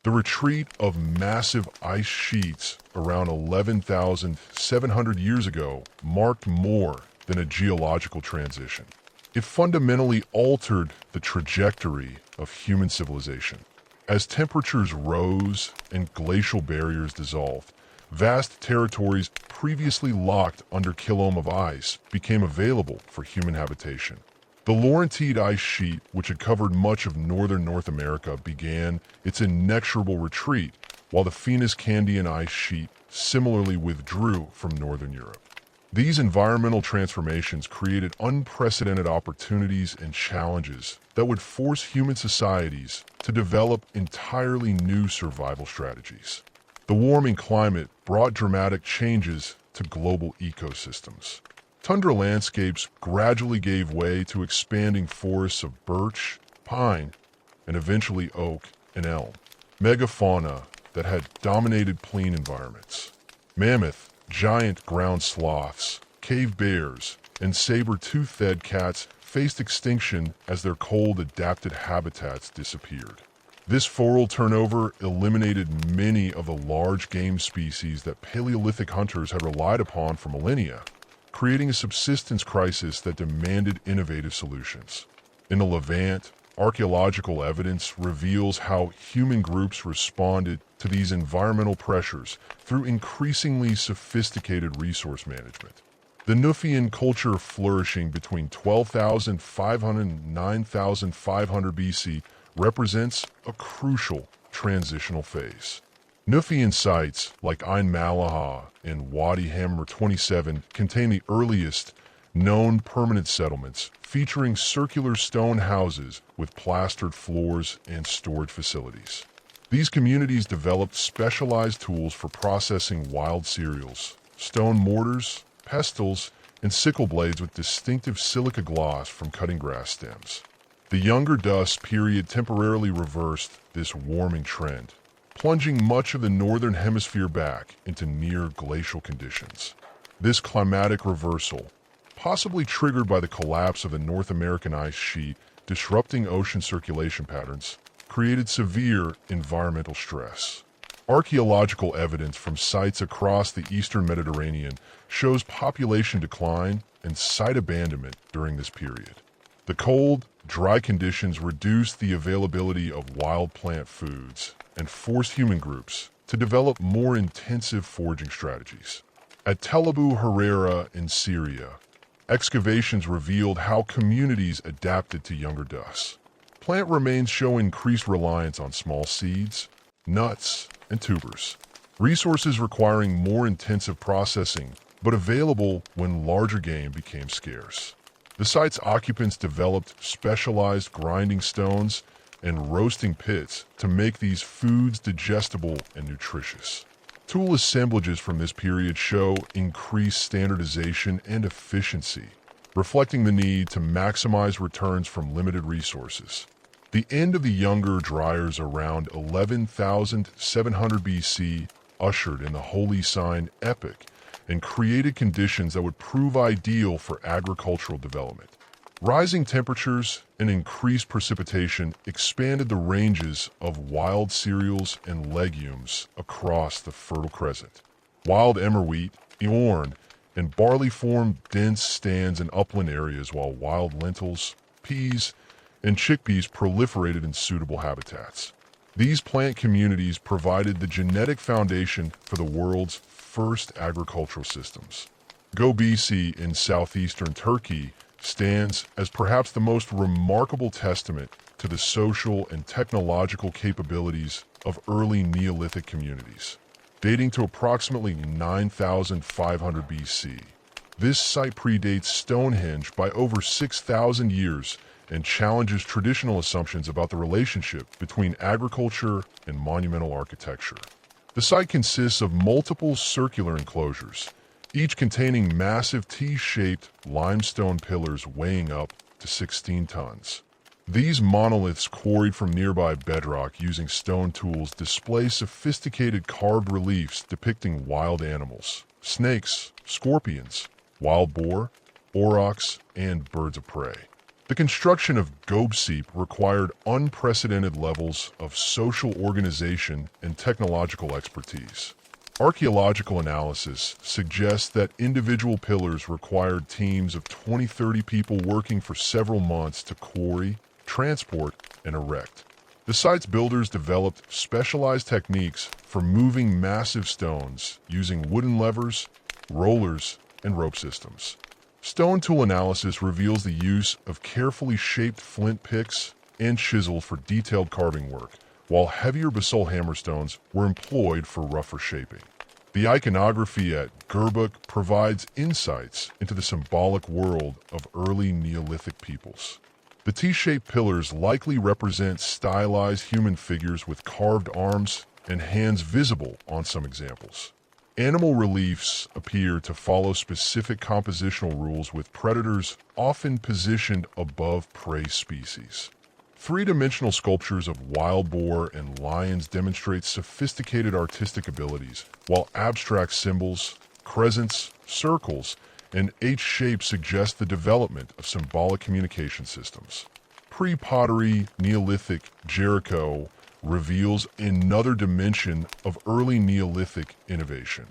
The retreat of massive ice sheets around 11,700 years ago marked more than a geological transition. It fundamentally altered the trajectory of human civilization. As temperatures rose and glacial barriers dissolved, vast territories previously locked under kilome of ice became available for human habitation. The Laurentide ice sheet, which had covered much of northern North America, began its inexorable retreat, while the Venus-Candian ice sheet similarly withdrew from northern Europe. These environmental transformations created unprecedented opportunities and challenges that would force human societies to develop entirely new survival strategies. The warming climate brought dramatic changes to global ecosystems. Tundra landscapes gradually gave way to expanding forests of birch, pine, and eventually oak and elm. Megafauna that had dominated plain environments. Mammoth, giant ground sloths, cave bears, and saber-toothed cats faced extinction as their cold-adapted habitats disappeared. This floral turnover eliminated many of the large game species that Paleolithic hunters had relied upon for millennia, creating a subsistence crisis that demanded innovative solutions. In the Levant, archaeological evidence reveals how human groups responded to these environmental pressures through increasingly sophisticated resource management. The Nufian culture flourishing between 12,500 and 9,500 BC represents a crucial transitional phase. Nufian sites like Ain Malaha and Wadi Hammer 27 contain the earliest known permanent settlements, featuring circular stone houses with plastered floors and storage facilities. These communities developed specialized tools for processing wild cereals, stone mortars, pestles, and sickle blades with distinctive silica gloss from cutting grass stems. The Younger Dust period temporarily reversed this warming trend, plunging much of the northern hemisphere back into near glacial conditions. This climatic reversal, possibly triggered by the collapse of the North American ice sheet disrupting ocean circulation patterns, created severe environmental stress. Archaeological evidence from sites across the eastern Mediterranean shows population decline and site abandonment during this period. The cold, dry conditions reduced the availability of wild plant foods and forced human groups to develop more intensive foraging strategies. At Tel Abu Herrera in Syria, excavations revealed how communities adapted to younger dust. Plant remains show increased reliance on small seeds, nuts, and tubers, resources requiring more intensive processing but available when larger game became scarce. The site's occupants developed specialized grinding stones and roasting pits to make these foods digestible and nutritious. Tool assemblages from this period show increased standardization and efficiency, reflecting the need to maximize returns from limited resources. The end of the Younger Dryas around 11,700 BC ushered in the Holy Sign epoch and created conditions that would prove ideal for agricultural development. Rising temperatures and increased precipitation expanded the ranges of wild cereals and legumes across the Fertile Crescent. Wild emmer wheat, eorn, and barley formed dense stands in upland areas, while wild lentils, peas, and chickpeas proliferated in suitable habitats. These plant communities provided the genetic foundation for the world's first agricultural systems. Gobisi in southeastern Turkey stands as perhaps the most remarkable testament to the social and technological capabilities of early Neolithic communities, dating to approximately 9,500 BC. This site predates Stonehenge by over 6,000 years and challenges traditional assumptions about the relationship between agriculture and monumental architecture. The site consists of multiple circular enclosures, each containing massive T-shaped limestone pillars weighing up to 16 tons. These monoliths, quarried from nearby bedrock using stone tools, display sophisticated carved reliefs depicting wild animals, snakes, scorpions, wild boar, aurochs, and birds of prey. The construction of Gobseep required unprecedented levels of social organization and technological expertise. Archaeological analysis suggests that individual pillars required teams of 20-30 people working for several months to quarry, transport, and erect. The site's builders developed specialized techniques for moving massive stones using wooden levers, rollers, and rope systems. Stone tool analysis reveals the use of carefully shaped flint picks and chisel for detailed carving work, while heavier basalt hammerstones were employed for rougher shaping. The iconography at Gerbuk provides insights into the symbolic world of early Neolithic peoples. The T-shaped pillars likely represent stylized human figures with carved arms and hands visible on some examples. Animal reliefs appear to follow specific compositional rules, with predators often positioned above prey species. Three-dimensional sculptures of wild boar and lions demonstrate sophisticated artistic abilities, while abstract symbols, crescents, circles, and H-shapes suggest the development of symbolic communication systems. Pre-pottery Neolithic Jericho reveals another dimension of early Neolithic innovation.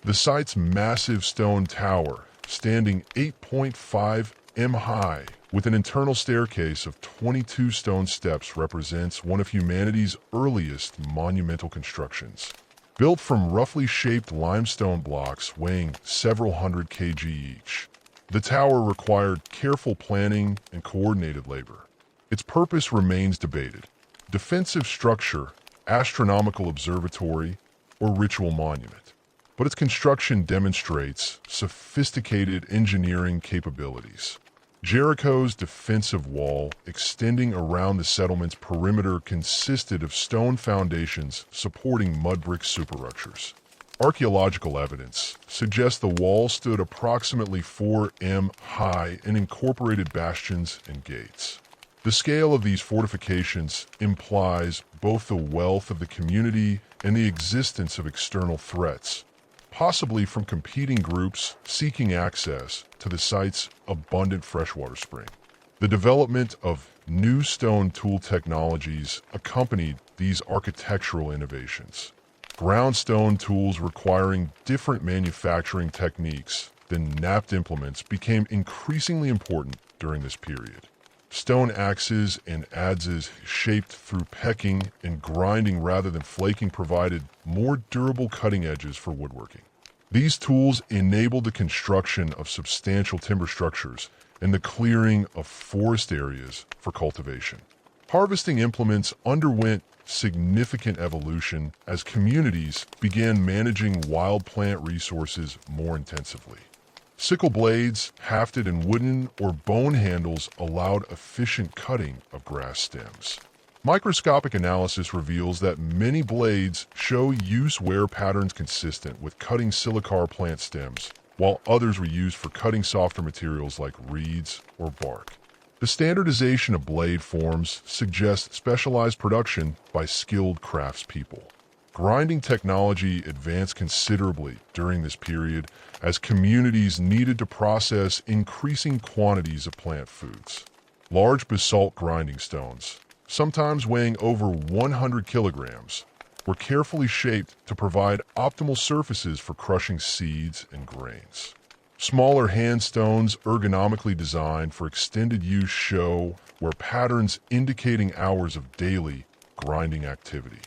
The site's massive stone tower, standing 8.5 m high, with an internal staircase of 22 stone steps, represents one of humanity's earliest monumental constructions. Built from roughly shaped limestone blocks weighing several hundred kg each, the tower required careful planning and coordinated labor. Its purpose remains debated: defensive structure, astronomical observatory, or ritual monument. But its construction demonstrates sophisticated engineering capabilities. Jericho's defensive wall, extending around the settlement's perimeter, consisted of stone foundations supporting mud brick superstructures. Archaeological evidence suggests the wall stood approximately 4 m high and incorporated bastions and gates. The scale of these fortifications implies both the wealth of the community and the existence of external threats, possibly from competing groups seeking access to the site's abundant freshwater spring. The development of new stone tool technologies accompanied these architectural innovations. Ground stone tools requiring different manufacturing techniques than knapped implements became increasingly important during this period. Stone axes and adzes shaped through pecking and grinding rather than flaking provided more durable cutting edges for woodworking. These tools enabled the construction of substantial timber structures and the clearing of forest areas for cultivation. Harvesting implements underwent significant evolution as communities began managing wild plant resources more intensively. Sickle blades, hafted and wooden or bone handles, allowed efficient cutting of grass stems. Microscopic analysis reveals that many blades show use-wear patterns consistent with cutting silicar plant stems, while others were used for cutting softer materials like reeds or bark. The standardization of blade forms suggests specialized production by skilled craftspeople. Grinding technology advanced considerably during this period as communities needed to process increasing quantities of plant foods. Large basalt grinding stones, sometimes weighing over 100 kilograms, were carefully shaped to provide optimal surfaces for crushing seeds and grains. Smaller hand stones, ergonomically designed for extended use, show where patterns indicating hours of daily grinding activity.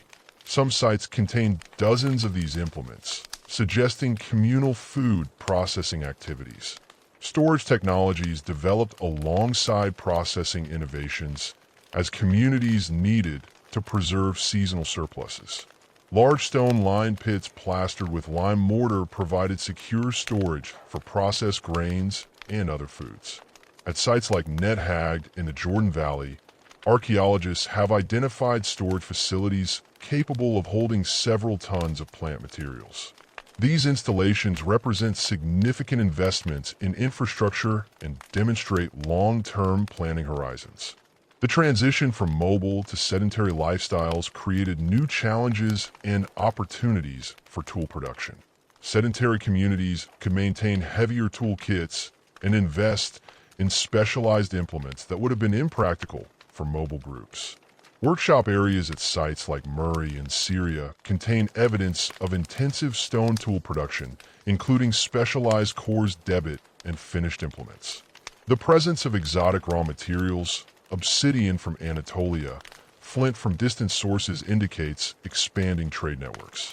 Some sites contain dozens of these implements, suggesting communal food processing activities. Storage technologies developed alongside processing innovations as communities needed to preserve seasonal surpluses. Large stone lime pits plastered with lime mortar provided secure storage for processed grains and other foods. At sites like Nethag in the Jordan Valley, archaeologists have identified storage facilities capable of holding several tons of plant materials. These installations represent significant investments in infrastructure and demonstrate long-term planning horizons. The transition from mobile to sedentary lifestyles created new challenges and opportunities for tool production. Sedentary communities could maintain heavier tool kits and invest in specialized implements that would have been impractical for mobile groups. Workshop areas at sites like Murray in Syria contain evidence of intensive stone tool production, including specialized cores, debit, and finished implements. The presence of exotic raw materials, obsidian from Anatolia, flint from distant sources indicates expanding trade networks.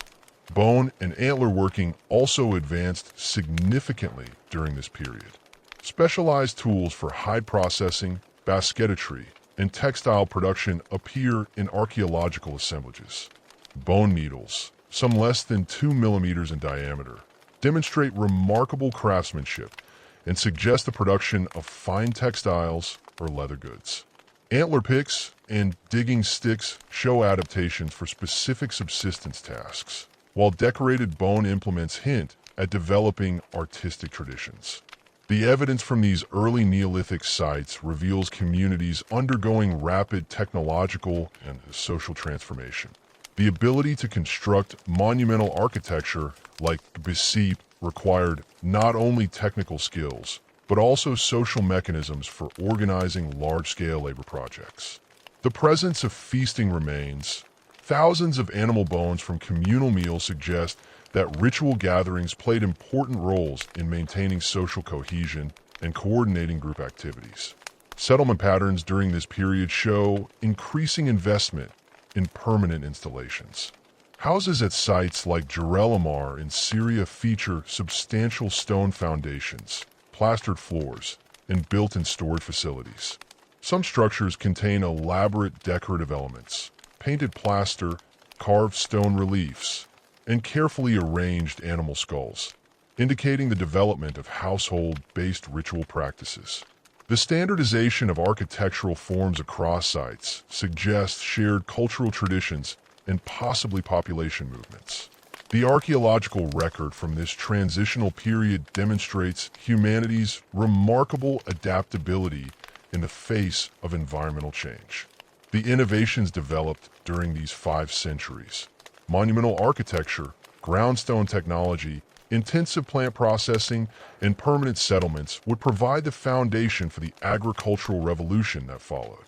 Bone and antler working also advanced significantly during this period. Specialized tools for hide processing, basketry, and textile production appear in archaeological assemblages. Bone needles, some less than 2 millimeters in diameter, demonstrate remarkable craftsmanship and suggest the production of fine textiles or leather goods. Antler picks and digging sticks show adaptations for specific subsistence tasks, while decorated bone implements hint at developing artistic traditions. The evidence from these early Neolithic sites reveals communities undergoing rapid technological and social transformation. The ability to construct monumental architecture like reshaped required not only technical skills, but also social mechanisms for organizing large-scale labor projects. The presence of feasting remains. Thousands of animal bones from communal meals suggest that ritual gatherings played important roles in maintaining social cohesion and coordinating group activities. Settlement patterns during this period show increasing investment in permanent installations. Houses at sites like Jerelamar in Syria feature substantial stone foundations, plastered floors, and built-in storage facilities. Some structures contain elaborate decorative elements, painted plaster, carved stone reliefs, and carefully arranged animal skulls, indicating the development of household-based ritual practices. The standardization of architectural forms across sites suggests shared cultural traditions and possibly population movements. The archaeological record from this transitional period demonstrates humanity's remarkable adaptability in the face of environmental change. The innovations developed during these 5 centuries, monumental architecture, groundstone technology, intensive plant processing, and permanent settlements would provide the foundation for the agricultural revolution that followed.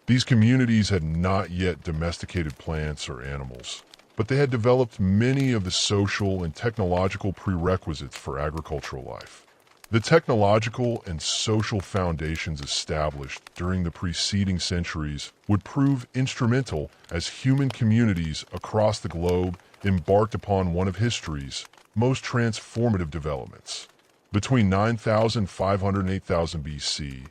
These communities had not yet domesticated plants or animals, but they had developed many of the social and technological prerequisites for agricultural life. The technological and social foundations established during the preceding centuries would prove instrumental as human communities across the globe embarked upon one of history's most transformative developments. Between 9,500 and 8,000 BC,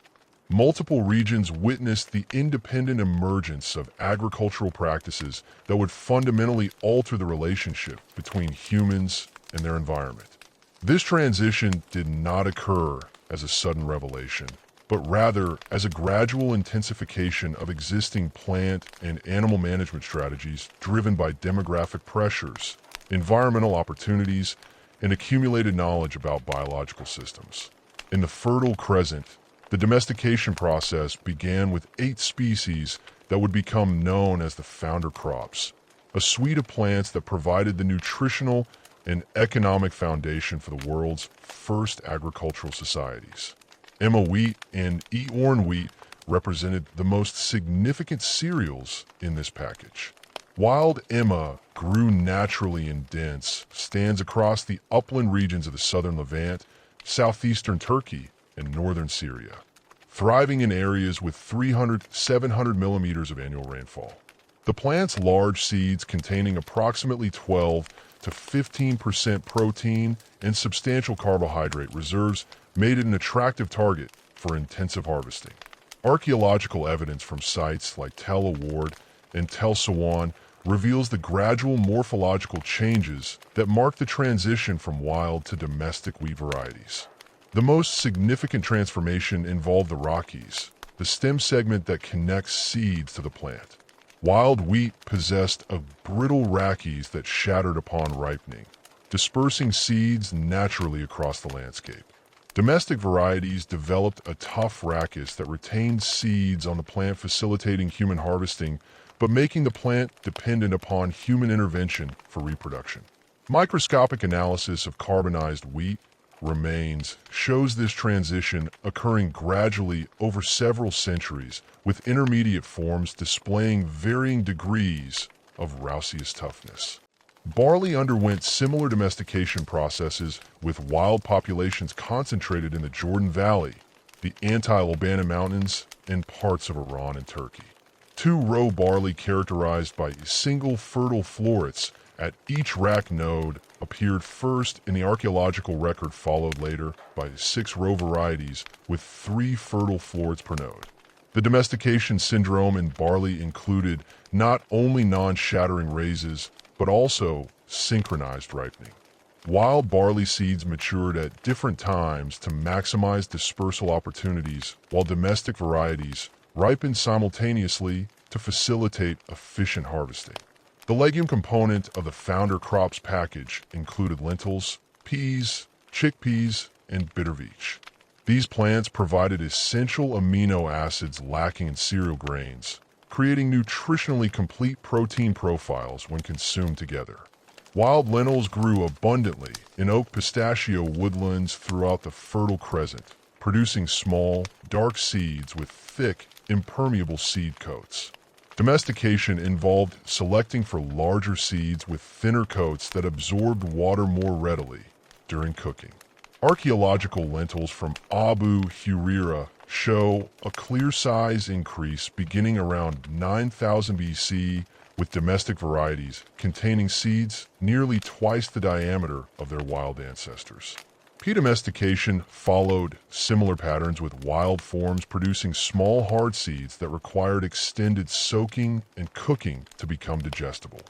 multiple regions witnessed the independent emergence of agricultural practices that would fundamentally alter the relationship between humans and their environment. This transition did not occur as a sudden revelation, but rather as a gradual intensification of existing plant and animal management strategies driven by demographic pressures, environmental opportunities, and accumulated knowledge about biological systems. In the Fertile Crescent, the domestication process began with 8 species that would become known as the founder crops, a suite of plants that provided the nutritional and economic foundation for the world's first agricultural societies. Emma wheat and Eorn wheat represented the most significant cereals in this package. Wild Emma grew naturally in dense stands across the upland regions of the southern Levant, southeastern Turkey, and northern Syria, thriving in areas with 300–700 millimeters of annual rainfall. The plant's large seeds containing approximately 12 to 15% protein and substantial carbohydrate reserves made it an attractive target for intensive harvesting. Archaeological evidence from sites like Tel Award and Tel Sawan reveals the gradual morphological changes that mark the transition from wild to domestic wheat varieties. The most significant transformation involved the rachis, the stem segment that connects seeds to the plant. Wild wheat possessed a brittle rachis that shattered upon ripening, dispersing seeds naturally across the landscape. Domestic varieties developed a tough rachis that retained seeds on the plant, facilitating human harvesting, but making the plant dependent upon human intervention for reproduction. Microscopic analysis of carbonized wheat, remains shows this transition occurring gradually over several centuries, with intermediate forms displaying varying degrees of rauseous toughness. Barley underwent similar domestication processes, with wild populations concentrated in the Jordan Valley, the Anti-Libanon Mountains, and parts of Iran and Turkey. Two-row barley characterized by single fertile florets at each rack node appeared first in the archaeological record, followed later by 6-row varieties with 3 fertile florets per node. The domestication syndrome in barley included not only non-shattering raises, but also synchronized ripening. Wild barley seeds matured at different times to maximize dispersal opportunities, while domestic varieties ripened simultaneously to facilitate efficient harvesting. The legume component of the founder crops package included lentils, peas, chickpeas, and bitterveach. These plants provided essential amino acids lacking in cereal grains, creating nutritionally complete protein profiles when consumed together. Wild lentils grew abundantly in oak pistachio woodlands throughout the Fertile Crescent, producing small, dark seeds with thick, impermeable seed coats. Domestication involved selecting for larger seeds with thinner coats that absorbed water more readily during cooking. Archaeological lentils from Abu Hurira show a clear size increase beginning around 9000 BC, with domestic varieties containing seeds nearly twice the diameter of their wild ancestors. Pea domestication followed similar patterns, with wild forms producing small hard seeds that required extended soaking and cooking to become digestible.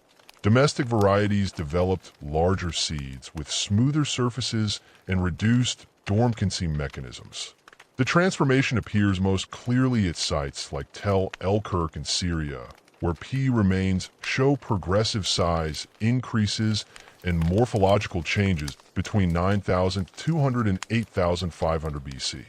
Domestic varieties developed larger seeds with smoother surfaces and reduced dormancy mechanisms. The transformation appears most clearly at sites like Tel El-Kirk in Syria, where pea remains show progressive size increases and morphological changes between 9,200 and 8,500 BC.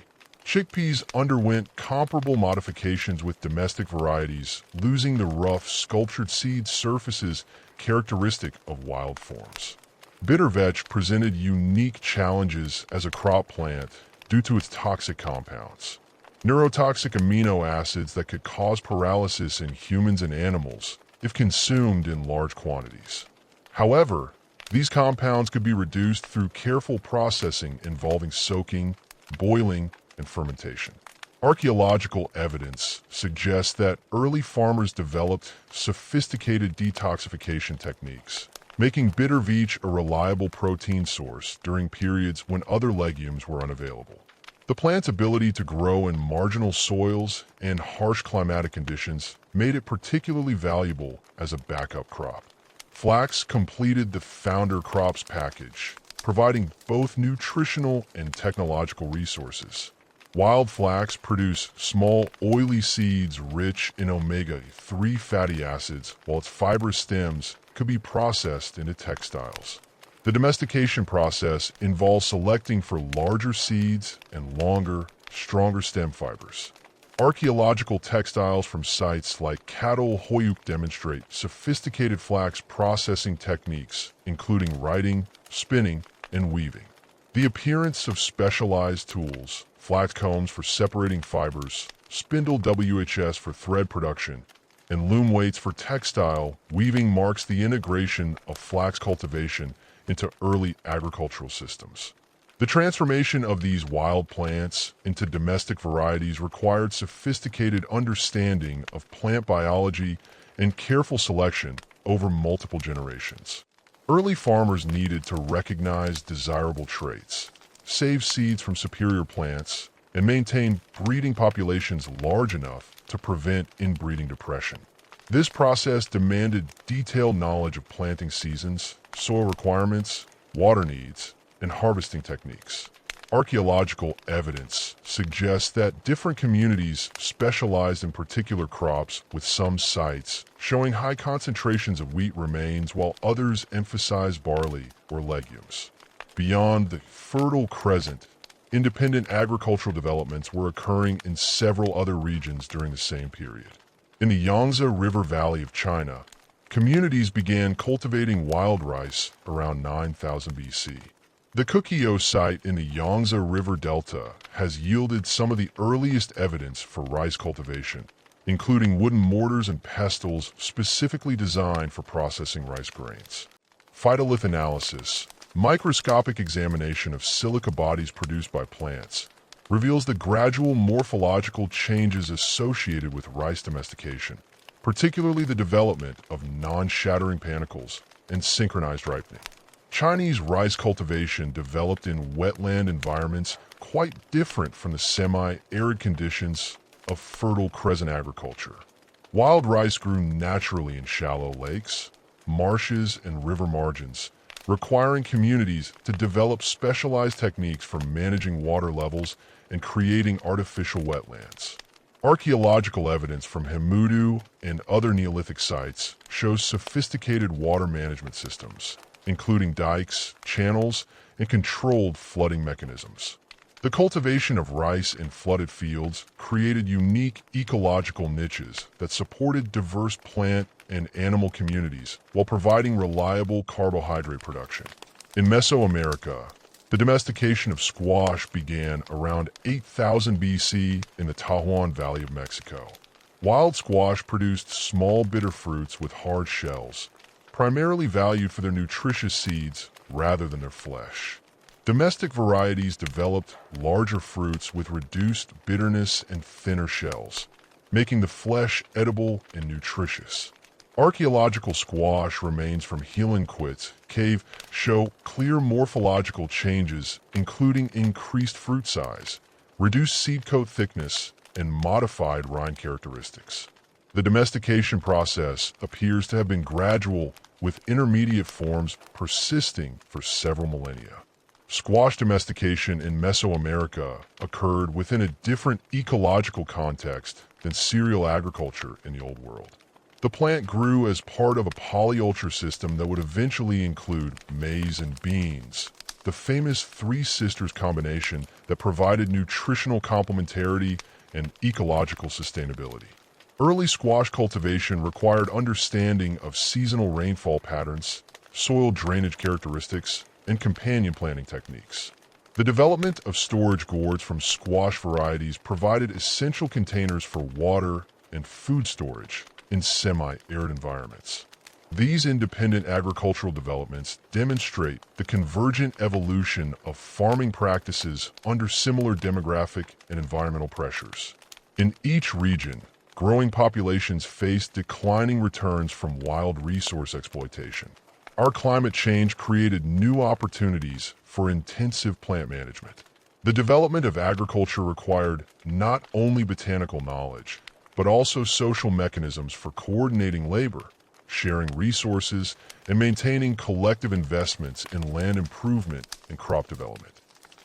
Chickpeas underwent comparable modifications with domestic varieties, losing the rough, sculptured seed surfaces characteristic of wild forms. Bittervetch presented unique challenges as a crop plant due to its toxic compounds. Neurotoxic amino acids that could cause paralysis in humans and animals if consumed in large quantities. However, these compounds could be reduced through careful processing involving soaking, boiling, and fermentation. Archaeological evidence suggests that early farmers developed sophisticated detoxification techniques, making bitterveach a reliable protein source during periods when other legumes were unavailable. The plant's ability to grow in marginal soils and harsh climatic conditions made it particularly valuable as a backup crop. Flax completed the founder crops package, providing both nutritional and technological resources. Wild flax produce small, oily seeds rich in omega-3 fatty acids, while its fibrous stems could be processed into textiles. The domestication process involves selecting for larger seeds and longer, stronger stem fibers. Archaeological textiles from sites like Cattle Hoyuk demonstrate sophisticated flax processing techniques, including writing, spinning, and weaving. The appearance of specialized tools, flax combs for separating fibers, spindle WHS for thread production, and loom weights for textile weaving marks the integration of flax cultivation into early agricultural systems. The transformation of these wild plants into domestic varieties required sophisticated understanding of plant biology and careful selection over multiple generations. Early farmers needed to recognize desirable traits, save seeds from superior plants, and maintain breeding populations large enough to prevent inbreeding depression. This process demanded detailed knowledge of planting seasons, soil requirements, water needs, and harvesting techniques. Archaeological evidence suggests that different communities specialized in particular crops, with some sites showing high concentrations of wheat remains while others emphasize barley or legumes. Beyond the Fertile Crescent, independent agricultural developments were occurring in several other regions during the same period. In the Yangtze River Valley of China, communities began cultivating wild rice around 9000 BC. The Kukio site in the Yangtze River Delta has yielded some of the earliest evidence for rice cultivation, including wooden mortars and pestles specifically designed for processing rice grains. Phytolith analysis, microscopic examination of silica bodies produced by plants, reveals the gradual morphological changes associated with rice domestication, particularly the development of non-shattering panicles and synchronized ripening. Chinese rice cultivation developed in wetland environments quite different from the semi-arid conditions of fertile crescent agriculture. Wild rice grew naturally in shallow lakes, marshes, and river margins, requiring communities to develop specialized techniques for managing water levels and creating artificial wetlands. Archaeological evidence from Hemudu and other Neolithic sites shows sophisticated water management systems, including dikes, channels, and controlled flooding mechanisms. The cultivation of rice in flooded fields created unique ecological niches that supported diverse plant and animal communities while providing reliable carbohydrate production. In Mesoamerica, the domestication of squash began around 8000 BC in the Tahuan Valley of Mexico. Wild squash produced small bitter fruits with hard shells, primarily valued for their nutritious seeds rather than their flesh. Domestic varieties developed larger fruits with reduced bitterness and thinner shells, making the flesh edible and nutritious. Archaeological squash remains from Helenquit cave show clear morphological changes, including increased fruit size, reduced seed coat thickness, and modified rind characteristics. The domestication process appears to have been gradual, with intermediate forms persisting for several millennia. Squash domestication in Mesoamerica occurred within a different ecological context than cereal agriculture in the Old World. The plant grew as part of a polyculture system that would eventually include maize and beans, the famous Three Sisters combination that provided nutritional complementarity and ecological sustainability. Early squash cultivation required understanding of seasonal rainfall patterns, soil drainage characteristics, and companion planting techniques. The development of storage gourds from squash varieties provided essential containers for water and food storage in semi-arid environments. These independent agricultural developments demonstrate the convergent evolution of farming practices under similar demographic and environmental pressures. In each region, growing populations face declining returns from wild resource exploitation. Our climate change created new opportunities for intensive plant management. The development of agriculture required not only botanical knowledge, but also social mechanisms for coordinating labor, sharing resources, and maintaining collective investments in land improvement and crop development.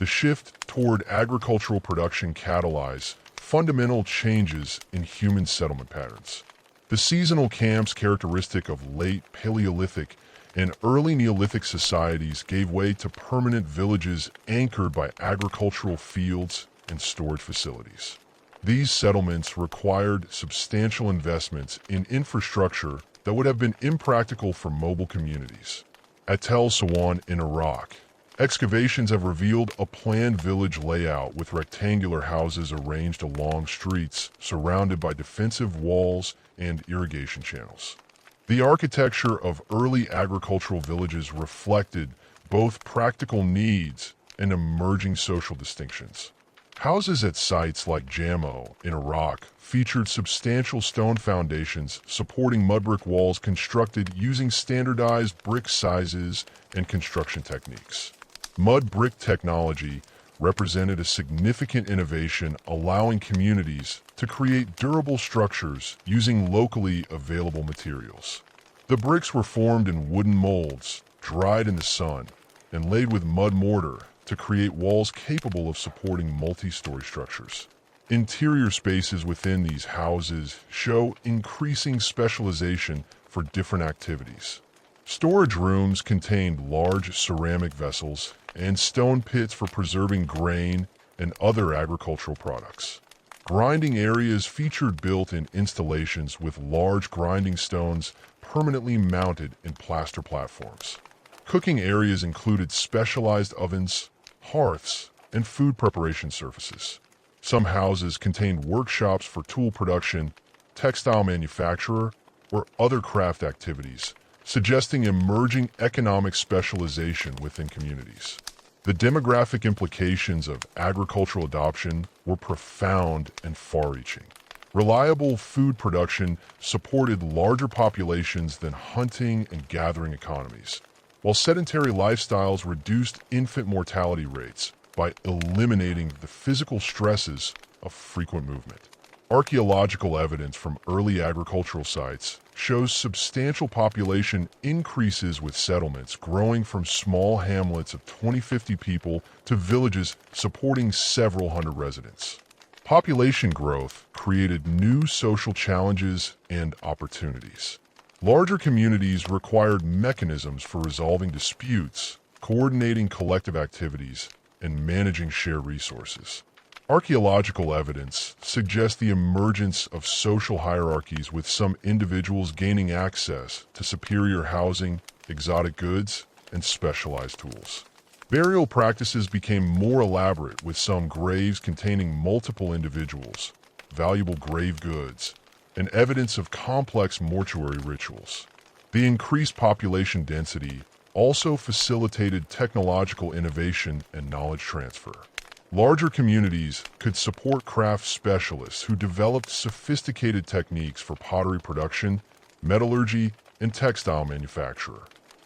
The shift toward agricultural production catalyzed fundamental changes in human settlement patterns. The seasonal camps characteristic of late Paleolithic and early Neolithic societies gave way to permanent villages anchored by agricultural fields and storage facilities. These settlements required substantial investments in infrastructure that would have been impractical for mobile communities. At Tel Sawan in Iraq, excavations have revealed a planned village layout with rectangular houses arranged along streets surrounded by defensive walls and irrigation channels. The architecture of early agricultural villages reflected both practical needs and emerging social distinctions. Houses at sites like Jammo in Iraq featured substantial stone foundations supporting mud brick walls constructed using standardized brick sizes and construction techniques. Mud brick technology represented a significant innovation, allowing communities to create durable structures using locally available materials. The bricks were formed in wooden molds, dried in the sun, and laid with mud mortar to create walls capable of supporting multi-story structures. Interior spaces within these houses show increasing specialization for different activities. Storage rooms contained large ceramic vessels and stone pits for preserving grain and other agricultural products. Grinding areas featured built-in installations with large grinding stones permanently mounted in plaster platforms. Cooking areas included specialized ovens, hearths, and food preparation surfaces. Some houses contained workshops for tool production, textile manufacture, or other craft activities, suggesting emerging economic specialization within communities. The demographic implications of agricultural adoption were profound and far-reaching. Reliable food production supported larger populations than hunting and gathering economies, while sedentary lifestyles reduced infant mortality rates by eliminating the physical stresses of frequent movement. Archaeological evidence from early agricultural sites shows substantial population increases with settlements growing from small hamlets of 20-50 people to villages supporting several hundred residents. Population growth created new social challenges and opportunities. Larger communities required mechanisms for resolving disputes, coordinating collective activities, and managing shared resources. Archaeological evidence suggests the emergence of social hierarchies, with some individuals gaining access to superior housing, exotic goods, and specialized tools. Burial practices became more elaborate, with some graves containing multiple individuals, valuable grave goods, and evidence of complex mortuary rituals. The increased population density also facilitated technological innovation and knowledge transfer. Larger communities could support craft specialists who developed sophisticated techniques for pottery production, metallurgy, and textile manufacture.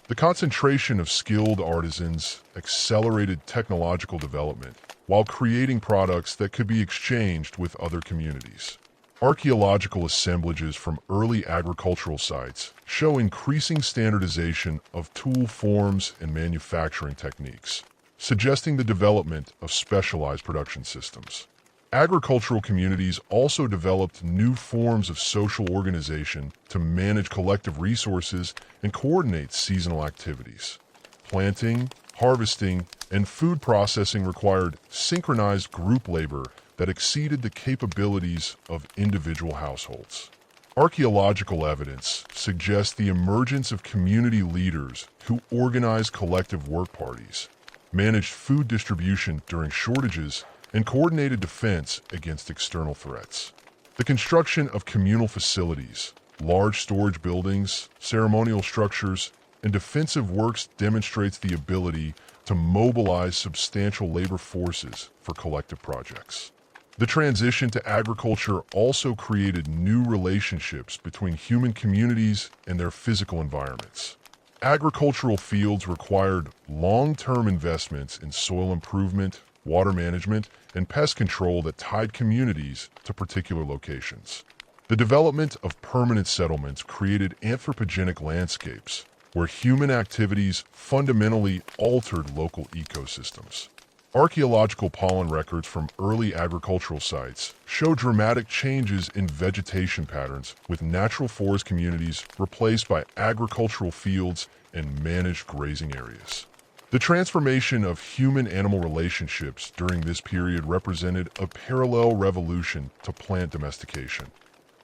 The concentration of skilled artisans accelerated technological development while creating products that could be exchanged with other communities. Archaeological assemblages from early agricultural sites show increasing standardization of tool forms and manufacturing techniques, suggesting the development of specialized production systems. Agricultural communities also developed new forms of social organization to manage collective resources and coordinate seasonal activities. Planting, harvesting, and food processing required synchronized group labor that exceeded the capabilities of individual households. Archaeological evidence suggests the emergence of community leaders who organized collective work parties, managed food distribution during shortages, and coordinated defense against external threats. The construction of communal facilities, large storage buildings, ceremonial structures, and defensive works demonstrates the ability to mobilize substantial labor forces for collective projects. The transition to agriculture also created new relationships between human communities and their physical environments. Agricultural fields required long-term investments in soil improvement, water management, and pest control that tied communities to particular locations. The development of permanent settlements created anthropogenic landscapes where human activities fundamentally altered local ecosystems. Archaeological pollen records from early agricultural sites show dramatic changes in vegetation patterns, with natural forest communities replaced by agricultural fields and managed grazing areas. The transformation of human-animal relationships during this period represented a parallel revolution to plant domestication,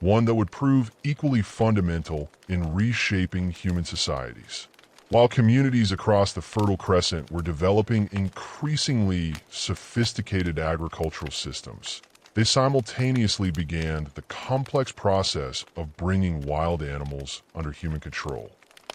one that would prove equally fundamental in reshaping human societies. While communities across the Fertile Crescent were developing increasingly sophisticated agricultural systems, they simultaneously began the complex process of bringing wild animals under human control.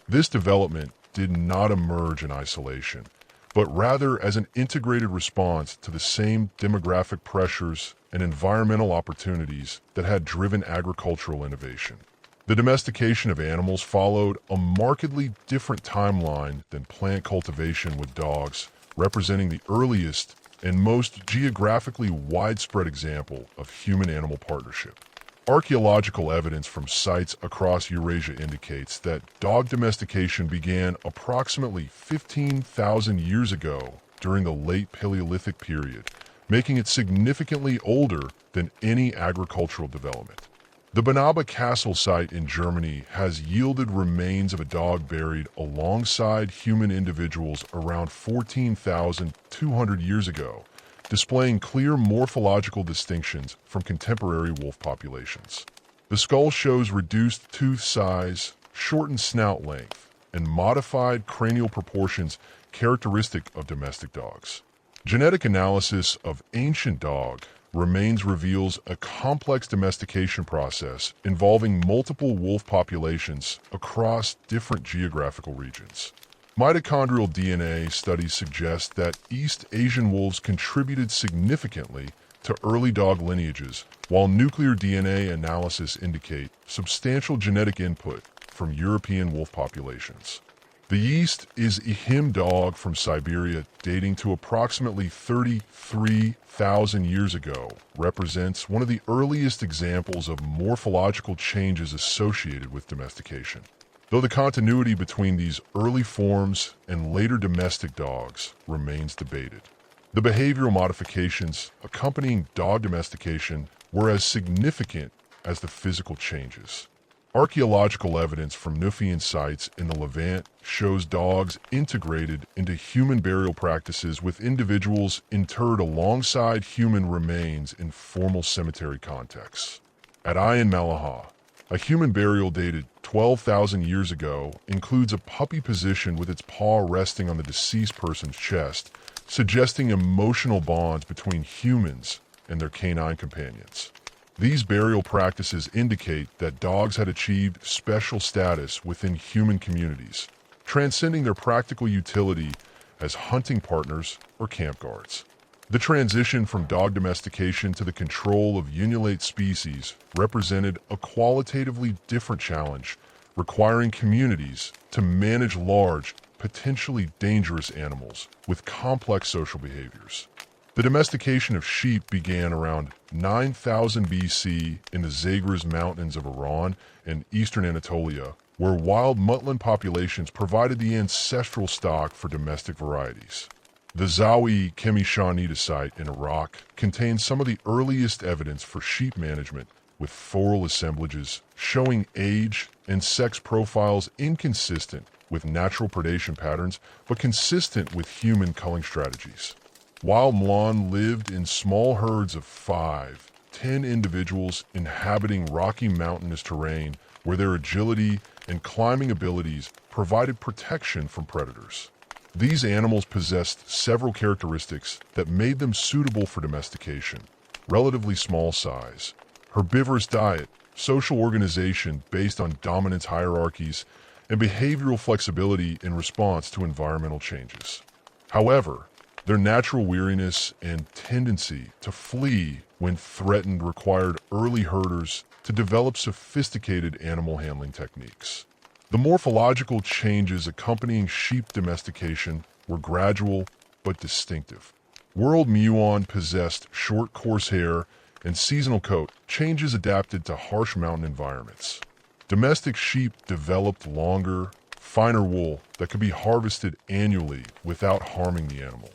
This development did not emerge in isolation, but rather as an integrated response to the same demographic pressures and environmental opportunities that had driven agricultural innovation. The domestication of animals followed a markedly different timeline than plant cultivation, with dogs representing the earliest and most geographically widespread example of human-animal partnership. Archaeological evidence from sites across Eurasia indicates that dog domestication began approximately 15,000 years ago during the late Paleolithic period, making it significantly older than any agricultural development. The Banaba Castle site in Germany has yielded remains of a dog buried alongside human individuals around 14,200 years ago, displaying clear morphological distinctions from contemporary wolf populations. The skull shows reduced tooth size, shortened snout length, and modified cranial proportions characteristic of domestic dogs. Genetic analysis of ancient dog remains reveals a complex domestication process involving multiple wolf populations across different geographical regions. Mitochondrial DNA studies suggest that East Asian wolves contributed significantly to early dog lineages, while nuclear DNA analysis indicate substantial genetic input from European wolf populations. The yeast is a him dog from Siberia dating to approximately 33,000 years ago, represents one of the earliest examples of morphological changes associated with domestication. Though the continuity between these early forms and later domestic dogs remains debated. The behavioral modifications accompanying dog domestication were as significant as the physical changes. Archaeological evidence from Nufian sites in the Levant shows dogs integrated into human burial practices, with individuals interred alongside human remains in formal cemetery contexts. At Ain Malaha, a human burial dated 12,000 years ago includes a puppy position with its paw resting on the deceased person's chest, suggesting emotional bonds between humans and their canine companions. These burial practices indicate that dogs had achieved special status within human communities, transcending their practical utility as hunting partners or camp guards. The transition from dog domestication to the control of unulate species represented a qualitatively different challenge, requiring communities to manage large, potentially dangerous animals with complex social behaviors. The domestication of sheep began around 9000 BC in the Zagros Mountains of Iran and eastern Anatolia, where wild mutton populations provided the ancestral stock for domestic varieties. The Zawi Kemishanita site in Iraq contains some of the earliest evidence for sheep management, with foral assemblages showing age and sex profiles inconsistent with natural predation patterns, but consistent with human culling strategies. Wild Mlan lived in small herds of 5-10 individuals inhabiting rocky mountainous terrain, where their agility and climbing abilities provided protection from predators. These animals possessed several characteristics that made them suitable for domestication: relatively small size, herbivorous diet, social organization based on dominance hierarchies, and behavioral flexibility in response to environmental changes. However, their natural weariness and tendency to flee when threatened required early herders to develop sophisticated animal handling techniques. The morphological changes accompanying sheep domestication were gradual but distinctive. World Muon possessed short, coarse hair and seasonal coat, changes adapted to harsh mountain environments. Domestic sheep developed longer, finer wool that could be harvested annually without harming the animal.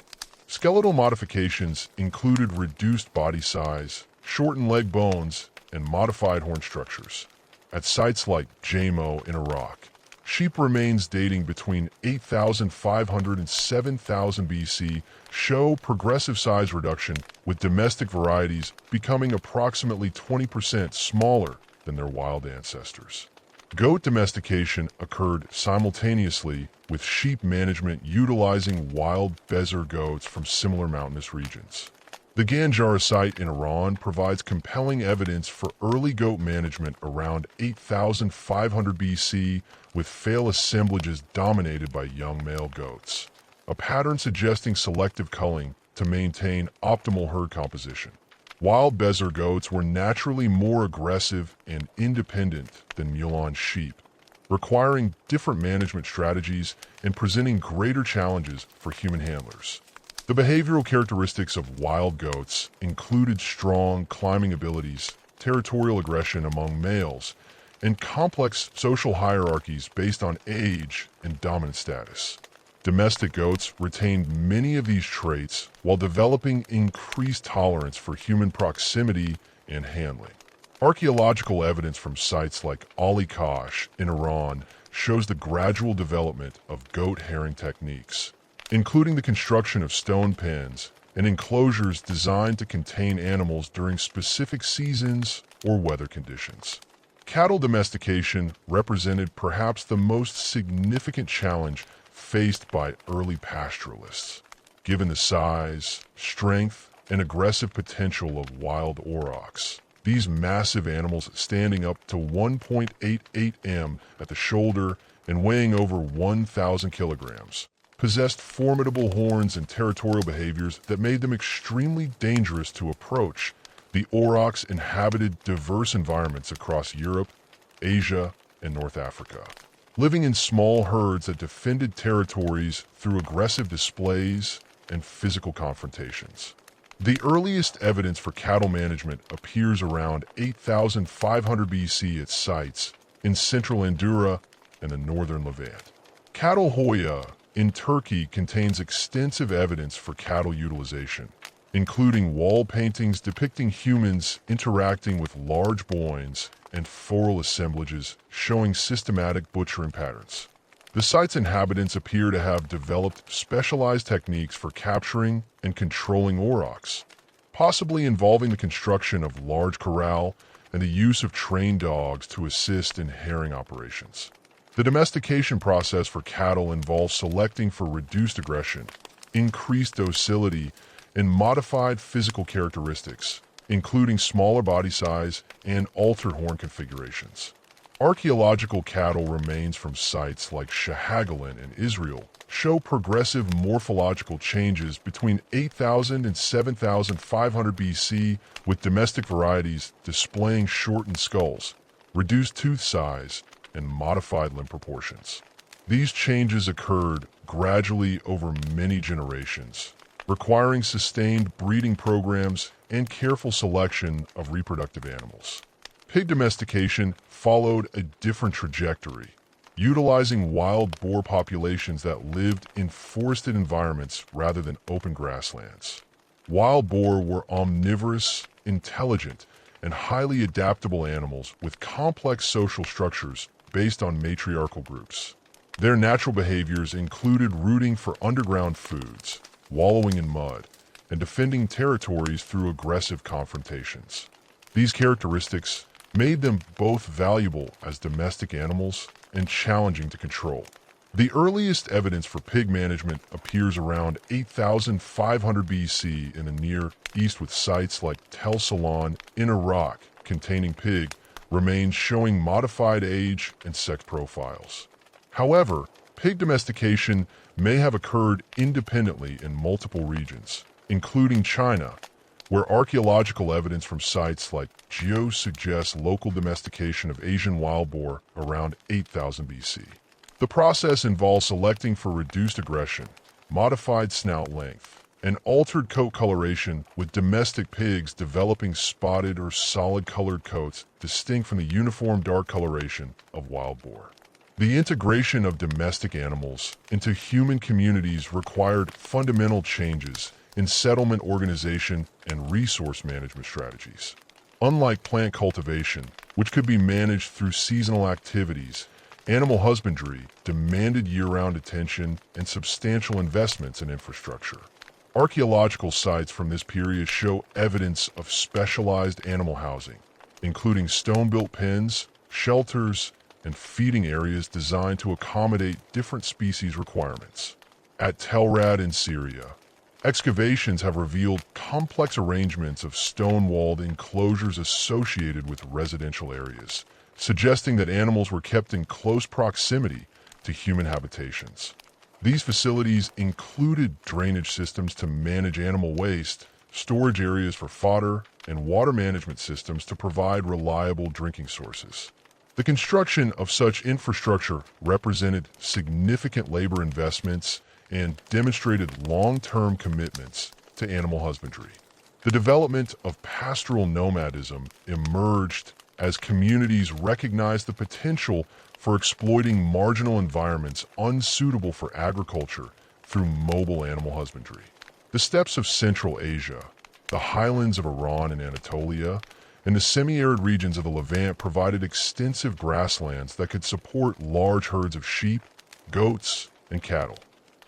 Skeletal modifications included reduced body size, shortened leg bones, and modified horn structures. At sites like Jamo in Iraq, sheep remains dating between 8,500 and 7,000 BC show progressive size reduction, with domestic varieties becoming approximately 20% smaller than their wild ancestors. Goat domestication occurred simultaneously with sheep management utilizing wild Bezer goats from similar mountainous regions. The Ganjara site in Iran provides compelling evidence for early goat management around 8,500 BC, with fail assemblages dominated by young male goats, a pattern suggesting selective culling to maintain optimal herd composition. Wild Bezer goats were naturally more aggressive and independent than Mulan sheep, requiring different management strategies and presenting greater challenges for human handlers. The behavioral characteristics of wild goats included strong climbing abilities, territorial aggression among males, and complex social hierarchies based on age and dominant status. Domestic goats retained many of these traits while developing increased tolerance for human proximity and handling. Archaeological evidence from sites like Ali Kosh in Iran shows the gradual development of goat herring techniques, including the construction of stone pens and enclosures designed to contain animals during specific seasons or weather conditions. Cattle domestication represented perhaps the most significant challenge faced by early pastoralists, given the size, strength, and aggressive potential of wild aurochs. These massive animals, standing up to 1.88 m at the shoulder and weighing over 1,000 kilograms, possessed formidable horns and territorial behaviors that made them extremely dangerous to approach. The aurochs inhabited diverse environments across Europe, Asia, and North Africa, living in small herds that defended territories through aggressive displays and physical confrontations. The earliest evidence for cattle management appears around 8,500 BC at sites in central Andorra and the northern Levant. Cattle Hoya in Turkey contains extensive evidence for cattle utilization, including wall paintings depicting humans interacting with large boins and foral assemblages showing systematic butchering patterns. The site's inhabitants appear to have developed specialized techniques for capturing and controlling aurochs, possibly involving the construction of large corral and the use of trained dogs to assist in herring operations. The domestication process for cattle involves selecting for reduced aggression, increased docility, and modified physical characteristics, including smaller body size and altered horn configurations. Archaeological cattle remains from sites like Shahagalan in Israel show progressive morphological changes between 8,000 and 7,500 BC, with domestic varieties displaying shortened skulls, reduced tooth size, and modified limb proportions. These changes occurred gradually over many generations, requiring sustained breeding programs and careful selection of reproductive animals. Pig domestication followed a different trajectory, utilizing wild boar populations that lived in forested environments rather than open grasslands. Wild boar were omnivorous, intelligent, and highly adaptable animals with complex social structures based on matriarchal groups. Their natural behaviors included rooting for underground foods, wallowing in mud, and defending territories through aggressive confrontations. These characteristics made them both valuable as domestic animals and challenging to control. The earliest evidence for pig management appears around 8,500 BC in the Near East, with sites like Tel Salon in Iraq containing pig remains showing modified age and sex profiles. However, pig domestication may have occurred independently in multiple regions, including China, where archaeological evidence from sites like Geo suggests local domestication of Asian wild boar around 8,000 BC. The process involves selecting for reduced aggression, modified snout length, and altered coat coloration, with domestic pigs developing spotted or solid-colored coats distinct from the uniform dark coloration of wild boar. The integration of domestic animals into human communities required fundamental changes in settlement organization and resource management strategies. Unlike plant cultivation, which could be managed through seasonal activities, animal husbandry demanded year-round attention and substantial investments in infrastructure. Archaeological sites from this period show evidence of specialized animal housing, including stone-built pens, shelters, and feeding areas designed to accommodate different species requirements. At Telrad in Syria, excavations have revealed complex arrangements of stone-walled enclosures associated with residential areas, suggesting that animals were kept in close proximity to human habitations. These facilities included drainage systems to manage animal waste, storage areas for fodder, and water management systems to provide reliable drinking sources. The construction of such infrastructure represented significant labor investments and demonstrated long-term commitments to animal husbandry. The development of pastoral nomadism emerged as communities recognized the potential for exploiting marginal environments unsuitable for agriculture through mobile animal husbandry. The steppes of Central Asia, the highlands of Iran and Anatolia, and the semi-arid regions of the Levant provided extensive grasslands that could support large herds of sheep, goats, and cattle.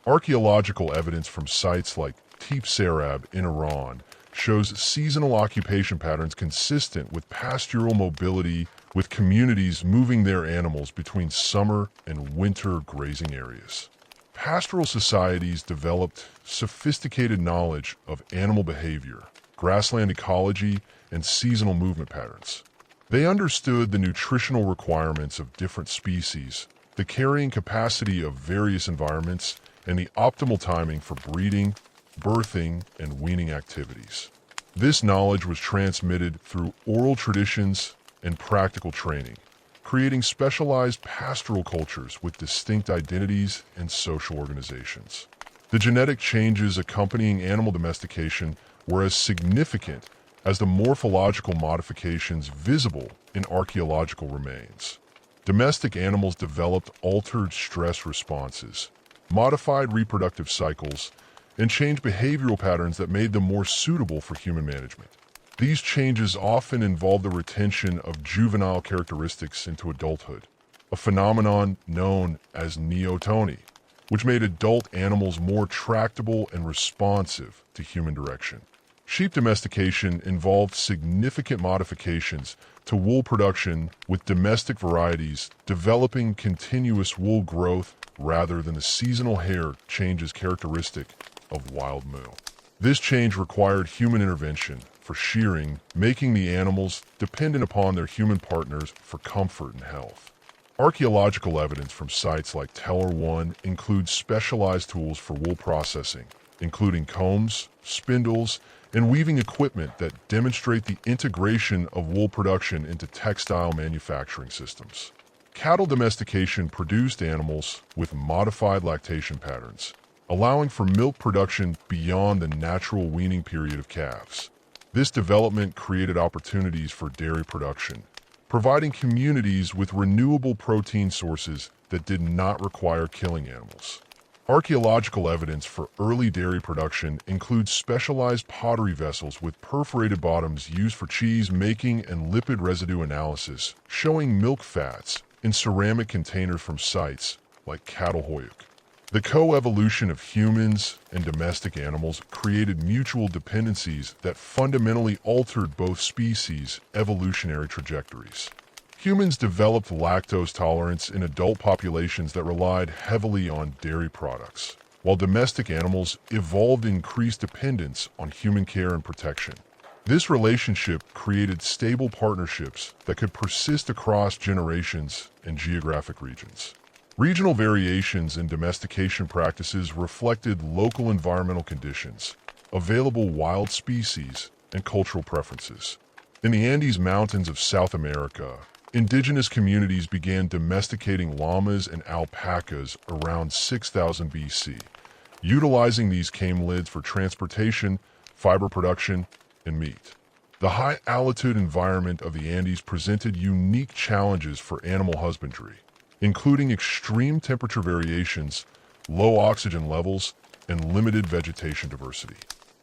Archaeological evidence from sites like Tepe Serab in Iran shows seasonal occupation patterns consistent with pastoral mobility with communities moving their animals between summer and winter grazing areas. Pastoral societies developed sophisticated knowledge of animal behavior, grassland ecology, and seasonal movement patterns. They understood the nutritional requirements of different species, the carrying capacity of various environments, and the optimal timing for breeding, birthing, and weaning activities. This knowledge was transmitted through oral traditions and practical training, creating specialized pastoral cultures with distinct identities and social organizations. The genetic changes accompanying animal domestication were as significant as the morphological modifications visible in archaeological remains. Domestic animals developed altered stress responses, modified reproductive cycles, and changed behavioral patterns that made them more suitable for human management. These changes often involve the retention of juvenile characteristics into adulthood, a phenomenon known as neoteny, which made adult animals more tractable and responsive to human direction. Sheep domestication involved significant modifications to wool production, with domestic varieties developing continuous wool growth rather than the seasonal hair changes characteristic of wild moo. This change required human intervention for shearing, making the animals dependent upon their human partners for comfort and health. Archaeological evidence from sites like Teller 1 includes specialized tools for wool processing, including combs, spindles, and weaving equipment that demonstrate the integration of wool production into textile manufacturing systems. Cattle domestication produced animals with modified lactation patterns, allowing for milk production beyond the natural weaning period of calves. This development created opportunities for dairy production, providing communities with renewable protein sources that did not require killing animals. Archaeological evidence for early dairy production includes specialized pottery vessels with perforated bottoms used for cheese making and lipid residue analysis, showing milk fats in ceramic containers from sites like Catalhoyuk. The coevolution of humans and domestic animals created mutual dependencies that fundamentally altered both species' evolutionary trajectories. Humans developed lactose tolerance in adult populations that relied heavily on dairy products, while domestic animals evolved increased dependence on human care and protection. This relationship created stable partnerships that could persist across generations and geographic regions. Regional variations in domestication practices reflected local environmental conditions, available wild species, and cultural preferences. In the Andes Mountains of South America, indigenous communities began domesticating llamas and alpacas around 6000 BC, utilizing these camelids for transportation, fiber production, and meat. The high-altitude environment of the Andes presented unique challenges for animal husbandry, including extreme temperature variations, low oxygen levels, and limited vegetation diversity.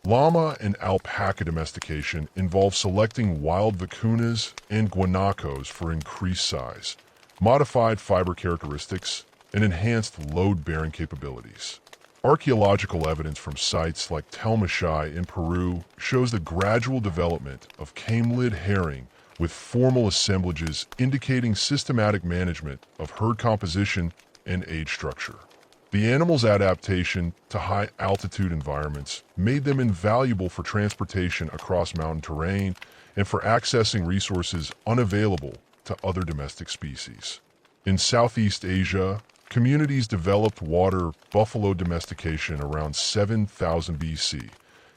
Llama and alpaca domestication involved selecting wild vicunas and guanacos for increased size, modified fiber characteristics, and enhanced load-bearing capabilities. Archaeological evidence from sites like Telmashai in Peru shows the gradual development of camelid herring with formal assemblages indicating systematic management of herd composition and age structure. The animals' adaptation to high-altitude environments made them invaluable for transportation across mountain terrain and for accessing resources unavailable to other domestic species. In Southeast Asia, communities developed water buffalo domestication around 7000 BC,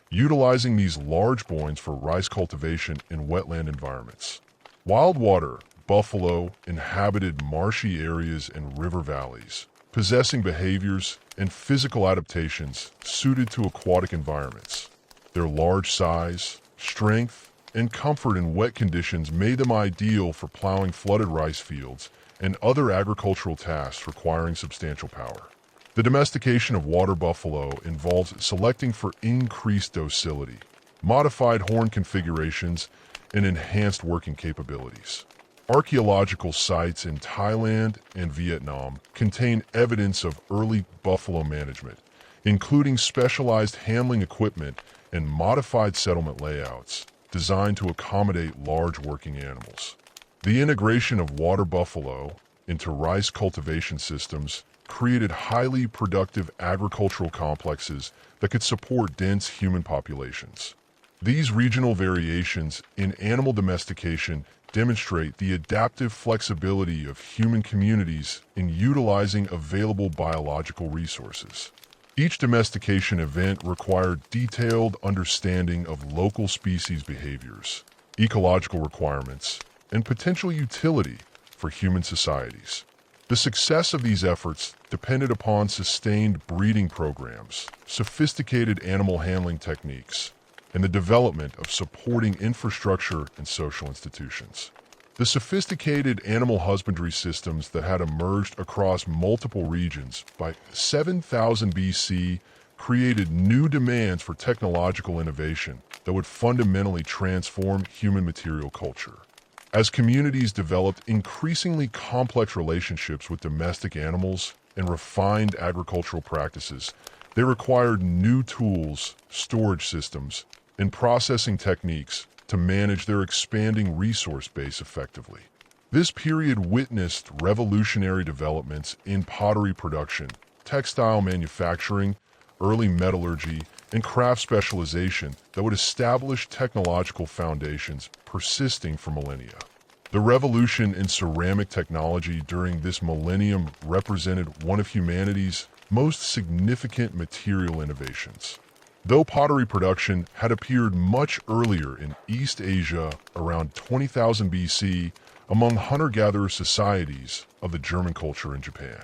utilizing these large boins for rice cultivation in wetland environments. Wild water buffalo inhabited marshy areas and river valleys, possessing behaviors and physical adaptations suited to aquatic environments. Their large size, strength, and comfort in wet conditions made them ideal for plowing flooded rice fields and other agricultural tasks requiring substantial power. The domestication of water buffalo involves selecting for increased docility, modified horn configurations, and enhanced working capabilities. Archaeological sites in Thailand and Vietnam contain evidence of early buffalo management, including specialized handling equipment and modified settlement layouts designed to accommodate large working animals. The integration of water buffalo into rice cultivation systems created highly productive agricultural complexes that could support dense human populations. These regional variations in animal domestication demonstrate the adaptive flexibility of human communities in utilizing available biological resources. Each domestication event required detailed understanding of local species behaviors, ecological requirements, and potential utility for human societies. The success of these efforts depended upon sustained breeding programs, sophisticated animal handling techniques, and the development of supporting infrastructure and social institutions. The sophisticated animal husbandry systems that had emerged across multiple regions by 7000 BC created new demands for technological innovation that would fundamentally transform human material culture. As communities developed increasingly complex relationships with domestic animals and refined agricultural practices, they required new tools, storage systems, and processing techniques to manage their expanding resource base effectively. This period witnessed revolutionary developments in pottery production, textile manufacturing, early metallurgy, and craft specialization that would establish technological foundations persisting for millennia. The revolution in ceramic technology during this millennium represented one of humanity's most significant material innovations. Though pottery production had appeared much earlier in East Asia around 20,000 BC among hunter-gatherer societies of the German culture in Japan.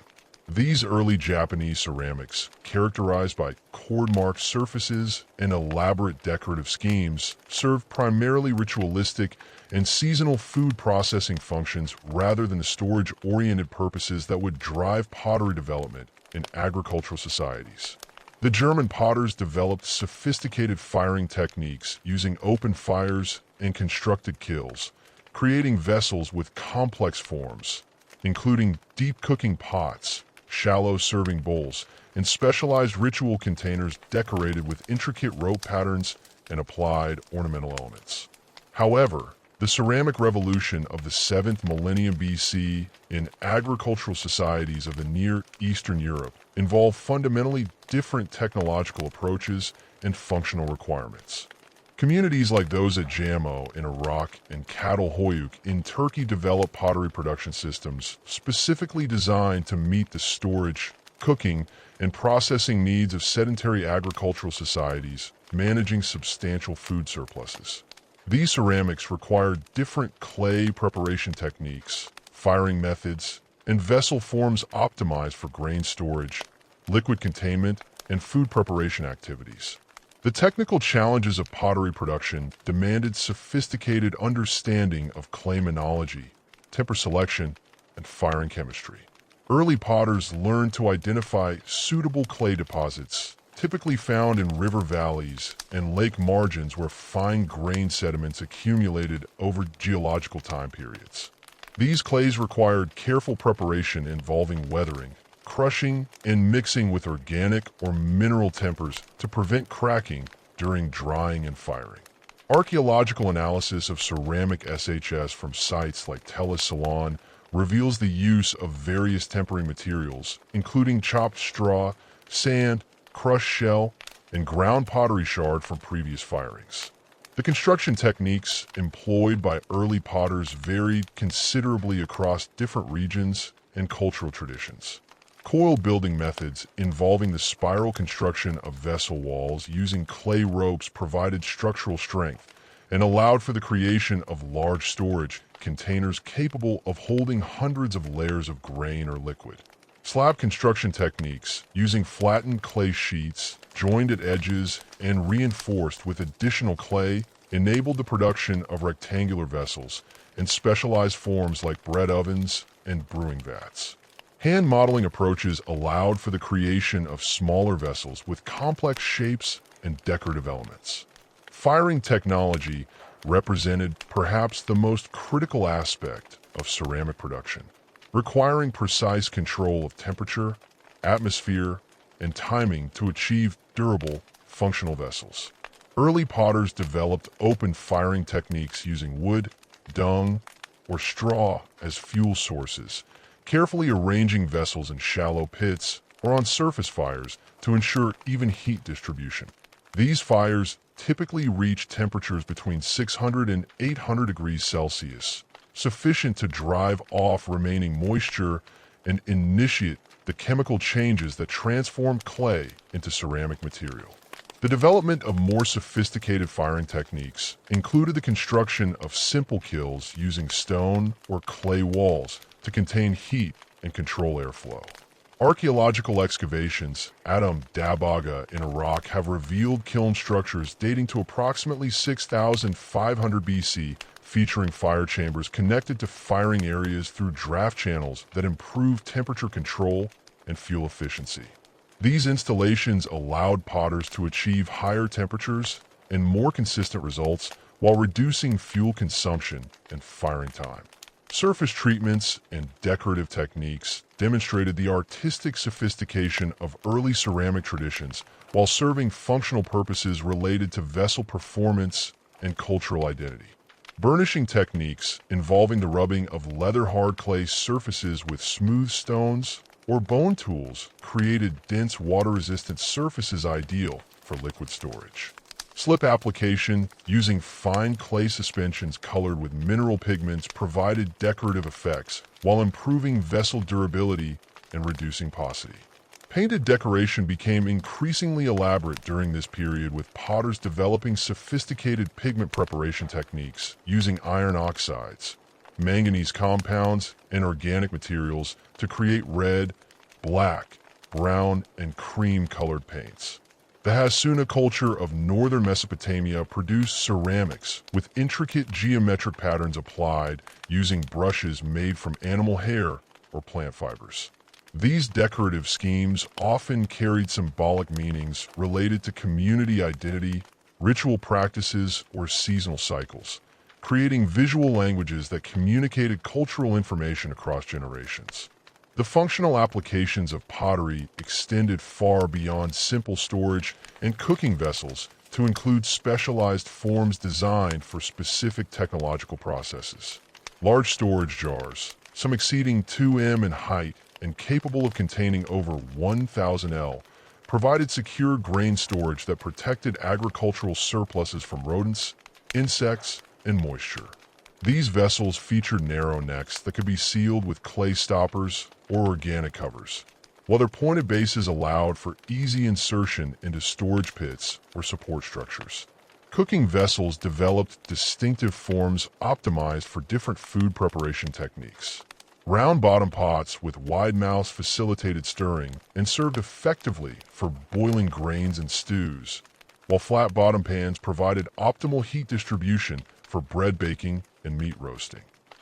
These early Japanese ceramics, characterized by cord-marked surfaces and elaborate decorative schemes, served primarily ritualistic and seasonal food processing functions rather than the storage-oriented purposes that would drive pottery development in agricultural societies. The German potters developed sophisticated firing techniques using open fires and constructed kilns, creating vessels with complex forms, including deep cooking pots, shallow serving bowls, and specialized ritual containers decorated with intricate rope patterns and applied ornamental elements. However, the ceramic revolution of the 7th millennium BC in agricultural societies of the Near Eastern Europe involved fundamentally different technological approaches and functional requirements. Communities like those at Jamo in Iraq and Çatalhöyük in Turkey developed pottery production systems specifically designed to meet the storage, cooking, and processing needs of sedentary agricultural societies managing substantial food surpluses. These ceramics required different clay preparation techniques, firing methods, and vessel forms optimized for grain storage, liquid containment, and food preparation activities. The technical challenges of pottery production demanded sophisticated understanding of clay minology, temper selection, and firing chemistry. Early potters learned to identify suitable clay deposits, typically found in river valleys and lake margins where fine grain sediments accumulated over geological time periods. These clays required careful preparation involving weathering, crushing, and mixing with organic or mineral tempers to prevent cracking during drying and firing. Archaeological analysis of ceramic SHS from sites like Tell Ceylon reveals the use of various tempering materials, including chopped straw, sand, crushed shell, and ground pottery shard from previous firings. The construction techniques employed by early potters varied considerably across different regions and cultural traditions. Coil building methods involving the spiral construction of vessel walls using clay ropes provided structural strength and allowed for the creation of large storage containers capable of holding hundreds of layers of grain or liquid. Slab construction techniques, using flattened clay sheets, joined at edges, and reinforced with additional clay, enabled the production of rectangular vessels and specialized forms like bread ovens and brewing vats. Hand modeling approaches allowed for the creation of smaller vessels with complex shapes and decorative elements. Firing technology represented perhaps the most critical aspect of ceramic production, requiring precise control of temperature, atmosphere, and timing to achieve durable, functional vessels. Early potters developed open firing techniques using wood, dung, or straw as fuel sources, carefully arranging vessels in shallow pits or on surface fires to ensure even heat distribution. These fires typically reach temperatures between 600 and 800 degrees Celsius, sufficient to drive off remaining moisture and initiate the chemical changes that transform clay into ceramic material. The development of more sophisticated firing techniques included the construction of simple kilns using stone or clay walls to contain heat and control airflow. Archaeological excavations at Dabaga in Iraq have revealed kiln structures dating to approximately 6,500 BC, featuring fire chambers connected to firing areas through draft channels that improve temperature control and fuel efficiency. These installations allowed potters to achieve higher temperatures and more consistent results while reducing fuel consumption and firing time. Surface treatments and decorative techniques demonstrated the artistic sophistication of early ceramic traditions while serving functional purposes related to vessel performance and cultural identity. Burnishing techniques involving the rubbing of leather-hard clay surfaces with smooth stones or bone tools created dense water-resistant surfaces ideal for liquid storage. Slip application using fine clay suspensions colored with mineral pigments provided decorative effects while improving vessel durability and reducing porosity. Painted decoration became increasingly elaborate during this period, with potters developing sophisticated pigment preparation techniques using iron oxides, manganese compounds, and organic materials to create red, black, brown, and cream-colored paints. The Hassuna culture of northern Mesopotamia produced ceramics with intricate geometric patterns applied using brushes made from animal hair or plant fibers. These decorative schemes often carried symbolic meanings related to community identity, ritual practices, or seasonal cycles, creating visual languages that communicated cultural information across generations. The functional applications of pottery extended far beyond simple storage and cooking vessels to include specialized forms designed for specific technological processes. Large storage jars, some exceeding 2 m in height and capable of containing over 1,000 L, provided secure grain storage that protected agricultural surpluses from rodents, insects, and moisture. These vessels featured narrow necks that could be sealed with clay stoppers or organic covers, while their pointed bases allowed for easy insertion into storage pits or support structures. Cooking vessels developed distinctive forms optimized for different food preparation techniques. Round bottom pots with wide mouths facilitated stirring and served effectively for boiling grains and stews, while flat bottom pans provided optimal heat distribution for bread baking and meat roasting.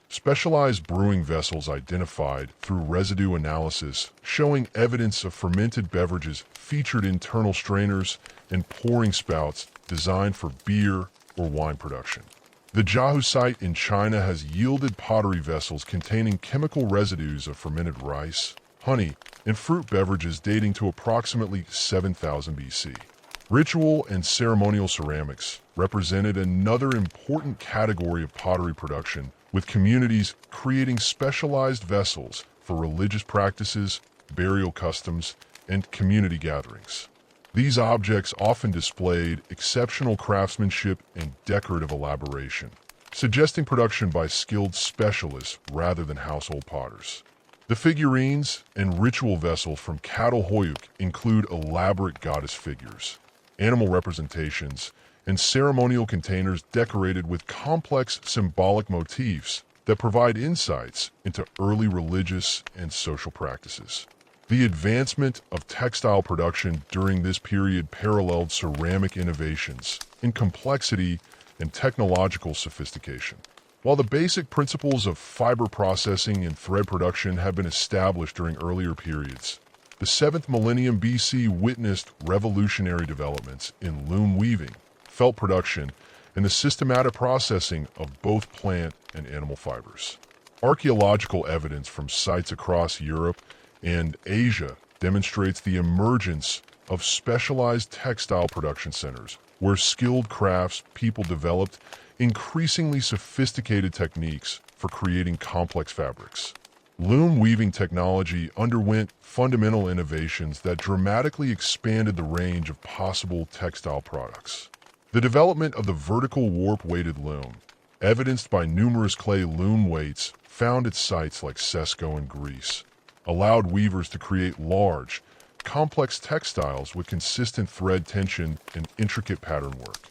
Specialized brewing vessels identified through residue analysis showing evidence of fermented beverages featured internal strainers and pouring spouts designed for beer or wine production. The Jiahu site in China has yielded pottery vessels containing chemical residues of fermented rice, honey, and fruit beverages dating to approximately 7,000 BC. Ritual and ceremonial ceramics represented another important category of pottery production, with communities creating specialized vessels for religious practices, burial customs, and community gatherings. These objects often displayed exceptional craftsmanship and decorative elaboration, suggesting production by skilled specialists rather than household potters. The figurines and ritual vessels from Catalhoyuk include elaborate goddess figures, animal representations, and ceremonial containers decorated with complex symbolic motifs that provide insights into early religious and social practices. The advancement of textile production during this period paralleled ceramic innovations in complexity and technological sophistication. While the basic principles of fiber processing and thread production have been established during earlier periods, the 7th millennium BC witnessed revolutionary developments in loom weaving, felt production, and the systematic processing of both plant and animal fibers. Archaeological evidence from sites across Europe and Asia demonstrates the emergence of specialized textile production centers, where skilled crafts people developed increasingly sophisticated techniques for creating complex fabrics. Loom weaving technology underwent fundamental innovations that dramatically expanded the range of possible textile products. The development of the vertical warp-weighted loom, evidenced by numerous clay loom weights found at sites like Cesco in Greece, allowed weavers to create large, complex textiles with consistent thread tension and intricate pattern work.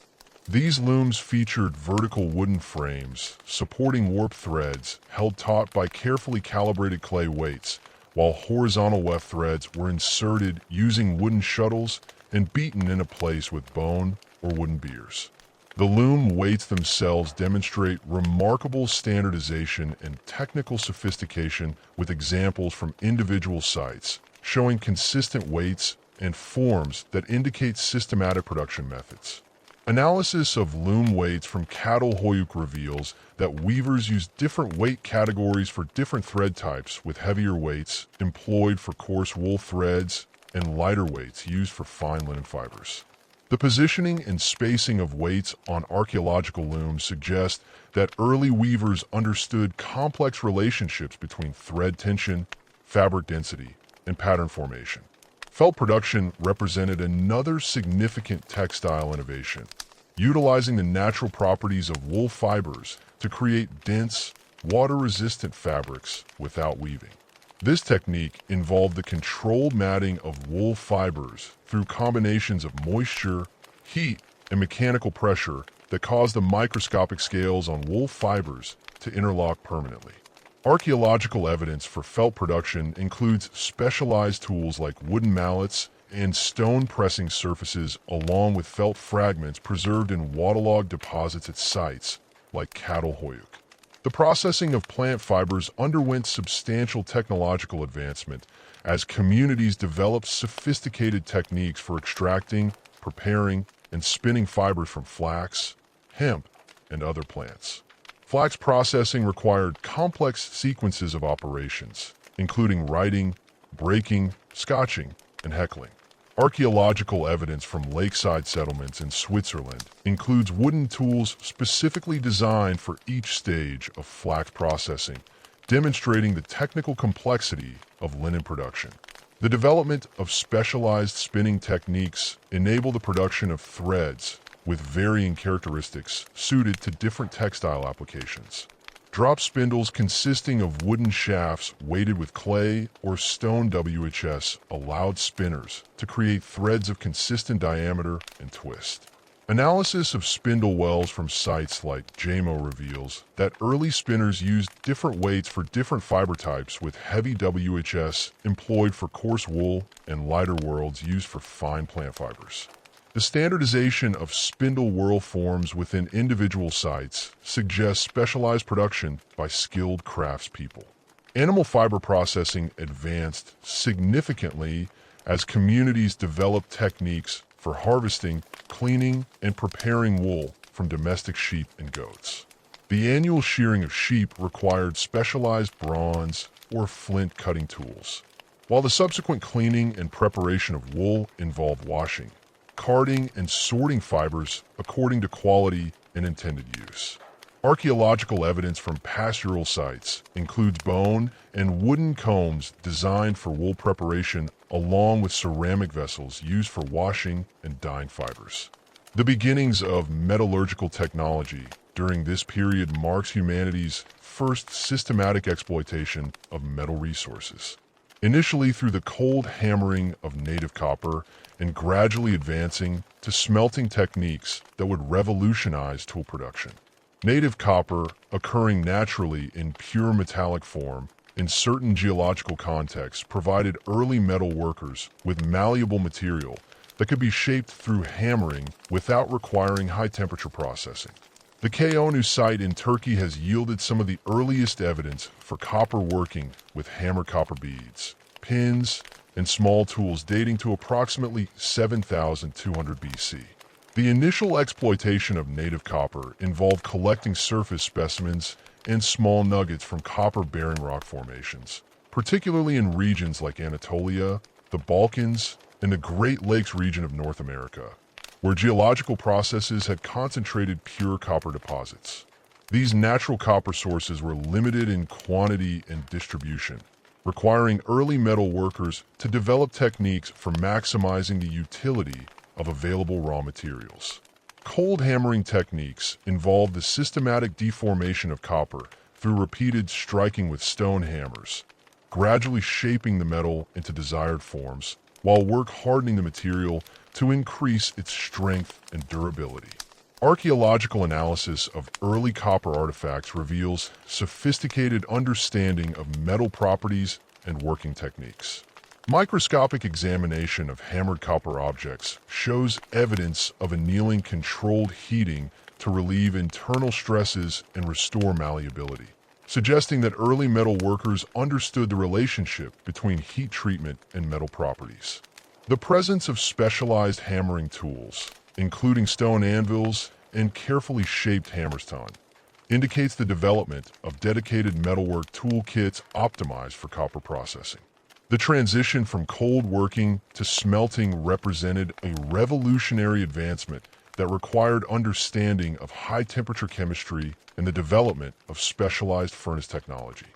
These looms featured vertical wooden frames supporting warp threads held taut by carefully calibrated clay weights, while horizontal weft threads were inserted using wooden shuttles and beaten into place with bone or wooden beers. The loom weights themselves demonstrate remarkable standardization and technical sophistication, with examples from individual sites showing consistent weights and forms that indicate systematic production methods. Analysis of loom weights from Cattle Hoyuk reveals that weavers use different weight categories for different thread types, with heavier weights employed for coarse wool threads and lighter weights used for fine linen fibers. The positioning and spacing of weights on archaeological looms suggest that early weavers understood complex relationships between thread tension, fabric density, and pattern formation. Felt production represented another significant textile innovation, utilizing the natural properties of wool fibers to create dense, water-resistant fabrics without weaving. This technique involved the controlled matting of wool fibers through combinations of moisture, heat, and mechanical pressure that caused the microscopic scales on wool fibers to interlock permanently. Archaeological evidence for felt production includes specialized tools like wooden mallets and stone pressing surfaces, along with felt fragments preserved in waterlogged deposits at sites like Cattle Hoyuk. The processing of plant fibers underwent substantial technological advancement as communities developed sophisticated techniques for extracting, preparing, and spinning fibers from flax, hemp, and other plants. Flax processing required complex sequences of operations, including writing, breaking, scotching, and heckling. Archaeological evidence from lakeside settlements in Switzerland includes wooden tools specifically designed for each stage of flax processing, demonstrating the technical complexity of linen production. The development of specialized spinning techniques enabled the production of threads with varying characteristics suited to different textile applications. Drop spindles consisting of wooden shafts weighted with clay or stone WHS allowed spinners to create threads of consistent diameter and twist. Analysis of spindle wells from sites like Jamo reveals that early spinners used different weights for different fiber types, with heavy WHS employed for coarse wool and lighter whorls used for fine plant fibers. The standardization of spindle whorl forms within individual sites suggests specialized production by skilled craftspeople. Animal fiber processing advanced significantly as communities developed techniques for harvesting, cleaning, and preparing wool from domestic sheep and goats. The annual shearing of sheep required specialized bronze or flint cutting tools, while the subsequent cleaning and preparation of wool involved washing, carding, and sorting fibers according to quality and intended use. Archaeological evidence from pastoral sites includes bone and wooden combs designed for wool preparation, along with ceramic vessels used for washing and dyeing fibers. The beginnings of metallurgical technology during this period marks humanity's first systematic exploitation of metal resources, initially through the cold hammering of native copper and gradually advancing to smelting techniques that would revolutionize tool production. Native copper, occurring naturally in pure metallic form in certain geological contexts, provided early metal workers with malleable material that could be shaped through hammering without requiring high-temperature processing. The Keonu site in Turkey has yielded some of the earliest evidence for copper working with hammered copper beads, pins, and small tools dating to approximately 7,200 BC. The initial exploitation of native copper involved collecting surface specimens and small nuggets from copper-bearing rock formations, particularly in regions like Anatolia, the Balkans, and the Great Lakes region of North America, where geological processes had concentrated pure copper deposits. These natural copper sources were limited in quantity and distribution, requiring early metal workers to develop techniques for maximizing the utility of available raw materials. Cold hammering techniques involved the systematic deformation of copper through repeated striking with stone hammers, gradually shaping the metal into desired forms, while work hardening the material to increase its strength and durability. Archaeological analysis of early copper artifacts reveals sophisticated understanding of metal properties and working techniques. Microscopic examination of hammered copper objects shows evidence of annealing controlled heating to relieve internal stresses and restore malleability, suggesting that early metal workers understood the relationship between heat treatment and metal properties. The presence of specialized hammering tools, including stone anvils and carefully shaped hammerstone, indicates the development of dedicated metalwork toolkits optimized for copper processing. The transition from cold working to smelting represented a revolutionary advancement that required understanding of high-temperature chemistry and the development of specialized furnace technology.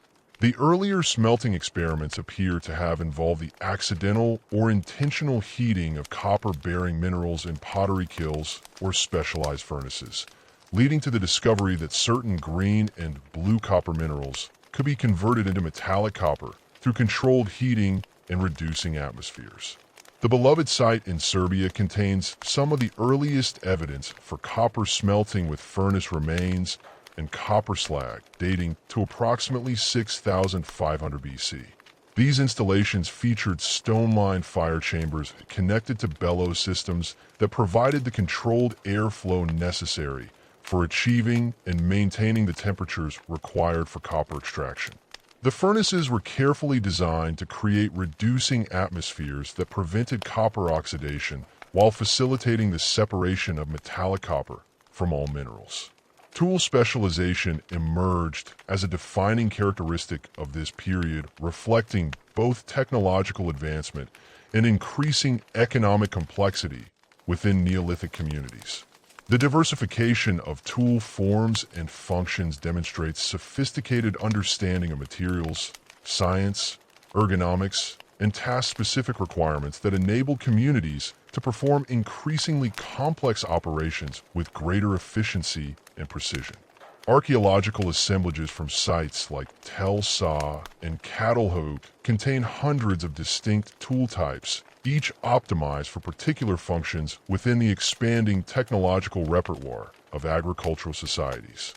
The earlier smelting experiments appear to have involved the accidental or intentional heating of copper-bearing minerals in pottery kilns or specialized furnaces, leading to the discovery that certain green and blue copper minerals could be converted into metallic copper through controlled heating and reducing atmospheres. The beloved site in Serbia contains some of the earliest evidence for copper smelting with furnace remains and copper slag dating to approximately 6,500 BC. These installations featured stone-lined fire chambers connected to bellows systems that provided the controlled airflow necessary for achieving and maintaining the temperatures required for copper extraction. The furnaces were carefully designed to create reducing atmospheres that prevented copper oxidation while facilitating the separation of metallic copper from all minerals. Tool specialization emerged as a defining characteristic of this period, reflecting both technological advancement and increasing economic complexity within Neolithic communities. The diversification of tool forms and functions demonstrates sophisticated understanding of materials, science, ergonomics, and task-specific requirements that enable communities to perform increasingly complex operations with greater efficiency and precision. Archaeological assemblages from sites like Tel Sa and Catalhote contain hundreds of distinct tool types, each optimized for particular functions within the expanding technological repertoire of agricultural societies.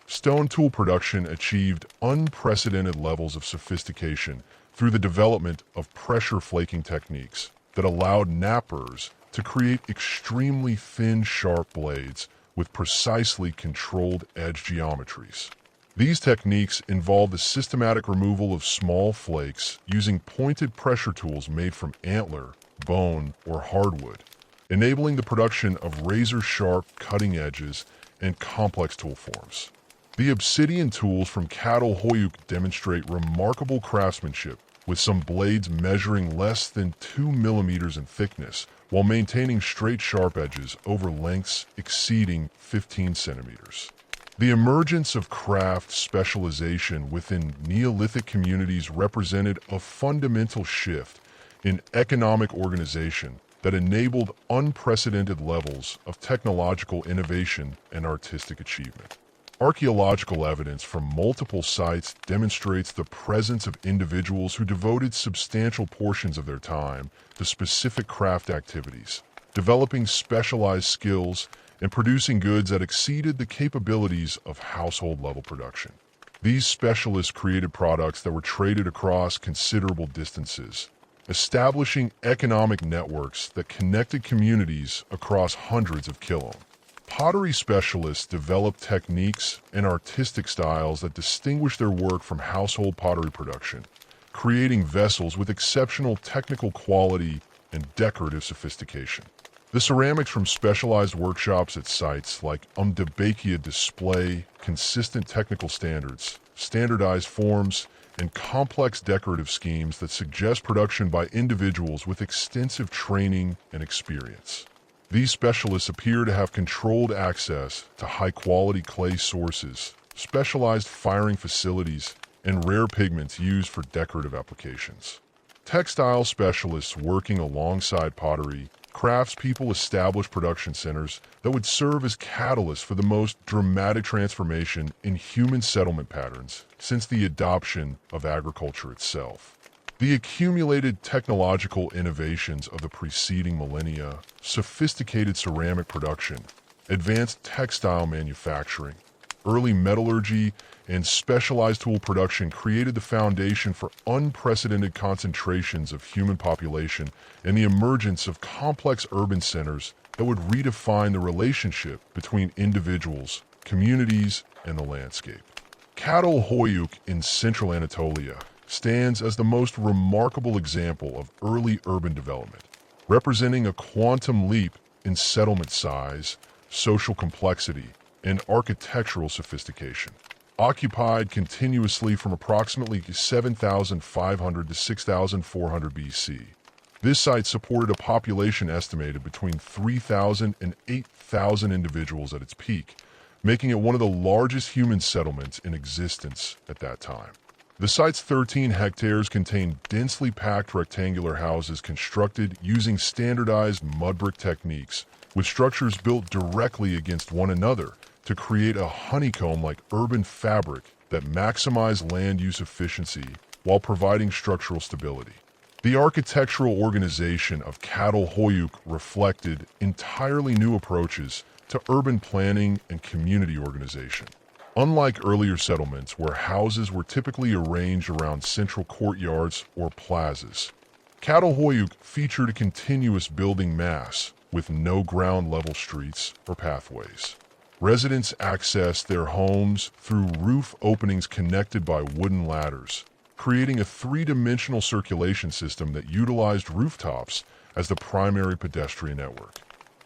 Stone tool production achieved unprecedented levels of sophistication through the development of pressure flaking techniques that allowed knappers to create extremely thin, sharp blades with precisely controlled edge geometries. These techniques involve the systematic removal of small flakes using pointed pressure tools made from antler, bone, or hardwood, enabling the production of razor-sharp cutting edges and complex tool forms. The obsidian tools from Catalhoyuk demonstrate remarkable craftsmanship, with some blades measuring less than 2 millimeters in thickness, while maintaining straight sharp edges over lengths exceeding 15 centimeters. The emergence of craft specialization within Neolithic communities represented a fundamental shift in economic organization that enabled unprecedented levels of technological innovation and artistic achievement. Archaeological evidence from multiple sites demonstrates the presence of individuals who devoted substantial portions of their time to specific craft activities, developing specialized skills and producing goods that exceeded the capabilities of household-level production. These specialists created products that were traded across considerable distances, establishing economic networks that connected communities across hundreds of kilometers. Pottery specialists developed techniques and artistic styles that distinguish their work from household pottery production, creating vessels with exceptional technical quality and decorative sophistication. The ceramics from specialized workshops at sites like Umdebakia display consistent technical standards, standardized forms, and complex decorative schemes that suggest production by individuals with extensive training and experience. These specialists appear to have controlled access to high-quality clay sources, specialized firing facilities, and rare pigments used for decorative applications. Textile specialists working alongside pottery, craftspeople established production centers that would serve as catalysts for the most dramatic transformation in human settlement patterns since the adoption of agriculture itself. The accumulated technological innovations of the preceding millennia, sophisticated ceramic production, advanced textile manufacturing, early metallurgy, and specialized tool production created the foundation for unprecedented concentrations of human population and the emergence of complex urban centers that would redefine the relationship between individuals, communities, and the landscape. Çatalhöyük in central Anatolia stands as the most remarkable example of early urban development, representing a quantum leap in settlement size, social complexity, and architectural sophistication. Occupied continuously from approximately 7,500 to 6,400 BC. This site supported a population estimated between 3,000 and 8,000 individuals at its peak, making it one of the largest human settlements in existence at that time. The site's 13 hectares contained densely packed rectangular houses constructed using standardized mud brick techniques, with structures built directly against one another to create a honeycomb-like urban fabric that maximized land use efficiency while providing structural stability. The architectural organization of Çatalhöyük reflected entirely new approaches to urban planning and community organization. Unlike earlier settlements where houses were typically arranged around central courtyards or plazas, Çatalhöyük featured a continuous building mass with no ground-level streets or pathways. Residents accessed their homes through roof openings connected by wooden ladders, creating a three-dimensional circulation system that utilized rooftops as the primary pedestrian network.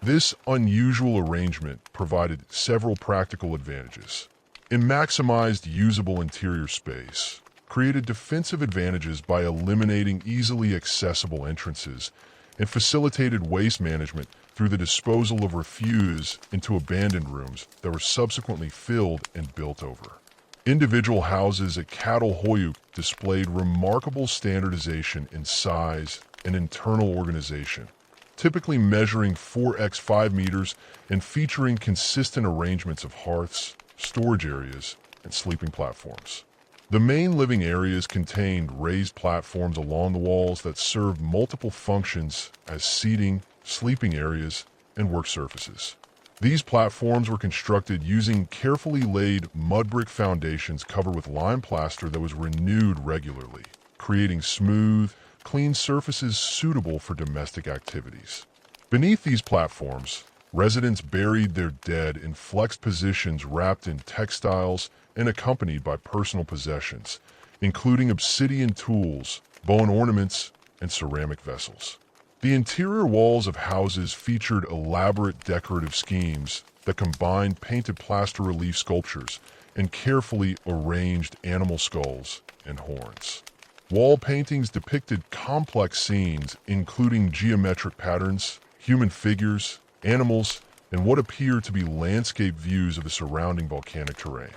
This unusual arrangement provided several practical advantages. It maximized usable interior space, created defensive advantages by eliminating easily accessible entrances, and facilitated waste management through the disposal of refuse into abandoned rooms that were subsequently filled and built over. Individual houses at Çatalhöyük displayed remarkable standardization in size and internal organization, typically measuring 4x5 meters and featuring consistent arrangements of hearths, storage areas, and sleeping platforms. The main living areas contained raised platforms along the walls that served multiple functions as seating, sleeping areas, and work surfaces. These platforms were constructed using carefully laid mud brick foundations covered with lime plaster that was renewed regularly, creating smooth, clean surfaces suitable for domestic activities. Beneath these platforms, residents buried their dead in flexed positions wrapped in textiles and accompanied by personal possessions, including obsidian tools, bone ornaments, and ceramic vessels. The interior walls of houses featured elaborate decorative schemes that combined painted plaster relief sculptures and carefully arranged animal skulls and horns. Wall paintings depicted complex scenes, including geometric patterns, human figures, animals, and what appeared to be landscape views of the surrounding volcanic terrain.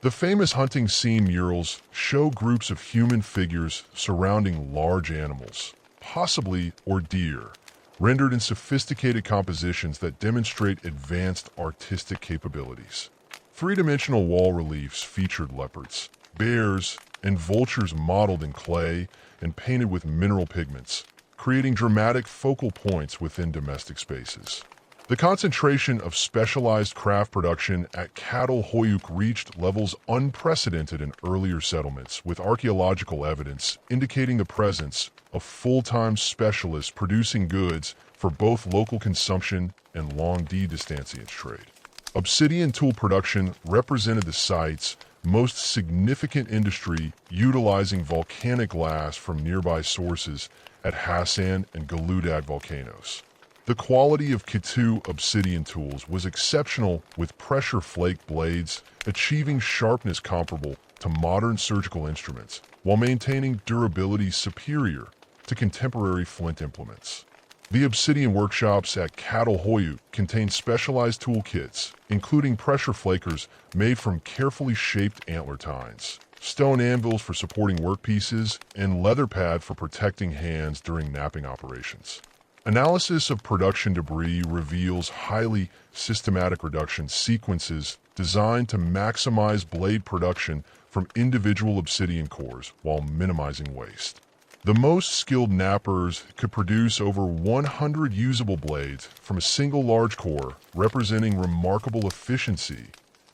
The famous hunting scene murals show groups of human figures surrounding large animals, possibly deer, rendered in sophisticated compositions that demonstrate advanced artistic capabilities. Three-dimensional wall reliefs featured leopards, bears, and vultures modeled in clay and painted with mineral pigments, creating dramatic focal points within domestic spaces. The concentration of specialized craft production at Çatalhöyük reached levels unprecedented in earlier settlements, with archaeological evidence indicating the presence of full-time specialists producing goods for both local consumption and long-distance trade. Obsidian tool production represented the site's most significant industry, utilizing volcanic glass from nearby sources at Hasan and Goludag volcanoes. The quality of K2 obsidian tools was exceptional, with pressure flake blades achieving sharpness comparable to modern surgical instruments, while maintaining durability superior to contemporary flint implements. The obsidian workshops at Catalhoyuk contain specialized toolkits, including pressure flakers made from carefully shaped antler tines, stone anvils for supporting workpieces, and leather pad for protecting hands during knapping operations. Analysis of production debris reveals highly systematic reduction sequences designed to maximize blade production from individual obsidian cores while minimizing waste. The most skilled knappers could produce over 100 usable blades from a single large core, representing remarkable efficiency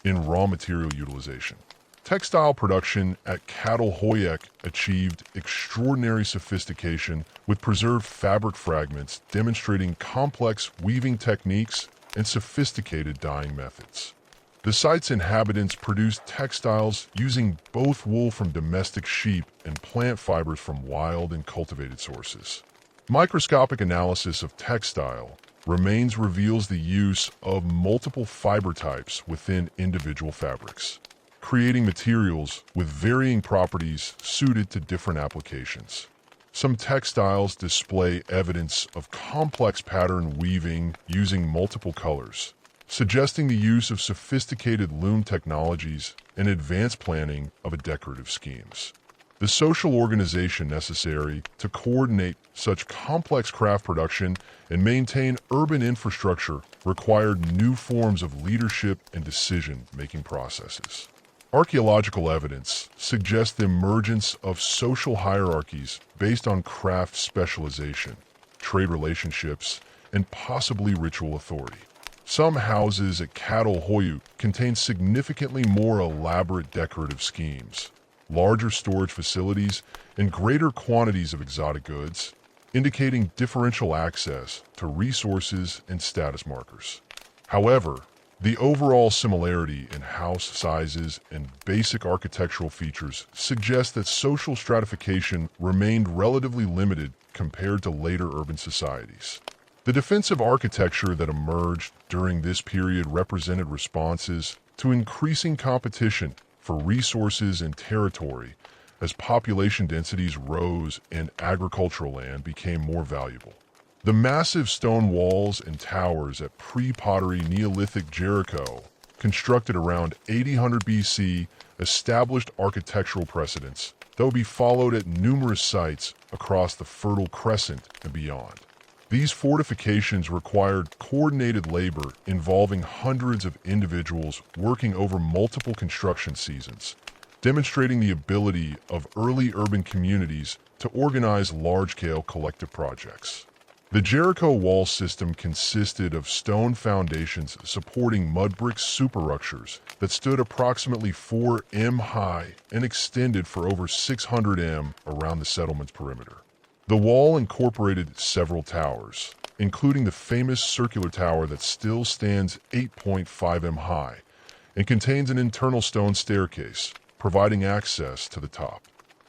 in raw material utilization. Textile production at Catalhoyuk achieved extraordinary sophistication with preserved fabric fragments demonstrating complex weaving techniques and sophisticated dyeing methods. The site's inhabitants produced textiles using both wool from domestic sheep and plant fibers from wild and cultivated sources. Microscopic analysis of textile remains reveals the use of multiple fiber types within individual fabrics, creating materials with varying properties suited to different applications. Some textiles display evidence of complex pattern weaving using multiple colors, suggesting the use of sophisticated loom technologies and advanced planning of decorative schemes. The social organization necessary to coordinate such complex craft production and maintain urban infrastructure required new forms of leadership and decision-making processes. Archaeological evidence suggests the emergence of social hierarchies based on craft specialization, trade relationships, and possibly ritual authority. Some houses at Catalhoyuk contain significantly more elaborate decorative schemes, larger storage facilities, and greater quantities of exotic goods, indicating differential access to resources and status markers. However, the overall similarity in house sizes and basic architectural features suggests that social stratification remained relatively limited compared to later urban societies. The defensive architecture that emerged during this period represented responses to increasing competition for resources and territory as population densities rose and agricultural land became more valuable. The massive stone walls and towers at pre-pottery Neolithic Jericho, constructed around 800 BC, established architectural precedents that would be followed at numerous sites across the Fertile Crescent and beyond. These fortifications required coordinated labor involving hundreds of individuals working over multiple construction seasons, demonstrating the ability of early urban communities to organize large-scale collective projects. The Jericho wall system consisted of stone foundations supporting mud brick superstructures that stood approximately 4 m high and extended for over 600 m around the settlement's perimeter. The wall incorporated several towers, including the famous circular tower that still stands 8.5 m high and contains an internal stone staircase, providing access to the top.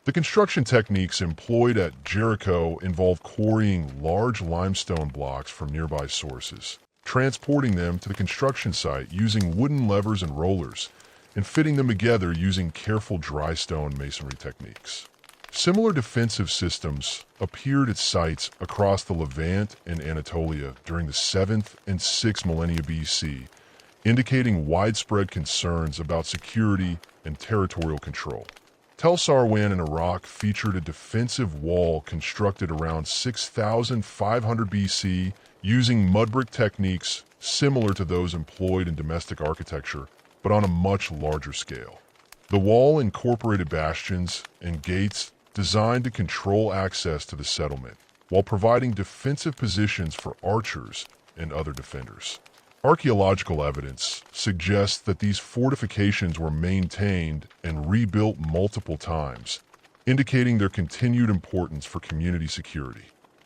The construction techniques employed at Jericho involve quarrying large limestone blocks from nearby sources, transporting them to the construction site using wooden levers and rollers, and fitting them together using careful dry stone masonry techniques. Similar defensive systems appeared at sites across the Levant and Anatolia during the 7th and 6th millennia BC, indicating widespread concerns about security and territorial control. Tel Sarwan in Iraq featured a defensive wall constructed around 6,500 BC using mud brick techniques similar to those employed in domestic architecture, but on a much larger scale. The wall incorporated bastions and gates designed to control access to the settlement, while providing defensive positions for archers and other defenders. Archaeological evidence suggests that these fortifications were maintained and rebuilt multiple times, indicating their continued importance for community security.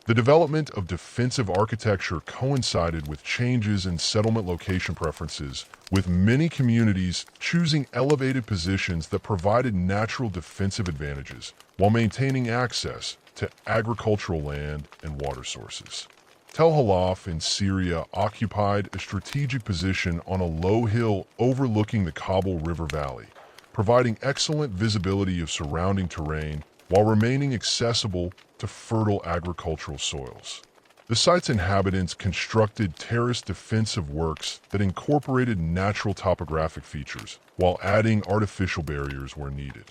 The development of defensive architecture coincided with changes in settlement location preferences, with many communities choosing elevated positions that provided natural defensive advantages while maintaining access to agricultural land and water sources. Tel Halaf in Syria occupied a strategic position on a low hill overlooking the Kabul River Valley, providing excellent visibility of surrounding terrain while remaining accessible to fertile agricultural soils. The site's inhabitants constructed terrace defensive works that incorporated natural topographic features while adding artificial barriers where needed.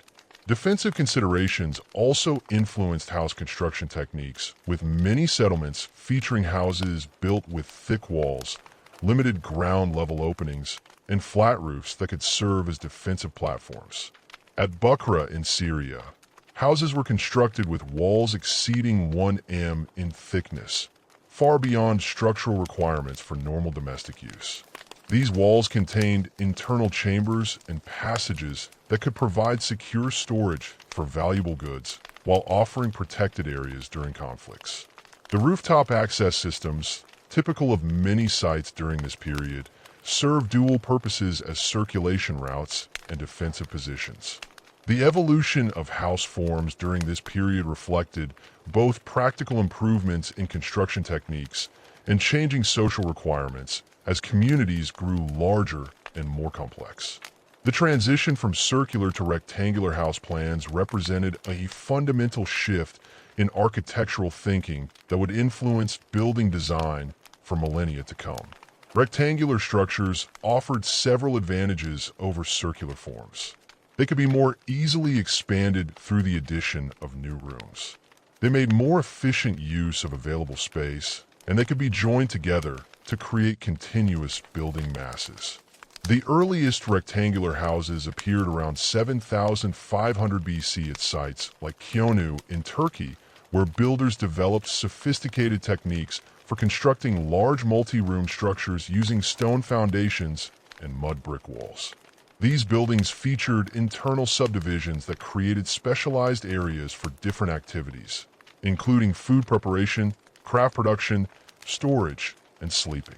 Defensive considerations also influenced house construction techniques, with many settlements featuring houses built with thick walls, limited ground-level openings, and flat roofs that could serve as defensive platforms. At Bukhara in Syria, houses were constructed with walls exceeding 1 m in thickness, far beyond structural requirements for normal domestic use. These walls contained internal chambers and passages that could provide secure storage for valuable goods while offering protected areas during conflicts. The rooftop access systems, typical of many sites during this period, serve dual purposes as circulation routes and defensive positions. The evolution of house forms during this period reflected both practical improvements in construction techniques and changing social requirements as communities grew larger and more complex. The transition from circular to rectangular house plans represented a fundamental shift in architectural thinking that would influence building design for millennia to come. Rectangular structures offered several advantages over circular forms. They could be more easily expanded through the addition of new rooms. They made more efficient use of available space, and they could be joined together to create continuous building masses. The earliest rectangular houses appeared around 7,500 BC at sites like Kionu in Turkey, where builders developed sophisticated techniques for constructing large multi-room structures using stone foundations and mud brick walls. These buildings featured internal subdivisions that created specialized areas for different activities, including food preparation, craft production, storage, and sleeping.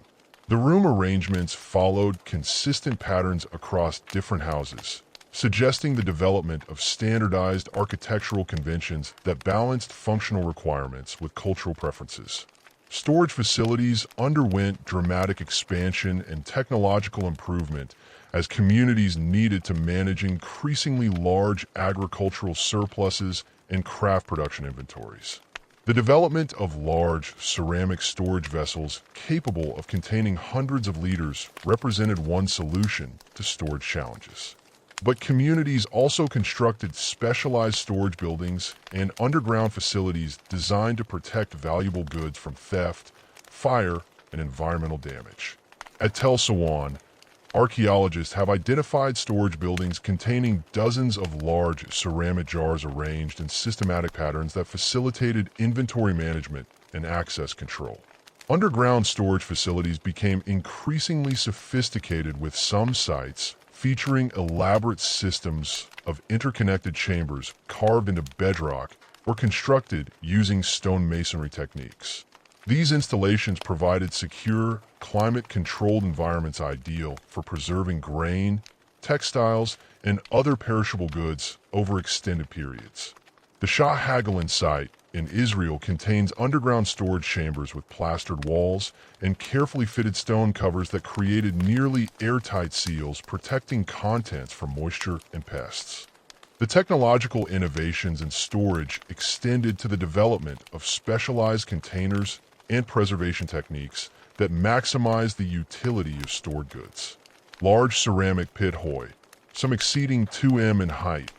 The room arrangements followed consistent patterns across different houses, suggesting the development of standardized architectural conventions that balanced functional requirements with cultural preferences. Storage facilities underwent dramatic expansion and technological improvement as communities needed to manage increasingly large agricultural surpluses and craft production inventories. The development of large ceramic storage vessels capable of containing hundreds of liters represented one solution to storage challenges. But communities also constructed specialized storage buildings and underground facilities designed to protect valuable goods from theft, fire, and environmental damage. At Tel Sawan, archaeologists have identified storage buildings containing dozens of large ceramic jars arranged in systematic patterns that facilitated inventory management and access control. Underground storage facilities became increasingly sophisticated, with some sites featuring elaborate systems of interconnected chambers carved into bedrock or constructed using stone masonry techniques. These installations provided secure, climate-controlled environments ideal for preserving grain, textiles, and other perishable goods over extended periods. The Shah Hagalan site in Israel contains underground storage chambers with plastered walls and carefully fitted stone covers that created nearly airtight seals protecting contents from moisture and pests. The technological innovations in storage extended to the development of specialized containers and preservation techniques that maximize the utility of stored goods. Large ceramic pit hoi, some exceeding 2 m in height,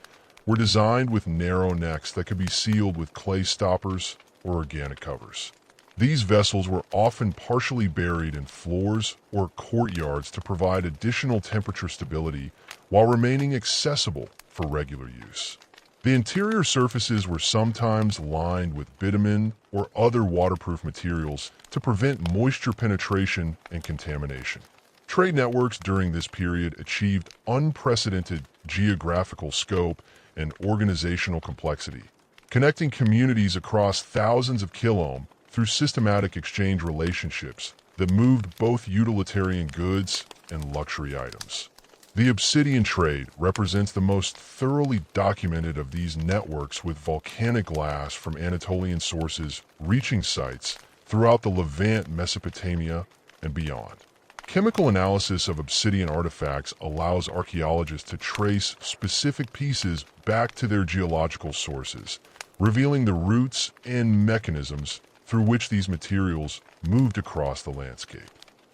were designed with narrow necks that could be sealed with clay stoppers or organic covers. These vessels were often partially buried in floors or courtyards to provide additional temperature stability while remaining accessible for regular use. The interior surfaces were sometimes lined with bitumen or other waterproof materials to prevent moisture penetration and contamination. Trade networks during this period achieved unprecedented geographical scope and organizational complexity, connecting communities across thousands of kilometers through systematic exchange relationships that moved both utilitarian goods and luxury items. The obsidian trade represents the most thoroughly documented of these networks, with volcanic glass from Anatolian sources reaching sites throughout the Levant, Mesopotamia, and beyond. Chemical analysis of obsidian artifacts allows archaeologists to trace specific pieces back to their geological sources, revealing the roots and mechanisms through which these materials moved across the landscape.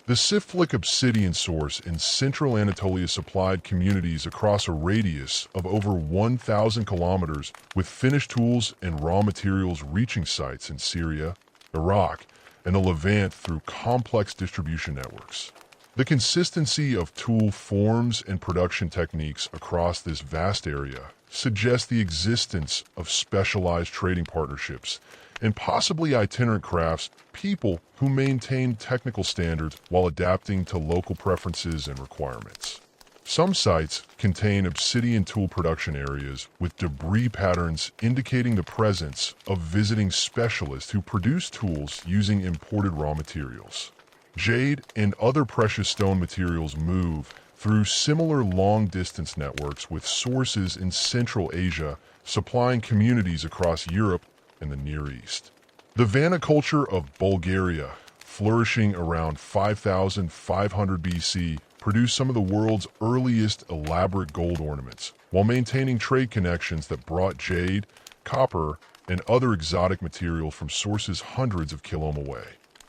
The Siflik obsidian source in central Anatolia supplied communities across a radius of over 1,000 kilometers with finished tools and raw materials reaching sites in Syria, Iraq, and the Levant through complex distribution networks. The consistency of tool forms and production techniques across this vast area suggests the existence of specialized trading partnerships and possibly itinerant crafts, people who maintain technical standards while adapting to local preferences and requirements. Some sites contain obsidian tool production areas with debris patterns indicating the presence of visiting specialists who produce tools using imported raw materials. Jade and other precious stone materials move through similar long-distance networks with sources in Central Asia supplying communities across Europe and the Near East. The vaniculture of Bulgaria, flourishing around 5,500 BC, produced some of the world's earliest elaborate gold ornaments, while maintaining trade connections that brought jade, copper, and other exotic materials from sources hundreds of kilometers away.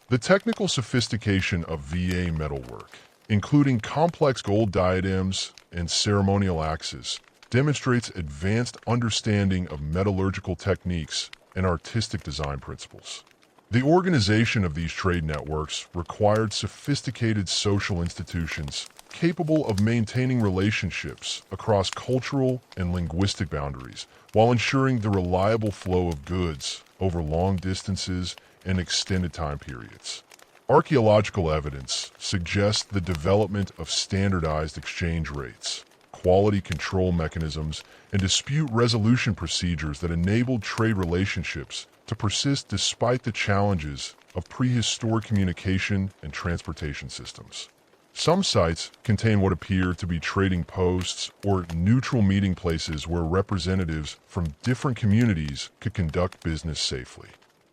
The technical sophistication of VA metalwork, including complex gold diadems and ceremonial axes, demonstrates advanced understanding of metallurgical techniques and artistic design principles. The organization of these trade networks required sophisticated social institutions capable of maintaining relationships across cultural and linguistic boundaries while ensuring the reliable flow of goods over long distances and extended time periods. Archaeological evidence suggests the development of standardized exchange rates, quality control mechanisms, and dispute resolution procedures that enabled trade relationships to persist despite the challenges of prehistoric communication and transportation systems. Some sites contain what appear to be trading posts or neutral meeting places where representatives from different communities could conduct business safely.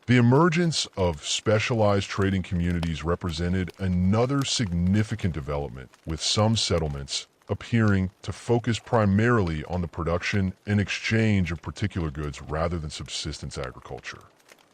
The emergence of specialized trading communities represented another significant development, with some settlements appearing to focus primarily on the production and exchange of particular goods rather than subsistence agriculture.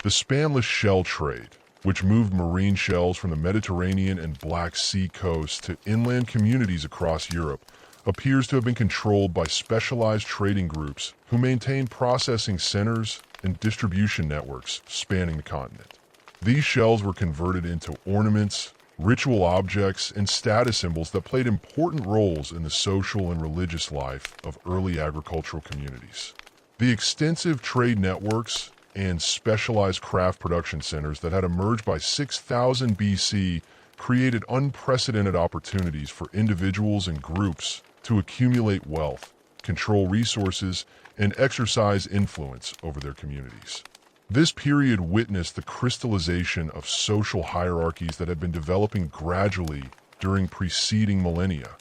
The spanless shell trade, which moved marine shells from the Mediterranean and Black Sea coasts to inland communities across Europe, appears to have been controlled by specialized trading groups who maintain processing centers and distribution networks spanning the continent. These shells were converted into ornaments, ritual objects, and status symbols that played important roles in the social and religious life of early agricultural communities. The extensive trade networks and specialized craft production centers that had emerged by 6000 BC created unprecedented opportunities for individuals and groups to accumulate wealth, control resources, and exercise influence over their communities. This period witnessed the crystallization of social hierarchies that had been developing gradually during preceding millennia,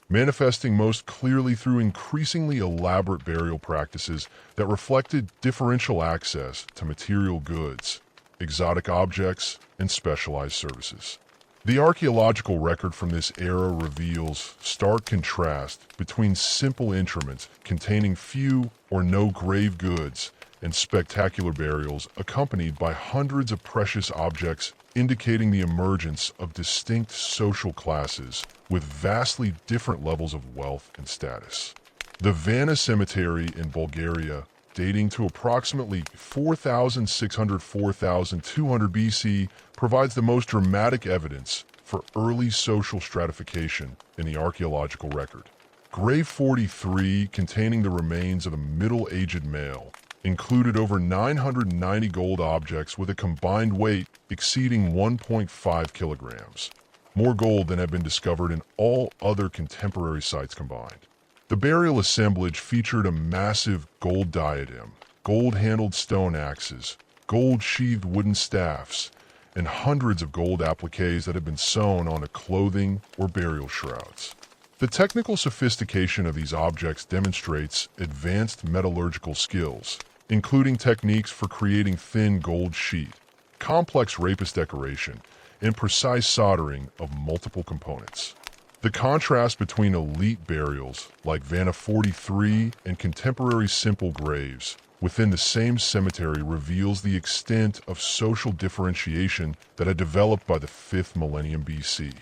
manifesting most clearly through increasingly elaborate burial practices that reflected differential access to material goods, exotic objects, and specialized services. The archaeological record from this era reveals stark contrast between simple intraments containing few or no grave goods and spectacular burials accompanied by hundreds of precious objects indicating the emergence of distinct social classes with vastly different levels of wealth and status. The Vanna Cemetery in Bulgaria, dating to approximately 4,600–4,200 BC, provides the most dramatic evidence for early social stratification in the archaeological record. Grave 43, containing the remains of a middle-aged male, included over 990 gold objects with a combined weight exceeding 1.5 kilograms, more gold than had been discovered in all other contemporary sites combined. The burial assemblage featured a massive gold diadem, gold-handled stone axes, gold-sheathed wooden staffs, and hundreds of gold appliques that had been sewn onto clothing or burial shrouds. The technical sophistication of these objects demonstrates advanced metallurgical skills, including techniques for creating thin gold sheet, complex rapist decoration, and precise soldering of multiple components. The contrast between elite burials like Vanna 43 and contemporary simple graves within the same cemetery reveals the extent of social differentiation that had developed by the 5th millennium BC.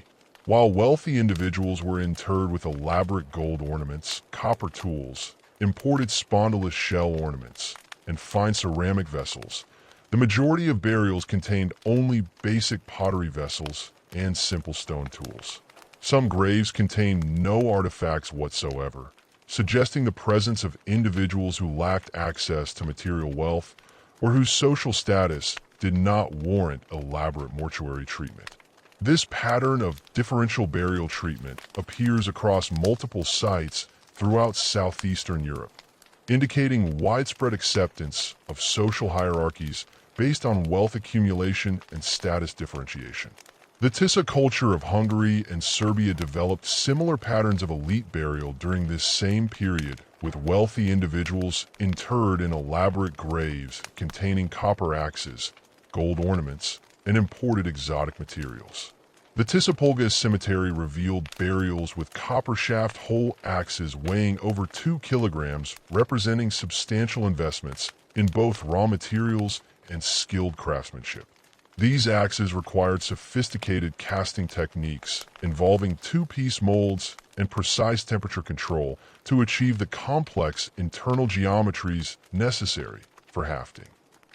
While wealthy individuals were interred with elaborate gold ornaments, copper tools, imported spondylus shell ornaments, and fine ceramic vessels, the majority of burials contained only basic pottery vessels and simple stone tools. Some graves contained no artifacts whatsoever, suggesting the presence of individuals who lacked access to material wealth or whose social status did not warrant elaborate mortuary treatment. This pattern of differential burial treatment appears across multiple sites throughout southeastern Europe, indicating widespread acceptance of social hierarchies based on wealth accumulation and status differentiation. The Tisa culture of Hungary and Serbia developed similar patterns of elite burial during this same period, with wealthy individuals interred in elaborate graves containing copper axes, gold ornaments, and imported exotic materials. The Tisapolga cemetery revealed burials with copper shaft hole axes weighing over 2 kilograms, representing substantial investments in both raw materials and skilled craftsmanship. These axes required sophisticated casting techniques involving two-piece molds and precise temperature control to achieve the complex internal geometries necessary for hafting.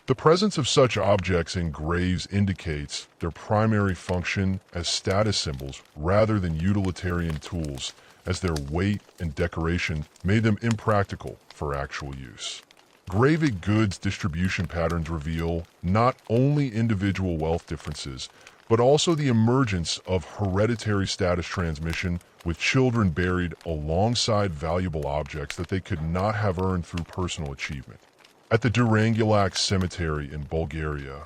The presence of such objects in graves indicates their primary function as status symbols rather than utilitarian tools, as their weight and decoration made them impractical for actual use. Graved goods distribution patterns reveal not only individual wealth differences, but also the emergence of hereditary status transmission, with children buried alongside valuable objects that they could not have earned through personal achievement. At the Durangulac Cemetery in Bulgaria,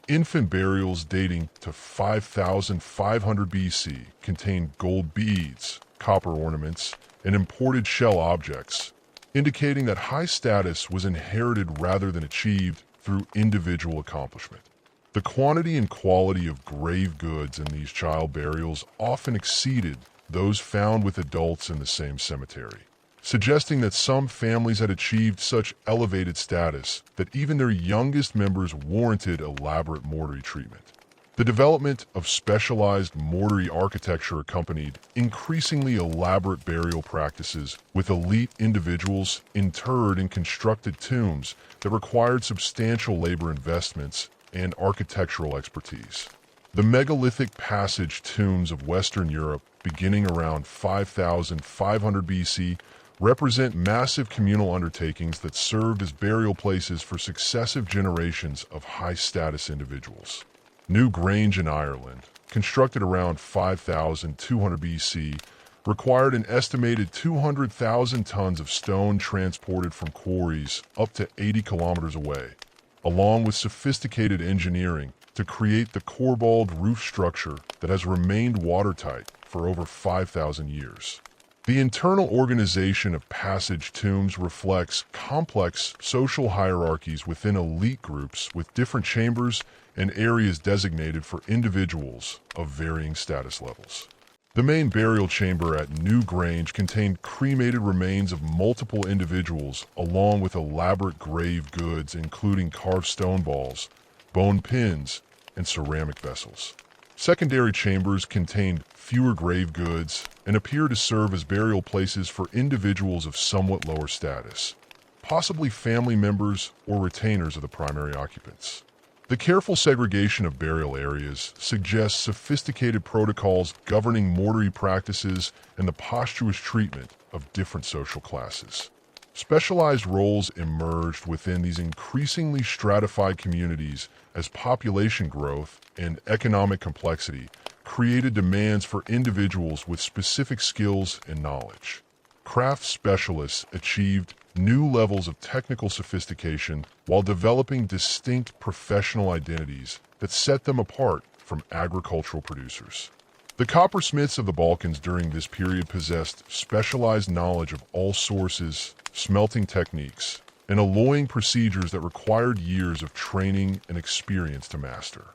infant burials dating to 5,500 BC contained gold beads, copper ornaments, and imported shell objects, indicating that high status was inherited rather than achieved through individual accomplishment. The quantity and quality of grave goods in these child burials often exceeded those found with adults in the same cemetery, suggesting that some families had achieved such elevated status that even their youngest members warranted elaborate mortuary treatment. The development of specialized mortuary architecture accompanied increasingly elaborate burial practices, with elite individuals interred in constructed tombs that required substantial labor investments and architectural expertise. The megalithic passage tombs of Western Europe, beginning around 5,500 BC, represent massive communal undertakings that served as burial places for successive generations of high-status individuals. New Grange in Ireland, constructed around 5,200 BC, required an estimated 200,000 tons of stone transported from quarries up to 80 kilometers away, along with sophisticated engineering to create the corbelled roof structure that has remained watertight for over 5,000 years. The internal organization of passage tombs reflects complex social hierarchies within elite groups, with different chambers and areas designated for individuals of varying status levels. The main burial chamber at New Grange contained cremated remains of multiple individuals, along with elaborate grave goods including carved stone balls, bone pins, and ceramic vessels. Secondary chambers contained fewer grave goods and appear to serve as burial places for individuals of somewhat lower status, possibly family members or retainers of the primary occupants. The careful segregation of burial areas suggests sophisticated protocols governing mortuary practices and the posthumous treatment of different social classes. Specialized roles emerged within these increasingly stratified communities as population growth and economic complexity created demands for individuals with specific skills and knowledge. Craft specialists achieved new levels of technical sophistication while developing distinct professional identities that set them apart from agricultural producers. The coppersmiths of the Balkans during this period possessed specialized knowledge of all sources, smelting techniques, and alloying procedures that required years of training and experience to master.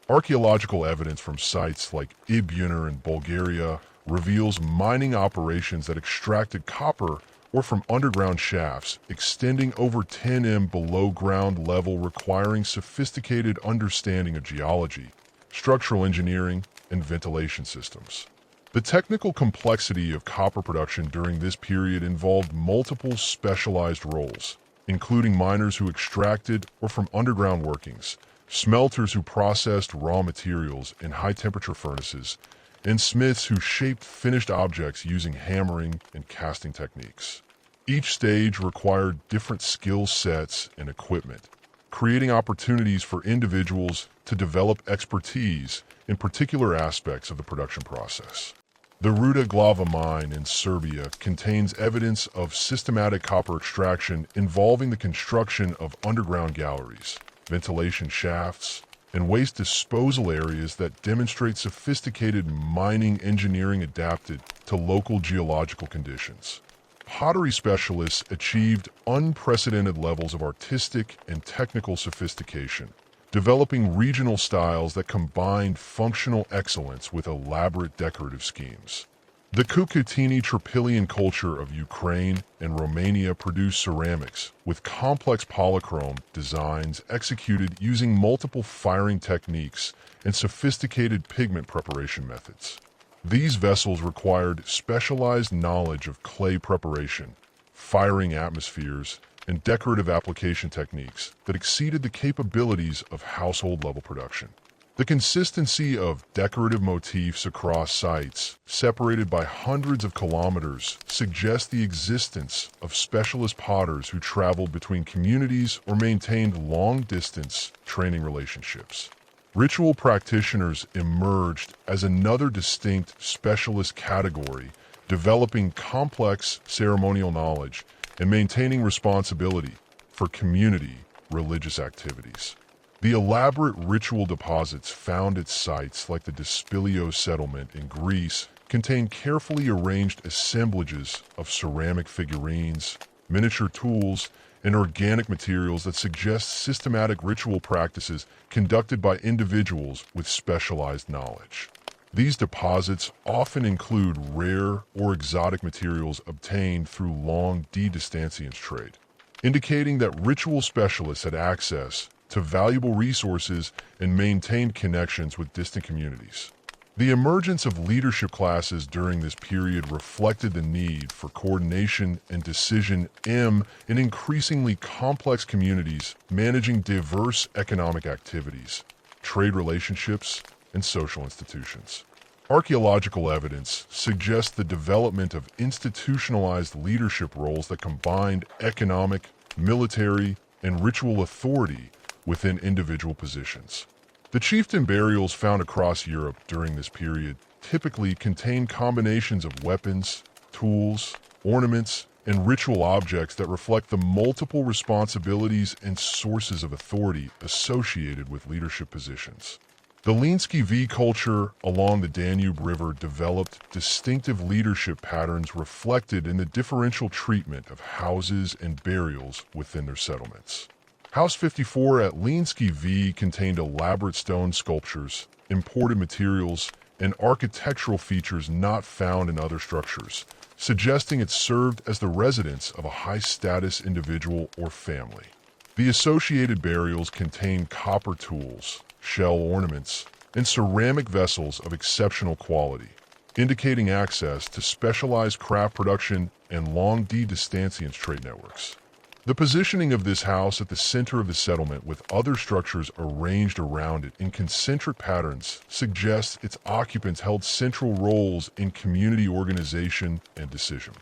Archaeological evidence from sites like Ibunir in Bulgaria reveals mining operations that extracted copper or from underground shafts extending over 10 m below ground level, requiring sophisticated understanding of geology, structural engineering, and ventilation systems. The technical complexity of copper production during this period involved multiple specialized roles, including miners who extracted or from underground workings, smelters who processed raw materials in high-temperature furnaces, and smiths who shaped finished objects using hammering and casting techniques. Each stage required different skill sets and equipment, creating opportunities for individuals to develop expertise in particular aspects of the production process. The Ruda Glava mine in Serbia contains evidence of systematic copper extraction involving the construction of underground galleries, ventilation shafts, and waste disposal areas that demonstrate sophisticated mining engineering adapted to local geological conditions. Pottery specialists achieved unprecedented levels of artistic and technical sophistication, developing regional styles that combined functional excellence with elaborate decorative schemes. The Cucutini-Tropilian culture of Ukraine and Romania produced ceramics with complex polychrome designs executed using multiple firing techniques and sophisticated pigment preparation methods. These vessels required specialized knowledge of clay preparation, firing atmospheres, and decorative application techniques that exceeded the capabilities of household-level production. The consistency of decorative motifs across sites, separated by hundreds of kilometers, suggests the existence of specialist potters who traveled between communities or maintained long-distance training relationships. Ritual practitioners emerged as another distinct specialist category, developing complex ceremonial knowledge and maintaining responsibility for community religious activities. The elaborate ritual deposits found at sites like the Despilio settlement in Greece contain carefully arranged assemblages of ceramic figurines, miniature tools, and organic materials that suggest systematic ritual practices conducted by individuals with specialized knowledge. These deposits often include rare or exotic materials obtained through long distanciance trade, indicating that ritual specialists had access to valuable resources and maintained connections with distant communities. The emergence of leadership classes during this period reflected the need for coordination and decision in increasingly complex communities managing diverse economic activities, trade relationships, and social institutions. Archaeological evidence suggests the development of institutionalized leadership roles that combined economic, military, and ritual authority within individual positions. The chieftain burials found across Europe during this period typically contain combinations of weapons, tools, ornaments, and ritual objects that reflect the multiple responsibilities and sources of authority associated with leadership positions. The Linsky V culture along the Danube River developed distinctive leadership patterns reflected in the differential treatment of houses and burials within their settlements. House 54 at Linsky V contained elaborate stone sculptures, imported materials, and architectural features not found in other structures, suggesting it served as the residence of a high-status individual or family. The associated burials contained copper tools, shell ornaments, and ceramic vessels of exceptional quality, indicating access to specialized craft production and long distanciance trade networks. The positioning of this house at the center of the settlement with other structures arranged around it in concentric patterns suggests its occupants held central roles in community organization and decision.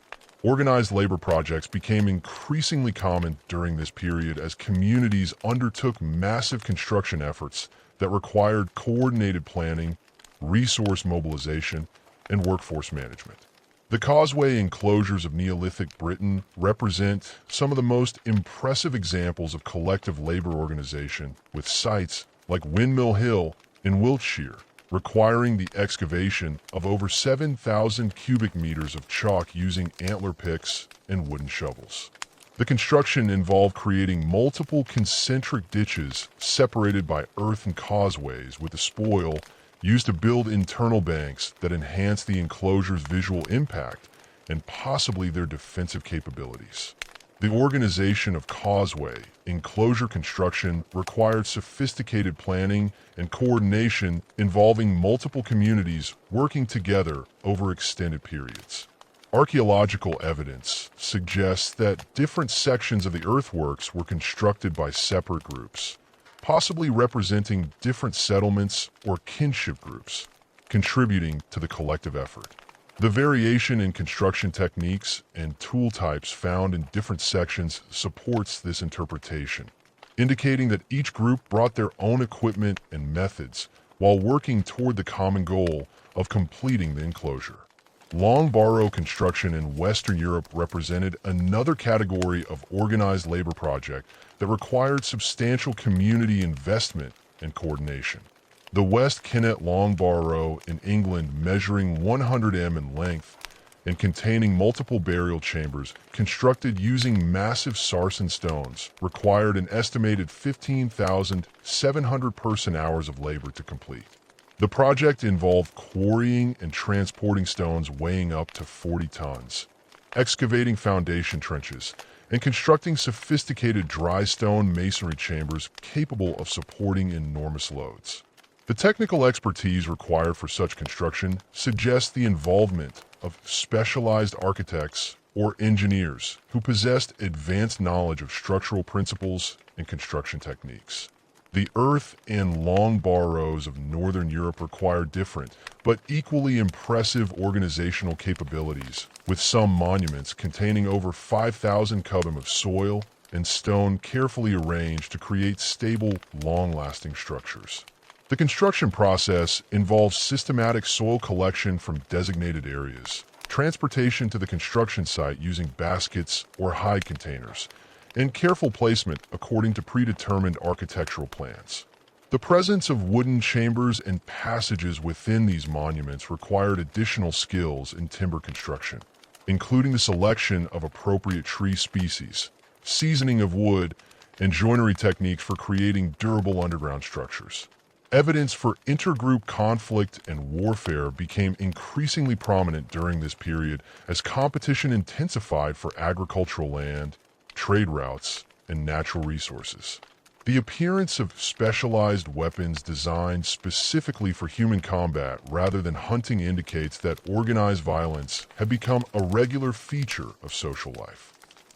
Organized labor projects became increasingly common during this period as communities undertook massive construction efforts that required coordinated planning, resource mobilization, and workforce management. The causeway enclosures of Neolithic Britain represent some of the most impressive examples of collective labor organization, with sites like Windmill Hill in Wiltshire requiring the excavation of over 7,000 cubic meters of chalk using antler picks and wooden shovels. The construction involved creating multiple concentric ditches separated by earthen causeways with the spoil used to build internal banks that enhance the enclosure's visual impact and possibly their defensive capabilities. The organization of causeway enclosure construction required sophisticated planning and coordination involving multiple communities working together over extended periods. Archaeological evidence suggests that different sections of the earthworks were constructed by separate groups, possibly representing different settlements or kinship groups, contributing to the collective effort. The variation in construction techniques and tool types found in different sections supports this interpretation, indicating that each group brought their own equipment and methods while working toward the common goal of completing the enclosure. Long barrow construction in Western Europe represented another category of organized labor project that required substantial community investment and coordination. The West Kennet long barrow in England, measuring 100 m in length and containing multiple burial chambers, constructed using massive sarsen stones, required an estimated 15,700 person-hours of labor to complete. The project involved quarrying and transporting stones weighing up to 40 tons, excavating foundation trenches, and constructing sophisticated dry stone masonry chambers capable of supporting enormous loads. The technical expertise required for such construction suggests the involvement of specialized architects or engineers who possessed advanced knowledge of structural principles and construction techniques. The earth and long barrows of Northern Europe require different, but equally impressive organizational capabilities, with some monuments containing over 5,000 cubits of soil and stone carefully arranged to create stable, long-lasting structures. The construction process involves systematic soil collection from designated areas, transportation to the construction site using baskets or hide containers, and careful placement according to predetermined architectural plans. The presence of wooden chambers and passages within these monuments required additional skills in timber construction, including the selection of appropriate tree species, seasoning of wood, and joinery techniques for creating durable underground structures. Evidence for intergroup conflict and warfare became increasingly prominent during this period as competition intensified for agricultural land, trade routes, and natural resources. The appearance of specialized weapons designed specifically for human combat rather than hunting indicates that organized violence had become a regular feature of social life.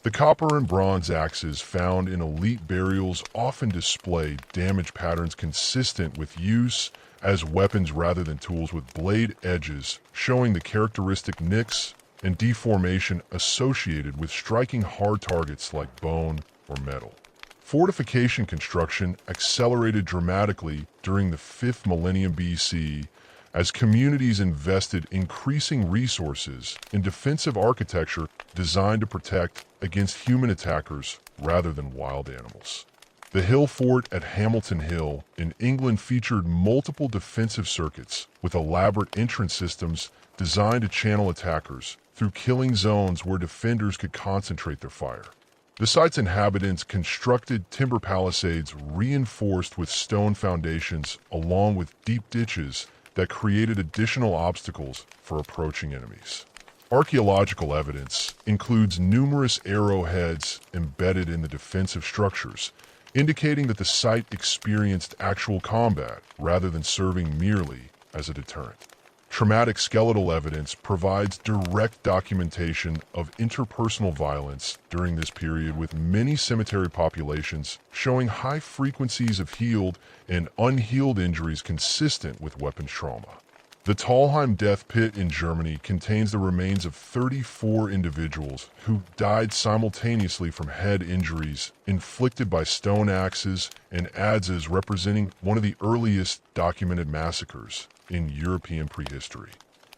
The copper and bronze axes found in elite burials often display damage patterns consistent with use as weapons rather than tools, with blade edges showing the characteristic nicks and deformation associated with striking hard targets like bone or metal. Fortification construction accelerated dramatically during the 5th millennium BC as communities invested increasing resources in defensive architecture designed to protect against human attackers rather than wild animals. The hill fort at Hamilton Hill in England featured multiple defensive circuits with elaborate entrance systems designed to channel attackers through killing zones where defenders could concentrate their fire. The site's inhabitants constructed timber palisades reinforced with stone foundations along with deep ditches that created additional obstacles for approaching enemies. Archaeological evidence includes numerous arrowheads embedded in the defensive structures, indicating that the site experienced actual combat rather than serving merely as a deterrent. Traumatic skeletal evidence provides direct documentation of interpersonal violence during this period, with many cemetery populations showing high frequencies of healed and unhealed injuries consistent with weapons trauma. The Talheim death pit in Germany contains the remains of 34 individuals who died simultaneously from head injuries inflicted by stone axes and adzes, representing one of the earliest documented massacres in European prehistory.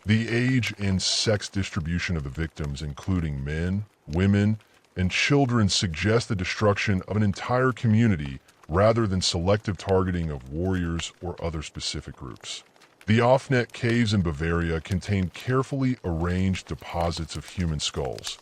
The age and sex distribution of the victims, including men, women, and children, suggest the destruction of an entire community rather than selective targeting of warriors or other specific groups. The Offnet caves in Bavaria contain carefully arranged deposits of human skulls,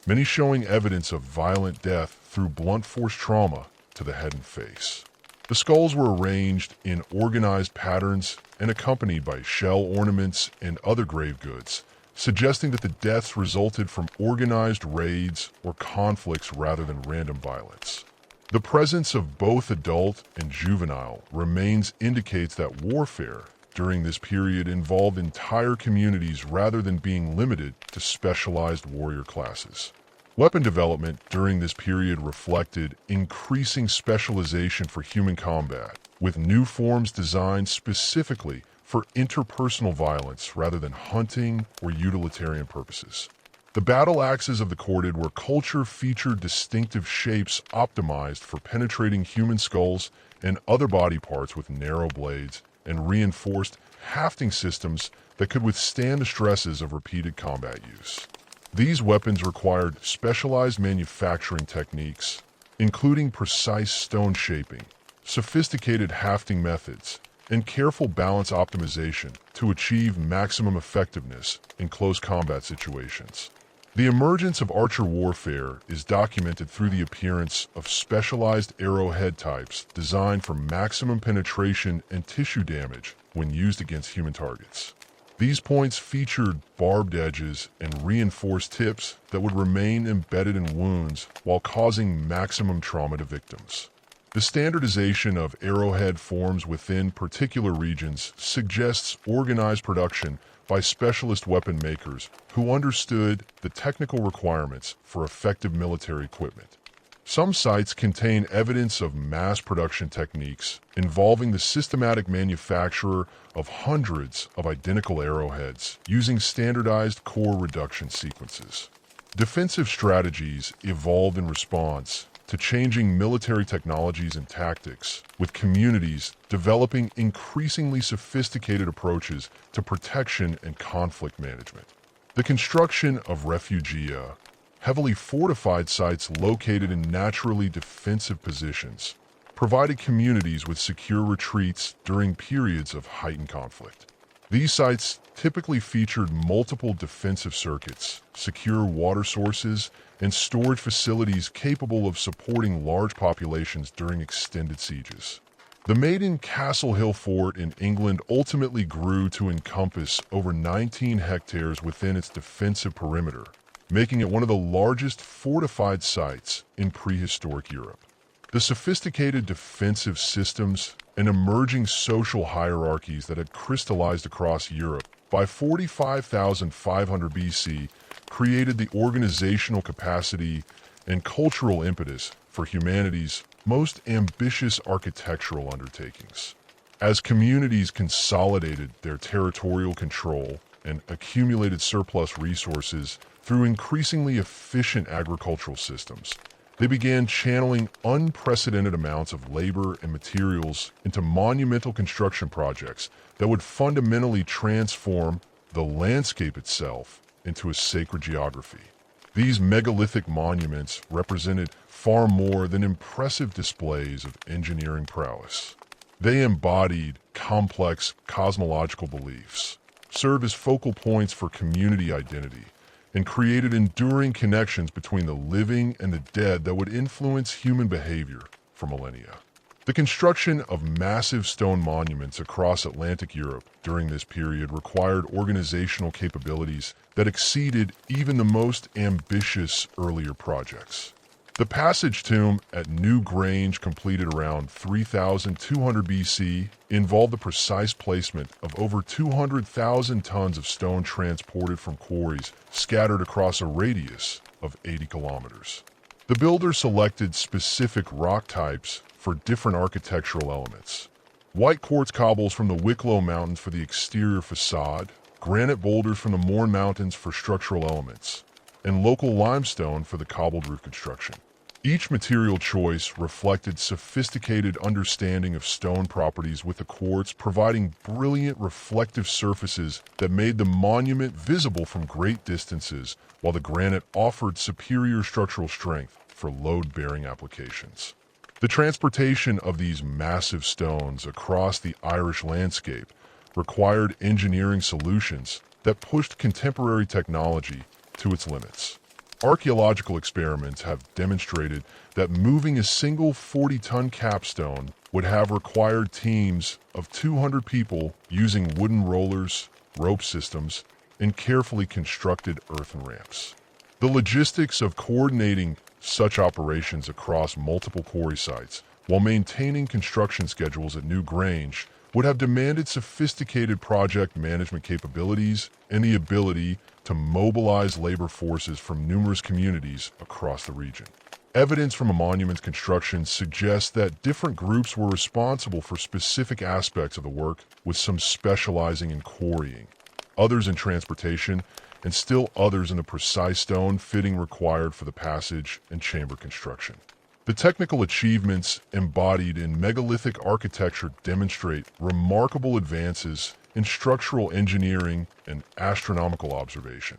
many showing evidence of violent death through blunt force trauma to the head and face. The skulls were arranged in organized patterns and accompanied by shell ornaments and other grave goods, suggesting that the deaths resulted from organized raids or conflicts rather than random violence. The presence of both adult and juvenile remains indicates that warfare during this period involved entire communities rather than being limited to specialized warrior classes. Weapon development during this period reflected increasing specialization for human combat, with new forms designed specifically for interpersonal violence rather than hunting or utilitarian purposes. The battle axes of the corded were culture featured distinctive shapes optimized for penetrating human skulls and other body parts with narrow blades and reinforced hafting systems that could withstand the stresses of repeated combat use. These weapons required specialized manufacturing techniques, including precise stone shaping, sophisticated hafting methods, and careful balance optimization to achieve maximum effectiveness in close combat situations. The emergence of archer warfare is documented through the appearance of specialized arrowhead types designed for maximum penetration and tissue damage when used against human targets. These points featured barbed edges and reinforced tips that would remain embedded in wounds while causing maximum trauma to victims. The standardization of arrowhead forms within particular regions suggests organized production by specialist weapon makers who understood the technical requirements for effective military equipment. Some sites contain evidence of mass production techniques involving the systematic manufacture of hundreds of identical arrowheads using standardized core reduction sequences. Defensive strategies evolved in response to changing military technologies and tactics, with communities developing increasingly sophisticated approaches to protection and conflict management. The construction of refugia, heavily fortified sites located in naturally defensive positions, provided communities with secure retreats during periods of heightened conflict. These sites typically featured multiple defensive circuits, secure water sources, and storage facilities capable of supporting large populations during extended sieges. The maiden Castle Hill Fort in England ultimately grew to encompass over 19 hectares within its defensive perimeter, making it one of the largest fortified sites in prehistoric Europe. The sophisticated defensive systems and emerging social hierarchies that had crystallized across Europe by 45,500 BC created the organizational capacity and cultural impetus for humanity's most ambitious architectural undertakings. As communities consolidated their territorial control and accumulated surplus resources through increasingly efficient agricultural systems, they began channeling unprecedented amounts of labor and materials into monumental construction projects that would fundamentally transform the landscape itself into a sacred geography. These megalithic monuments represented far more than impressive displays of engineering prowess. They embodied complex cosmological beliefs, served as focal points for community identity, and created enduring connections between the living and the dead that would influence human behavior for millennia. The construction of massive stone monuments across Atlantic Europe during this period required organizational capabilities that exceeded even the most ambitious earlier projects. The Passage Tomb at New Grange, completed around 3200 BC, involved the precise placement of over 200,000 tons of stone transported from quarries scattered across a radius of 80 kilometers. The builder selected specific rock types for different architectural elements. White quartz cobbles from the Wicklow Mountains for the exterior facade, granite boulders from the Mourne Mountains for structural elements, and local limestone for the cobbled roof construction. Each material choice reflected sophisticated understanding of stone properties, with the quartz providing brilliant reflective surfaces that made the monument visible from great distances, while the granite offered superior structural strength for load-bearing applications. The transportation of these massive stones across the Irish landscape required engineering solutions that pushed contemporary technology to its limits. Archaeological experiments have demonstrated that moving a single 40-ton capstone would have required teams of 200 people using wooden rollers, rope systems, and carefully constructed earthen ramps. The logistics of coordinating such operations across multiple quarry sites while maintaining construction schedules at New Grange would have demanded sophisticated project management capabilities and the ability to mobilize labor forces from numerous communities across the region. Evidence from a monument's construction suggests that different groups were responsible for specific aspects of the work, with some specializing in quarrying, others in transportation, and still others in the precise stone fitting required for the passage and chamber construction. The technical achievements embodied in megalithic architecture demonstrate remarkable advances in structural engineering and astronomical observation.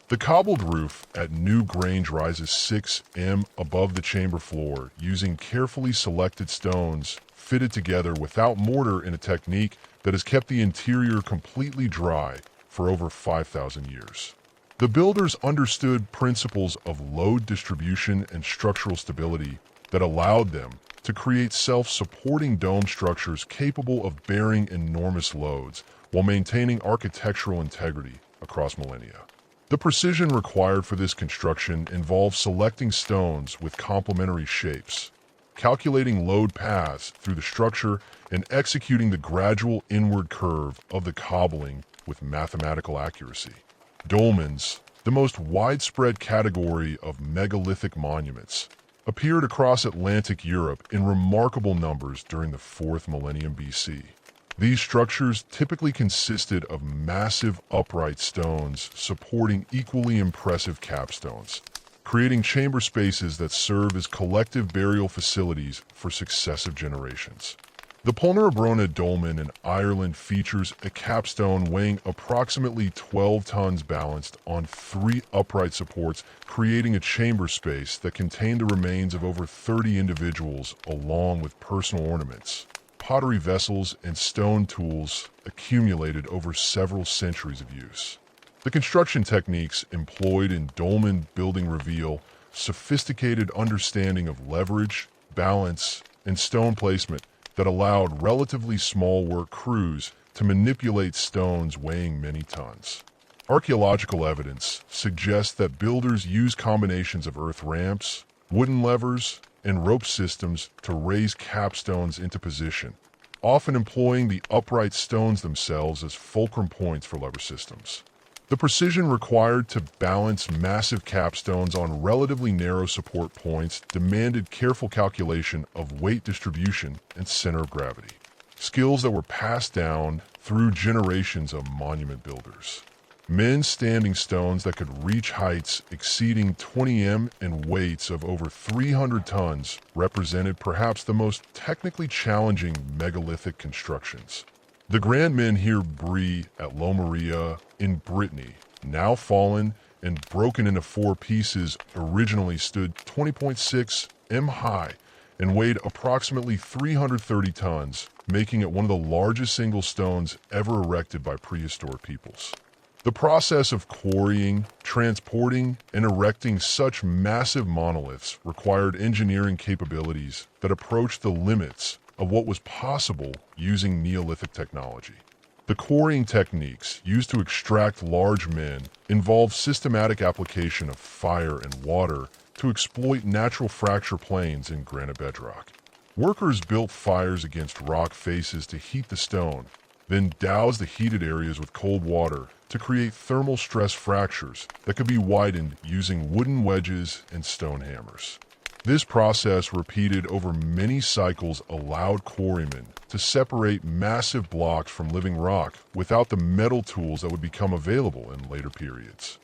The cobbled roof at New Grange rises 6 m above the chamber floor using carefully selected stones fitted together without mortar in a technique that has kept the interior completely dry for over 5,000 years. The builders understood principles of load distribution and structural stability that allowed them to create self-supporting dome structures capable of bearing enormous loads while maintaining architectural integrity across millennia. The precision required for this construction involves selecting stones with complementary shapes, calculating load paths through the structure, and executing the gradual inward curve of the cobbling with mathematical accuracy. Dolmens, the most widespread category of megalithic monuments, appeared across Atlantic Europe in remarkable numbers during the 4th millennium BC. These structures typically consisted of massive upright stones supporting equally impressive capstones, creating chamber spaces that serve as collective burial facilities for successive generations. The Polnarabrona dolmen in Ireland features a capstone weighing approximately 12 tons balanced on 3 upright supports, creating a chamber space that contained the remains of over 30 individuals along with personal ornaments, pottery vessels, and stone tools accumulated over several centuries of use. The construction techniques employed in dolmen building reveal sophisticated understanding of leverage, balance, and stone placement that allowed relatively small work crews to manipulate stones weighing many tons. Archaeological evidence suggests that builders used combinations of earth ramps, wooden levers, and rope systems to raise capstones into position, often employing the upright stones themselves as fulcrum points for lever systems. The precision required to balance massive capstones on relatively narrow support points demanded careful calculation of weight distribution and center of gravity, skills that were passed down through generations of monument builders. Men standing stones that could reach heights exceeding 20 m and weights of over 300 tons represented perhaps the most technically challenging megalithic constructions. The Grand Menhir Brie at Lomaria in Brittany, now fallen and broken into 4 pieces, originally stood 20.6 m high and weighed approximately 330 tons, making it one of the largest single stones ever erected by prehistoric peoples. The process of quarrying, transporting, and erecting such massive monoliths required engineering capabilities that approached the limits of what was possible using Neolithic technology. The quarrying techniques used to extract large men involved systematic application of fire and water to exploit natural fracture planes in granite bedrock. Workers built fires against rock faces to heat the stone, then doused the heated areas with cold water to create thermal stress fractures that could be widened using wooden wedges and stone hammers. This process, repeated over many cycles, allowed quarrymen to separate massive blocks from living rock without the metal tools that would become available in later periods.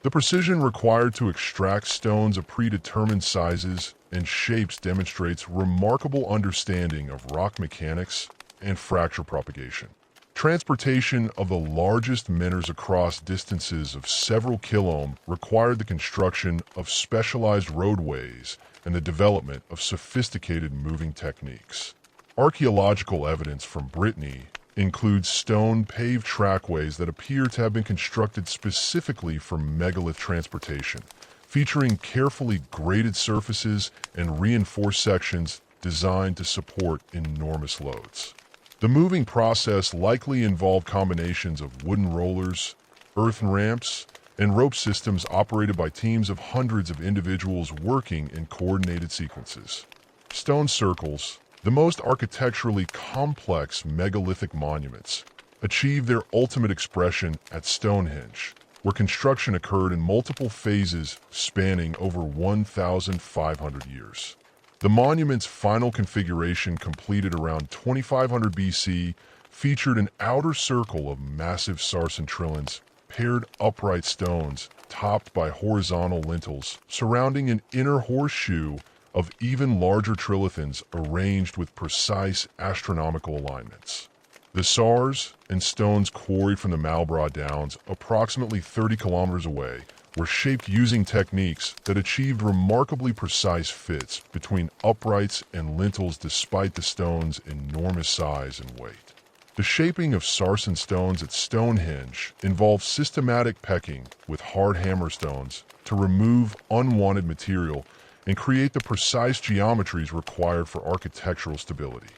The precision required to extract stones of predetermined sizes and shapes demonstrates remarkable understanding of rock mechanics and fracture propagation. Transportation of the largest menhirs across distances of several kilom required the construction of specialized roadways and the development of sophisticated moving techniques. Archaeological evidence from Brittany includes stone paved trackways that appear to have been constructed specifically for megalith transportation, featuring carefully graded surfaces and reinforced sections designed to support enormous loads. The moving process likely involved combinations of wooden rollers, earthen ramps, and rope systems operated by teams of hundreds of individuals working in coordinated sequences. Stone circles, the most architecturally complex megalithic monuments, achieved their ultimate expression at Stonehenge, where construction occurred in multiple phases spanning over 1,500 years. The monument's final configuration, completed around 2500 BC, featured an outer circle of massive sarsen trillins, paired upright stones topped by horizontal lintels, surrounding an inner horseshoe of even larger trilithons arranged with precise astronomical alignments. The sars and stones quarried from the Malbra Downs, approximately 30 kilometers away, were shaped using techniques that achieved remarkably precise fits between uprights and lintels despite the stone's enormous size and weight. The shaping of sarsen stones at Stonehenge involved systematic pecking with hard hammer stones to remove unwanted material and create the precise geometries required for architectural stability.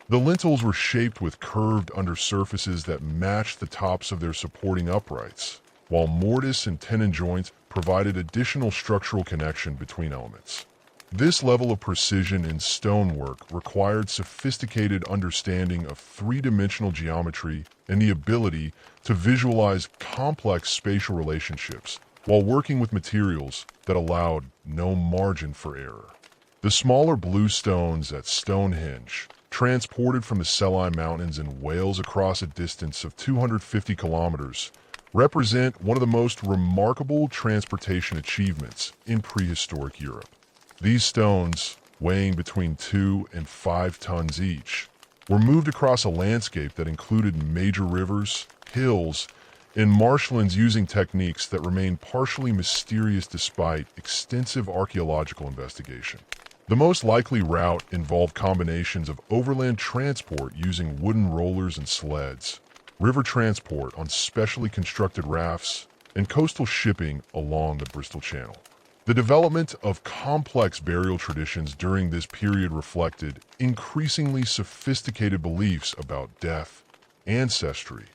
The lintels were shaped with curved undersurfaces that matched the tops of their supporting uprights, while mortise and tenon joints provided additional structural connection between elements. This level of precision in stonework required sophisticated understanding of three-dimensional geometry and the ability to visualize complex spatial relationships while working with materials that allowed no margin for error. The smaller blue stones at Stonehenge, transported from the Selai Mountains in Wales across a distance of 250 kilometers, represent one of the most remarkable transportation achievements in prehistoric Europe. These stones, weighing between 2 and 5 tons each, were moved across a landscape that included major rivers, hills, and marshlands using techniques that remain partially mysterious despite extensive archaeological investigation. The most likely route involved combinations of overland transport using wooden rollers and sleds, river transport on specially constructed rafts, and coastal shipping along the Bristol Channel. The development of complex burial traditions during this period reflected increasingly sophisticated beliefs about death, ancestry,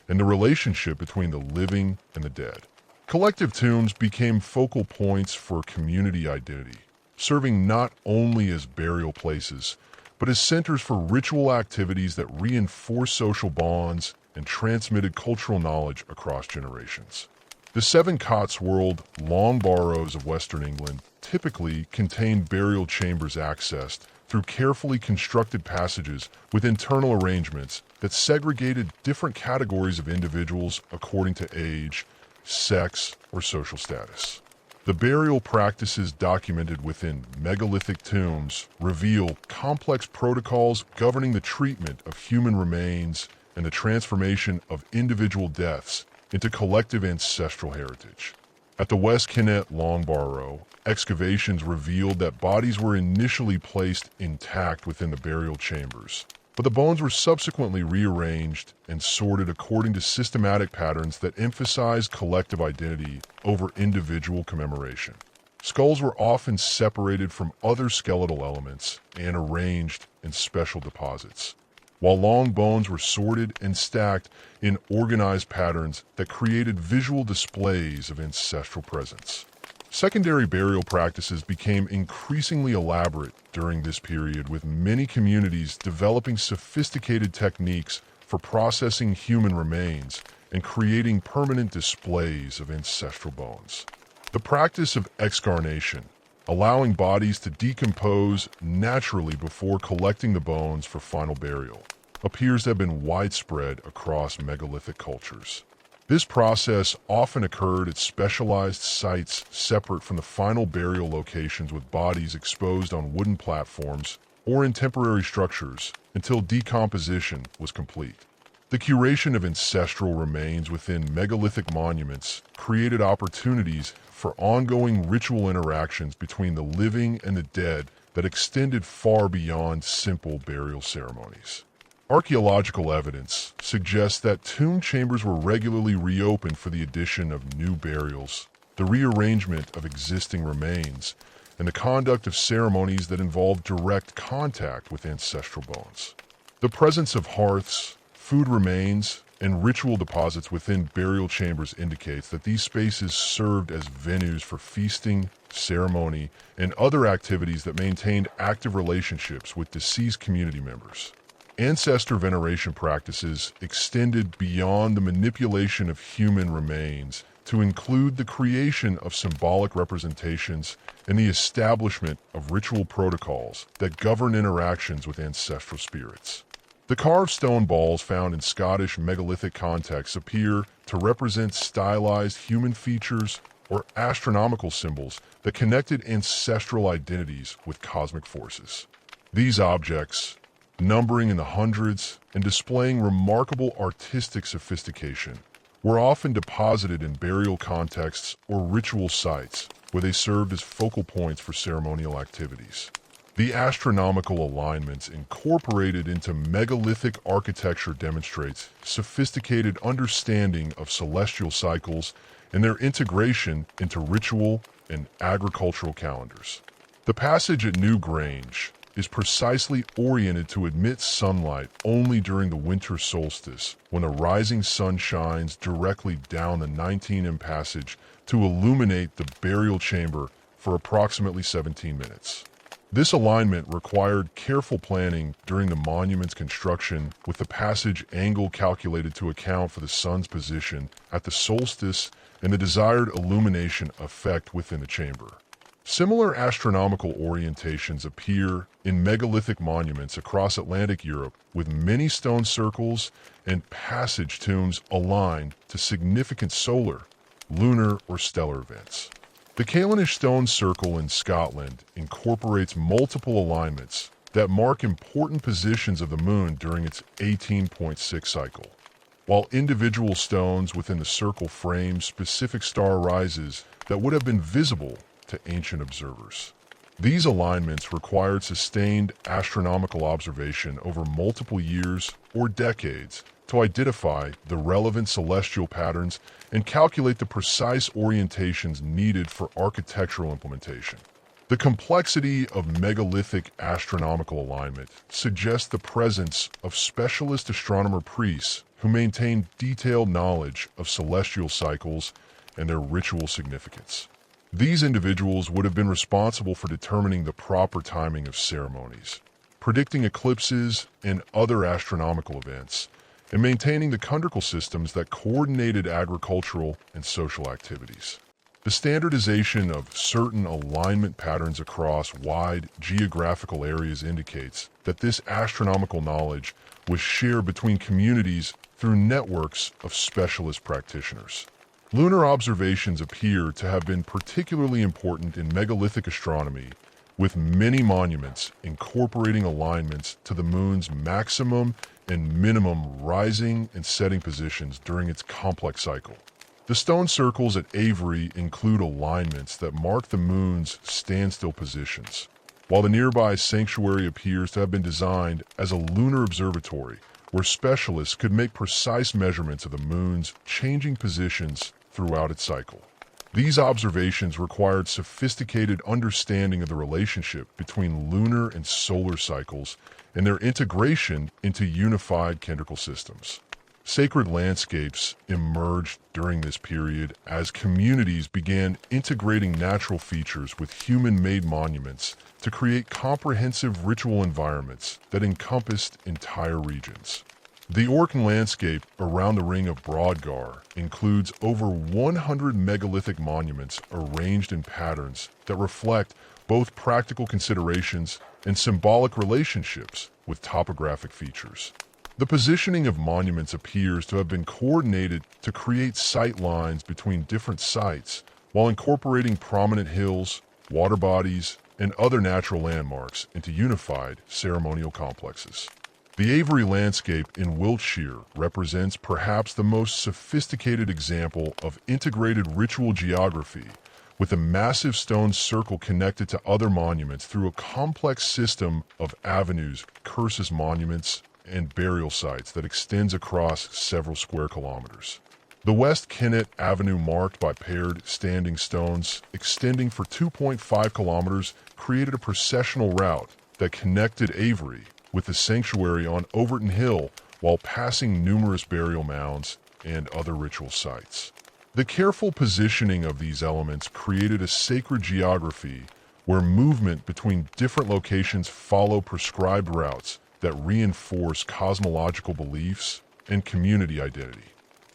and the relationship between the living and the dead. Collective tombs became focal points for community identity, serving not only as burial places, but as centers for ritual activities that reinforced social bonds and transmitted cultural knowledge across generations. The Seven Cotswold long barrows of Western England typically contained burial chambers accessed through carefully constructed passages with internal arrangements that segregated different categories of individuals according to age, sex, or social status. The burial practices documented within megalithic tombs reveal complex protocols governing the treatment of human remains and the transformation of individual deaths into collective ancestral heritage. At the West Kennet Long Barrow, excavations revealed that bodies were initially placed intact within the burial chambers, but the bones were subsequently rearranged and sorted according to systematic patterns that emphasized collective identity over individual commemoration. Skulls were often separated from other skeletal elements and arranged in special deposits, while long bones were sorted and stacked in organized patterns that created visual displays of ancestral presence. Secondary burial practices became increasingly elaborate during this period, with many communities developing sophisticated techniques for processing human remains and creating permanent displays of ancestral bones. The practice of excarnation, allowing bodies to decompose naturally before collecting the bones for final burial, appears to have been widespread across megalithic cultures. This process often occurred at specialized sites separate from the final burial locations, with bodies exposed on wooden platforms or in temporary structures until decomposition was complete. The curation of ancestral remains within megalithic monuments created opportunities for ongoing ritual interactions between the living and the dead that extended far beyond simple burial ceremonies. Archaeological evidence suggests that tomb chambers were regularly reopened for the addition of new burials, the rearrangement of existing remains, and the conduct of ceremonies that involved direct contact with ancestral bones. The presence of hearths, food remains, and ritual deposits within burial chambers indicates that these spaces served as venues for feasting, ceremony, and other activities that maintained active relationships with deceased community members. Ancestor veneration practices extended beyond the manipulation of human remains to include the creation of symbolic representations and the establishment of ritual protocols that govern interactions with ancestral spirits. The carved stone balls found in Scottish megalithic contexts appear to represent stylized human features or astronomical symbols that connected ancestral identities with cosmic forces. These objects, numbering in the hundreds and displaying remarkable artistic sophistication, were often deposited in burial contexts or ritual sites where they served as focal points for ceremonial activities. The astronomical alignments incorporated into megalithic architecture demonstrates sophisticated understanding of celestial cycles and their integration into ritual and agricultural calendars. The passage at New Grange is precisely oriented to admit sunlight only during the winter solstice, when a rising sun shines directly down the 19M passage to illuminate the burial chamber for approximately 17 minutes. This alignment required careful planning during the monument's construction, with the passage angle calculated to account for the sun's position at the solstice and the desired illumination effect within the chamber. Similar astronomical orientations appear in megalithic monuments across Atlantic Europe, with many stone circles and passage tombs aligned to significant solar, lunar, or stellar events. The Cailinish stone circle in Scotland incorporates multiple alignments that mark important positions of the moon during its 18.6 cycle, while individual stones within the circle frame specific star rises that would have been visible to ancient observers. These alignments required sustained astronomical observation over multiple years or decades to identify the relevant celestial patterns and calculate the precise orientations needed for architectural implementation. The complexity of megalithic astronomical alignment suggests the presence of specialist astronomer priests who maintain detailed knowledge of celestial cycles and their ritual significance. These individuals would have been responsible for determining the proper timing of ceremonies, predicting eclipses and other astronomical events, and maintaining the chondrical systems that coordinated agricultural and social activities. The standardization of certain alignment patterns across wide geographical areas indicates that this astronomical knowledge was shared between communities through networks of specialist practitioners. Lunar observations appear to have been particularly important in megalithic astronomy, with many monuments incorporating alignments to the moon's maximum and minimum rising and setting positions during its complex cycle. The stone circles at Avery include alignments that mark the moon's standstill positions, while the nearby sanctuary appears to have been designed as a lunar observatory where specialists could make precise measurements of the moon's changing positions throughout its cycle. These observations required sophisticated understanding of the relationship between lunar and solar cycles and their integration into unified chondrical systems. Sacred landscapes emerged during this period as communities began integrating natural features with human-made monuments to create comprehensive ritual environments that encompassed entire regions. The Orkney landscape around the Ring of Brodgar includes over 100 megalithic monuments arranged in patterns that reflect both practical considerations and symbolic relationships with topographic features. The positioning of monuments appears to have been coordinated to create sight lines between different sites, while incorporating prominent hills, water bodies, and other natural landmarks into unified ceremonial complexes. The Avery landscape in Wiltshire represents perhaps the most sophisticated example of integrated ritual geography, with a massive stone circle connected to other monuments through a complex system of avenues, cursus monuments, and burial sites that extends across several square kilometers. The West Kennet Avenue, marked by paired standing stones extending for 2.5 kilometers, created a processional route that connected Avery with the sanctuary on Overton Hill, while passing numerous burial mounds and other ritual sites. The careful positioning of these elements created a sacred geography where movement between different locations follow prescribed routes that reinforce cosmological beliefs and community identity.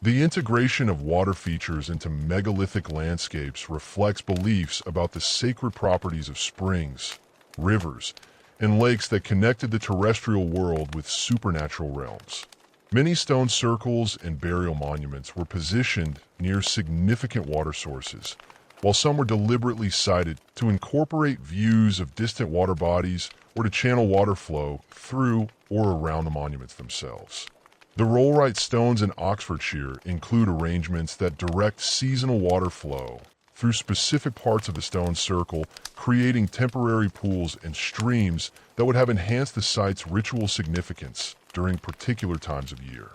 The integration of water features into megalithic landscapes reflects beliefs about the sacred properties of springs, rivers, and lakes that connected the terrestrial world with supernatural realms. Many stone circles and burial monuments were positioned near significant water sources, while some were deliberately sited to incorporate views of distant water bodies or to channel water flow through or around the monuments themselves. The rollright stones in Oxfordshire include arrangements that direct seasonal water flow through specific parts of the stone circle, creating temporary pools and streams that would have enhanced the site's ritual significance during particular times of year.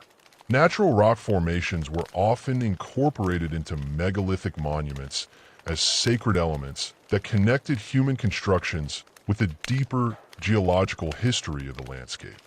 Natural rock formations were often incorporated into megalithic monuments as sacred elements that connected human constructions with a deeper geological history of the landscape.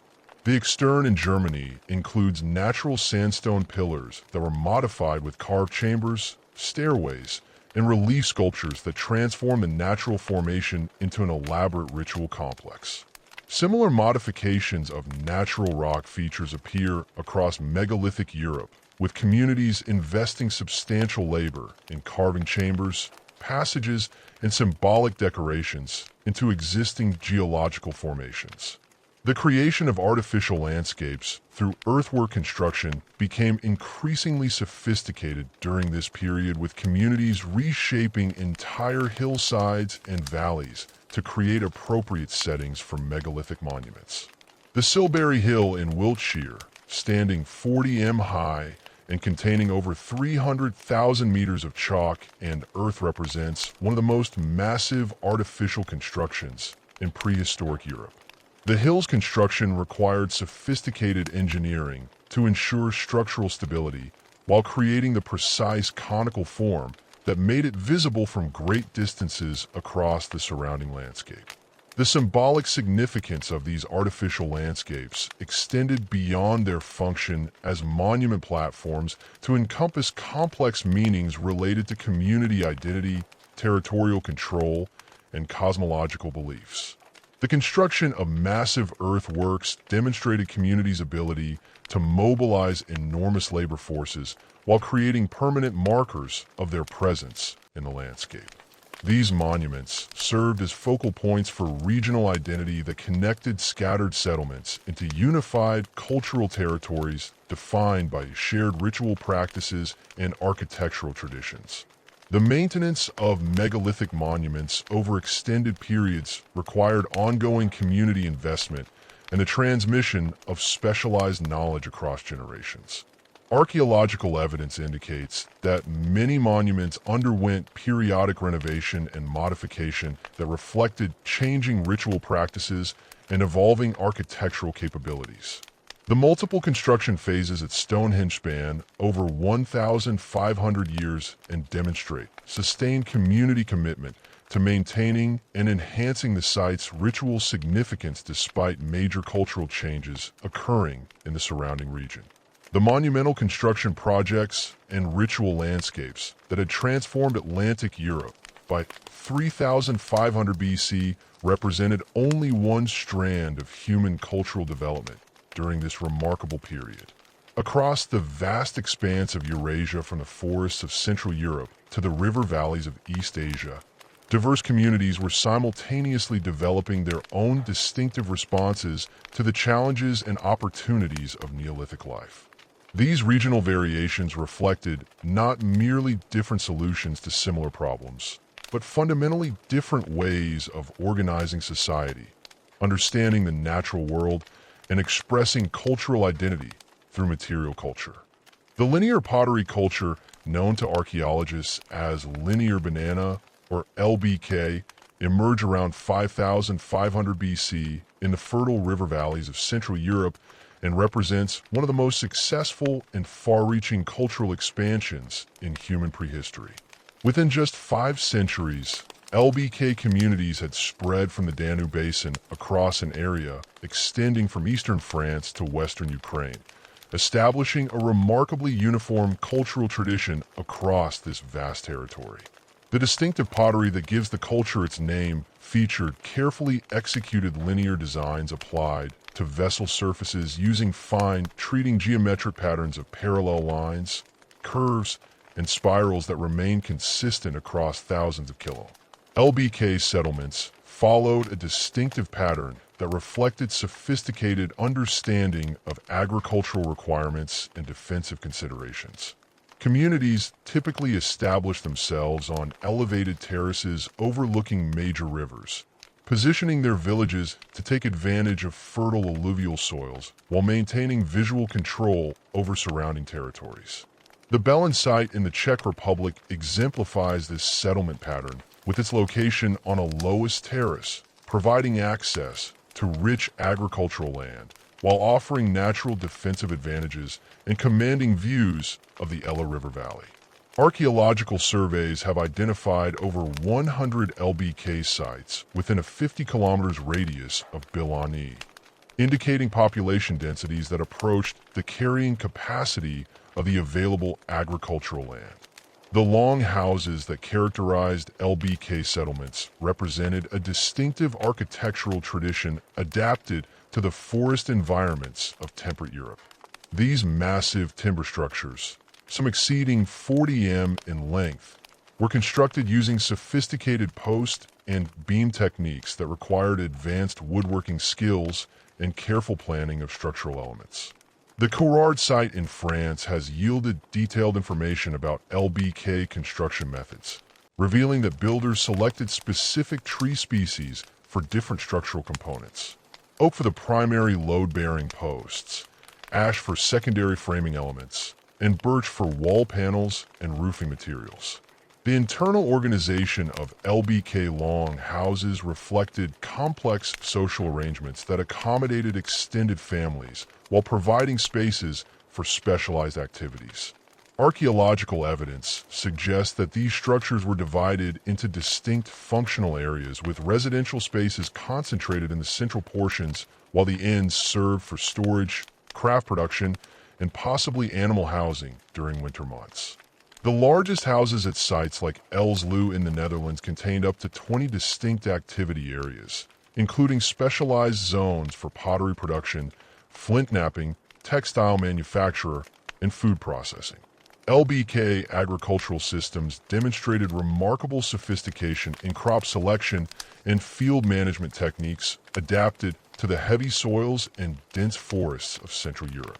The Extern in Germany includes natural sandstone pillars that were modified with carved chambers, stairways, and relief sculptures that transform the natural formation into an elaborate ritual complex. Similar modifications of natural rock features appear across megalithic Europe, with communities investing substantial labor in carving chambers, passages, and symbolic decorations into existing geological formations. The creation of artificial landscapes through earthwork construction became increasingly sophisticated during this period, with communities reshaping entire hillsides and valleys to create appropriate settings for megalithic monuments. The Silbury Hill in Wiltshire, standing 40 m high and containing over 300,000 meters of chalk and earth, represents one of the most massive artificial constructions in prehistoric Europe. The hill's construction required sophisticated engineering to ensure structural stability while creating the precise conical form that made it visible from great distances across the surrounding landscape. The symbolic significance of these artificial landscapes extended beyond their function as monument platforms to encompass complex meanings related to community identity, territorial control, and cosmological beliefs. The construction of massive earthworks demonstrated communities' ability to mobilize enormous labor forces while creating permanent markers of their presence in the landscape. These monuments served as focal points for regional identity that connected scattered settlements into unified cultural territories defined by shared ritual practices and architectural traditions. The maintenance of megalithic monuments over extended periods required ongoing community investment and the transmission of specialized knowledge across generations. Archaeological evidence indicates that many monuments underwent periodic renovation and modification that reflected changing ritual practices and evolving architectural capabilities. The multiple construction phases at Stonehenge span over 1,500 years and demonstrate sustained community commitment to maintaining and enhancing the site's ritual significance despite major cultural changes occurring in the surrounding region. The monumental construction projects and ritual landscapes that had transformed Atlantic Europe by 3,500 BC represented only one strand of human cultural development during this remarkable period. Across the vast expanse of Eurasia, from the forests of Central Europe to the river valleys of East Asia, diverse communities were simultaneously developing their own distinctive responses to the challenges and opportunities of Neolithic life. These regional variations reflected not merely different solutions to similar problems, but fundamentally different ways of organizing society, understanding the natural world, and expressing cultural identity through material culture. The linear pottery culture, known to archaeologists as linear banana or LBK, emerged around 5,500 BC in the fertile river valleys of Central Europe and represents one of the most successful and far-reaching cultural expansions in human prehistory. Within just 5 centuries, LBK communities had spread from the Danube Basin across an area extending from eastern France to western Ukraine, establishing a remarkably uniform cultural tradition across this vast territory. The distinctive pottery that gives the culture its name featured carefully executed linear designs applied to vessel surfaces using fine, treating geometric patterns of parallel lines, curves, and spirals that remain consistent across thousands of kilometers. LBK settlements followed a distinctive pattern that reflected sophisticated understanding of agricultural requirements and defensive considerations. Communities typically established themselves on elevated terraces overlooking major rivers, positioning their villages to take advantage of fertile alluvial soils while maintaining visual control over surrounding territories. The Belin site in the Czech Republic exemplifies this settlement pattern with its location on a lowest terrace, providing access to rich agricultural land while offering natural defensive advantages and commanding views of the Ella River Valley. Archaeological surveys have identified over 100 LBK sites within a 50 kilometers radius of Bilani, indicating population densities that approached the carrying capacity of the available agricultural land. The long houses that characterized LBK settlements represented a distinctive architectural tradition adapted to the forest environments of temperate Europe. These massive timber structures, some exceeding 40 m in length, were constructed using sophisticated post and beam techniques that required advanced woodworking skills and careful planning of structural elements. The Courard site in France has yielded detailed information about LBK construction methods, revealing that builders selected specific tree species for different structural components. Oak for the primary load-bearing posts, ash for secondary framing elements, and birch for wall panels and roofing materials. The internal organization of LBK long houses reflected complex social arrangements that accommodated extended families while providing spaces for specialized activities. Archaeological evidence suggests that these structures were divided into distinct functional areas with residential spaces concentrated in the central portions while the ends served for storage, craft production, and possibly animal housing during winter months. The largest houses at sites like Elslo in the Netherlands contained up to 20 distinct activity areas, including specialized zones for pottery production, flint knapping, textile manufacture, and food processing. LBK agricultural systems demonstrated remarkable sophistication in crop selection and field management techniques adapted to the heavy soils and dense forests of Central Europe.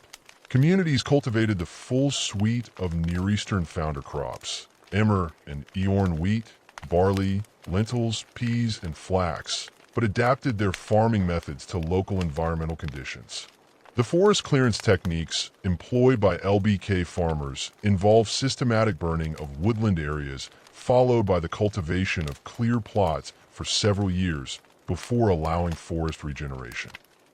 Communities cultivated the full suite of Near Eastern founder crops, emmer and eorn wheat, barley, lentils, peas, and flax, but adapted their farming methods to local environmental conditions. The forest clearance techniques employed by LBK farmers involve systematic burning of woodland areas followed by the cultivation of clear plots for several years before allowing forest regeneration.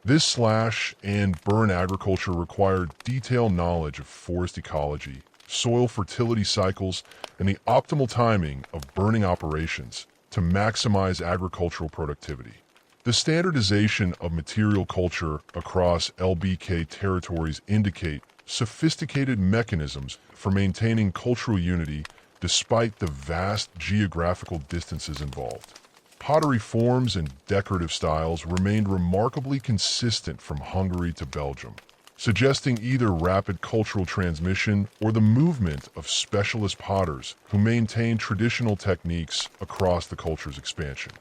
This slash and burn agriculture required detailed knowledge of forest ecology, soil fertility cycles, and the optimal timing of burning operations to maximize agricultural productivity. The standardization of material culture across LBK territories indicate sophisticated mechanisms for maintaining cultural unity despite the vast geographical distances involved. Pottery forms and decorative styles remained remarkably consistent from Hungary to Belgium, suggesting either rapid cultural transmission or the movement of specialist potters who maintained traditional techniques across the culture's expansion.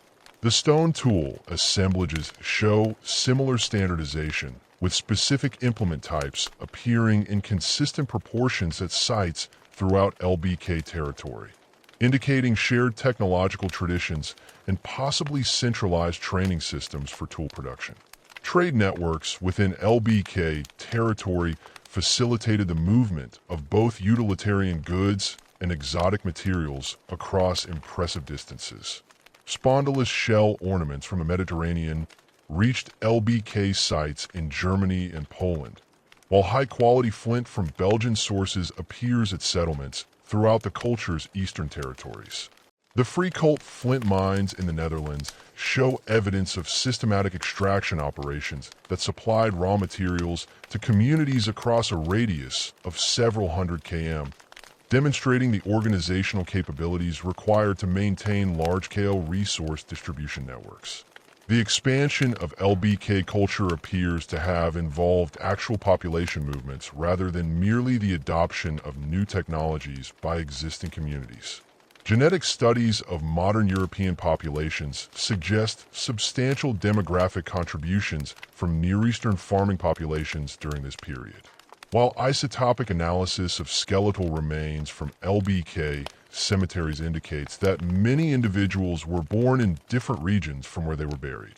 The stone tool assemblages show similar standardization, with specific implement types appearing in consistent proportions at sites throughout LBK territory, indicating shared technological traditions and possibly centralized training systems for tool production. Trade networks within LBK territory facilitated the movement of both utilitarian goods and exotic materials across impressive distances. Spondylus shell ornaments from the Mediterranean reached LBK sites in Germany and Poland, while high-quality flint from Belgian sources appears at settlements throughout the culture's eastern territories. The Freecolt flint mines in the Netherlands show evidence of systematic extraction operations that supplied raw materials to communities across a radius of several hundred km, demonstrating the organizational capabilities required to maintain large-scale resource distribution networks. The expansion of LBK culture appears to have involved actual population movements rather than merely the adoption of new technologies by existing communities. Genetic studies of modern European populations suggest substantial demographic contributions from Near Eastern farming populations during this period. While isotopic analysis of skeletal remains from LBK cemeteries indicates that many individuals were born in different regions from where they were buried.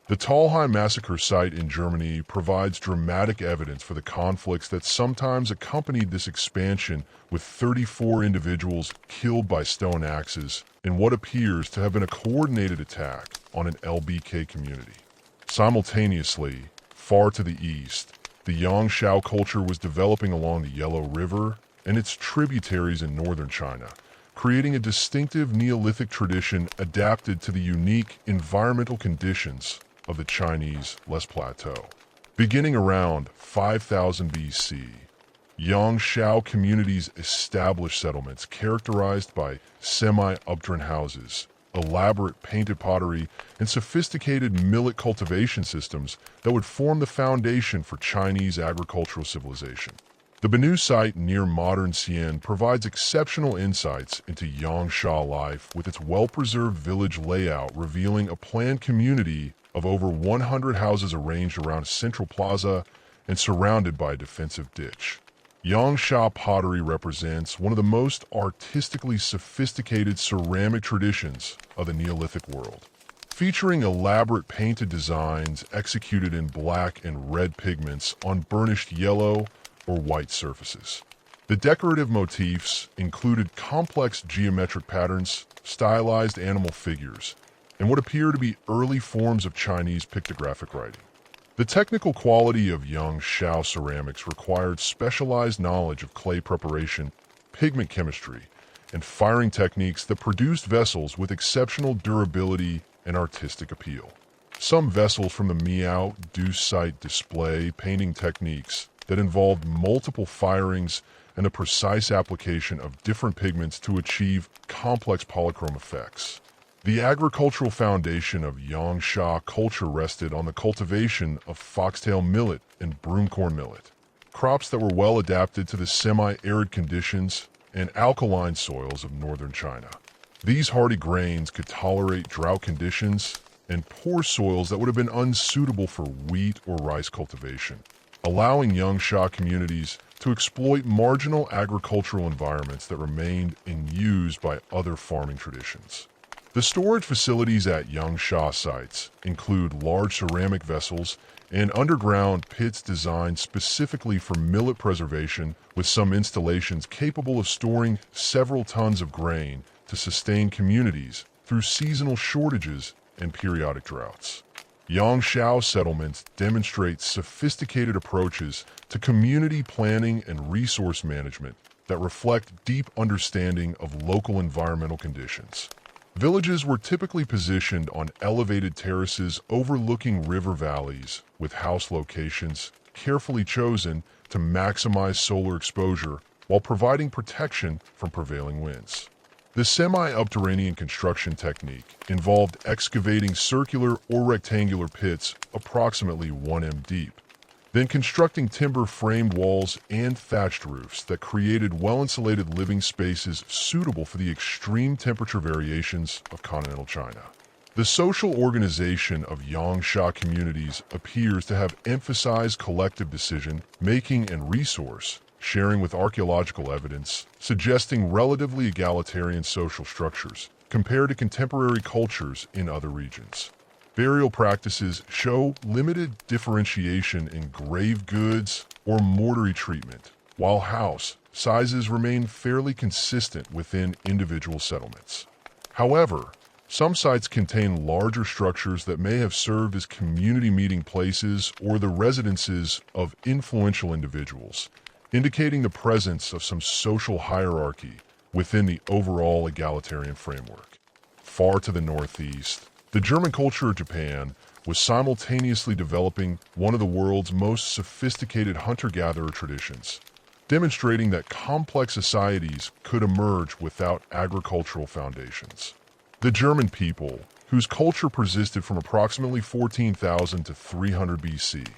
The Talheim massacre site in Germany provides dramatic evidence for the conflicts that sometimes accompanied this expansion, with 34 individuals killed by stone axes in what appears to have been a coordinated attack on an LBK community. Simultaneously, far to the east, the Yangshao culture was developing along the Yellow River and its tributaries in northern China, creating a distinctive Neolithic tradition adapted to the unique environmental conditions of the Chinese Les Plateau. Beginning around 5000 BC, Yangshao communities established settlements characterized by semi-upturned houses, elaborate painted pottery, and sophisticated millet cultivation systems that would form the foundation for Chinese agricultural civilization. The Banu site near modern Xi'an provides exceptional insights into Yangsha life, with its well-preserved village layout revealing a planned community of over 100 houses arranged around a central plaza and surrounded by a defensive ditch. Yangsha pottery represents one of the most artistically sophisticated ceramic traditions of the Neolithic world, featuring elaborate painted designs executed in black and red pigments on burnished yellow or white surfaces. The decorative motifs included complex geometric patterns, stylized animal figures, and what appear to be early forms of Chinese pictographic writing. The technical quality of Yangshao ceramics required specialized knowledge of clay preparation, pigment chemistry, and firing techniques that produced vessels with exceptional durability and artistic appeal. Some vessels from the Miao Deuce site display painting techniques that involved multiple firings and a precise application of different pigments to achieve complex polychrome effects. The agricultural foundation of Yangsha culture rested on the cultivation of foxtail millet and broomcorn millet, crops that were well adapted to the semi-arid conditions and alkaline soils of northern China. These hardy grains could tolerate drought conditions and poor soils that would have been unsuitable for wheat or rice cultivation, allowing Yangsha communities to exploit marginal agricultural environments that remained in use by other farming traditions. The storage facilities at Yangsha sites include large ceramic vessels and underground pits designed specifically for millet preservation, with some installations capable of storing several tons of grain to sustain communities through seasonal shortages and periodic droughts. Yangshao settlements demonstrate sophisticated approaches to community planning and resource management that reflect deep understanding of local environmental conditions. Villages were typically positioned on elevated terraces overlooking river valleys, with house locations carefully chosen to maximize solar exposure while providing protection from prevailing winds. The semi-subterranean construction technique involved excavating circular or rectangular pits approximately 1 m deep, then constructing timber-framed walls and thatched roofs that created well-insulated living spaces suitable for the extreme temperature variations of continental China. The social organization of Yangsha communities appears to have emphasized collective decision-making and resource sharing, with archaeological evidence suggesting relatively egalitarian social structures compared to contemporary cultures in other regions. Burial practices show limited differentiation in grave goods or mortuary treatment, while house sizes remain fairly consistent within individual settlements. However, some sites contain larger structures that may have served as community meeting places or the residences of influential individuals, indicating the presence of some social hierarchy within the overall egalitarian framework. far to the northeast, the German culture of Japan was simultaneously developing one of the world's most sophisticated hunter-gatherer traditions, demonstrating that complex societies could emerge without agricultural foundations. The German people, whose culture persisted from approximately 14,000 to 300 BC,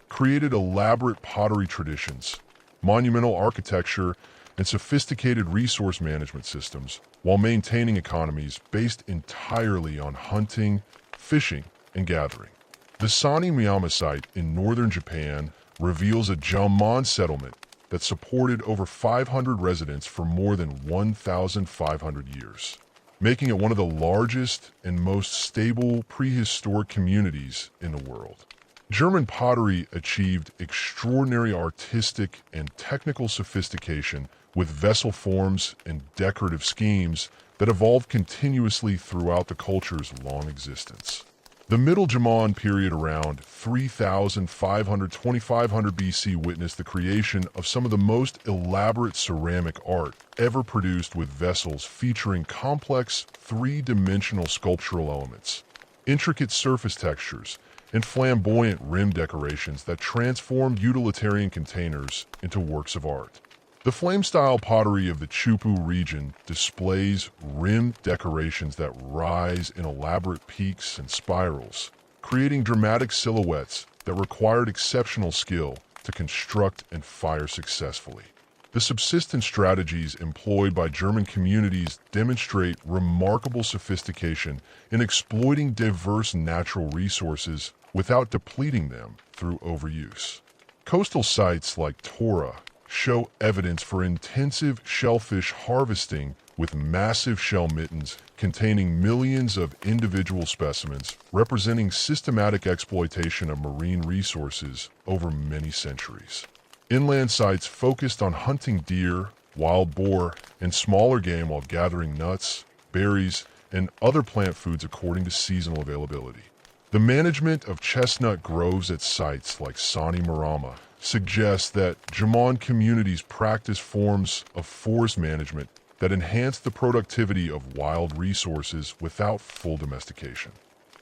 created elaborate pottery traditions, monumental architecture, and sophisticated resource management systems, while maintaining economies based entirely on hunting, fishing, and gathering. The Sani-Miyama site in northern Japan reveals a Jomon settlement that supported over 500 residents for more than 1,500 years, making it one of the largest and most stable prehistoric communities in the world. German pottery achieved extraordinary artistic and technical sophistication with vessel forms and decorative schemes that evolved continuously throughout the culture's long existence. The Middle Jomon period around 3,500–2,500 BC witnessed the creation of some of the most elaborate ceramic art ever produced, with vessels featuring complex three-dimensional sculptural elements, intricate surface textures, and flamboyant rim decorations that transformed utilitarian containers into works of art. The flame-style pottery of the Chupu region displays rim decorations that rise in elaborate peaks and spirals, creating dramatic silhouettes that required exceptional skill to construct and fire successfully. The subsistence strategies employed by German communities demonstrate remarkable sophistication in exploiting diverse natural resources without depleting them through overuse. Coastal sites like Tora show evidence for intensive shellfish harvesting, with massive shell mittens containing millions of individual specimens, representing systematic exploitation of marine resources over many centuries. Inland sites focused on hunting deer, wild boar, and smaller game while gathering nuts, berries, and other plant foods according to seasonal availability. The management of chestnut groves at sites like Sani Marama suggests that Jomon communities practice forms of forest management that enhance the productivity of wild resources without full domestication.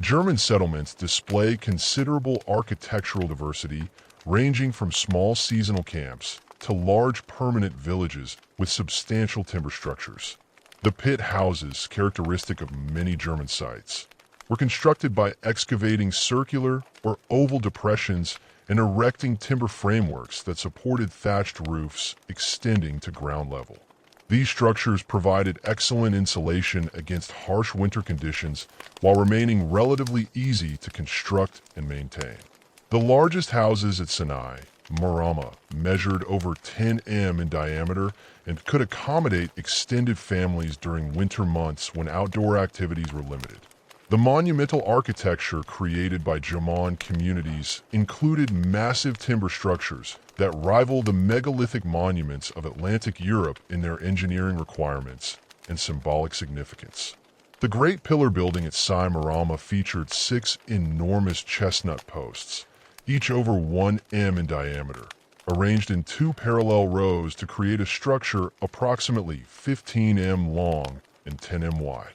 German settlements display considerable architectural diversity, ranging from small seasonal camps to large permanent villages with substantial timber structures. The pit houses, characteristic of many German sites, were constructed by excavating circular or oval depressions and erecting timber frameworks that supported thatched roofs extending to ground level. These structures provided excellent insulation against harsh winter conditions while remaining relatively easy to construct and maintain. The largest houses at Sinai, Marama, measured over 10 m in diameter and could accommodate extended families during winter months when outdoor activities were limited. The monumental architecture created by Jomon communities included massive timber structures that rival the megalithic monuments of Atlantic Europe in their engineering requirements and symbolic significance. The Great Pillar building at Sai Marama featured 6 enormous chestnut posts, each over 1 m in diameter, arranged in 2 parallel rows to create a structure approximately 15 m long and 10 m wide.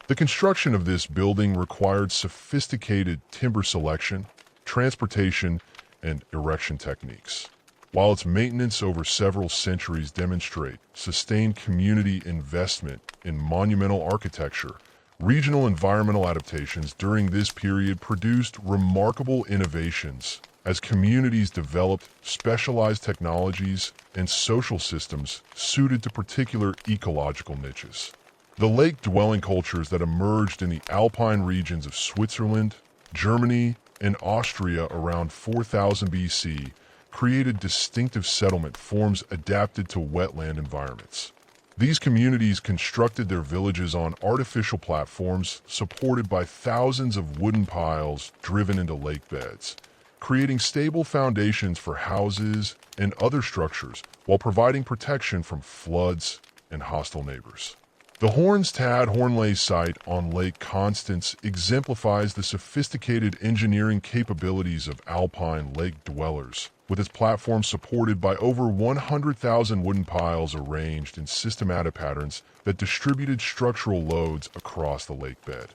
The construction of this building required sophisticated timber selection, transportation, and erection techniques, while its maintenance over several centuries demonstrate sustained community investment in monumental architecture. Regional environmental adaptations during this period produced remarkable innovations as communities developed specialized technologies and social systems suited to particular ecological niches. The lake-dwelling cultures that emerged in the alpine regions of Switzerland, Germany, and Austria around 4000 BC created distinctive settlement forms adapted to wetland environments. These communities constructed their villages on artificial platforms supported by thousands of wooden piles driven into lake beds, creating stable foundations for houses and other structures while providing protection from floods and hostile neighbors. The Hornstad-Hornley site on Lake Constance exemplifies the sophisticated engineering capabilities of alpine lake dwellers, with its platform supported by over 100,000 wooden piles arranged in systematic patterns that distributed structural loads across the lake bed.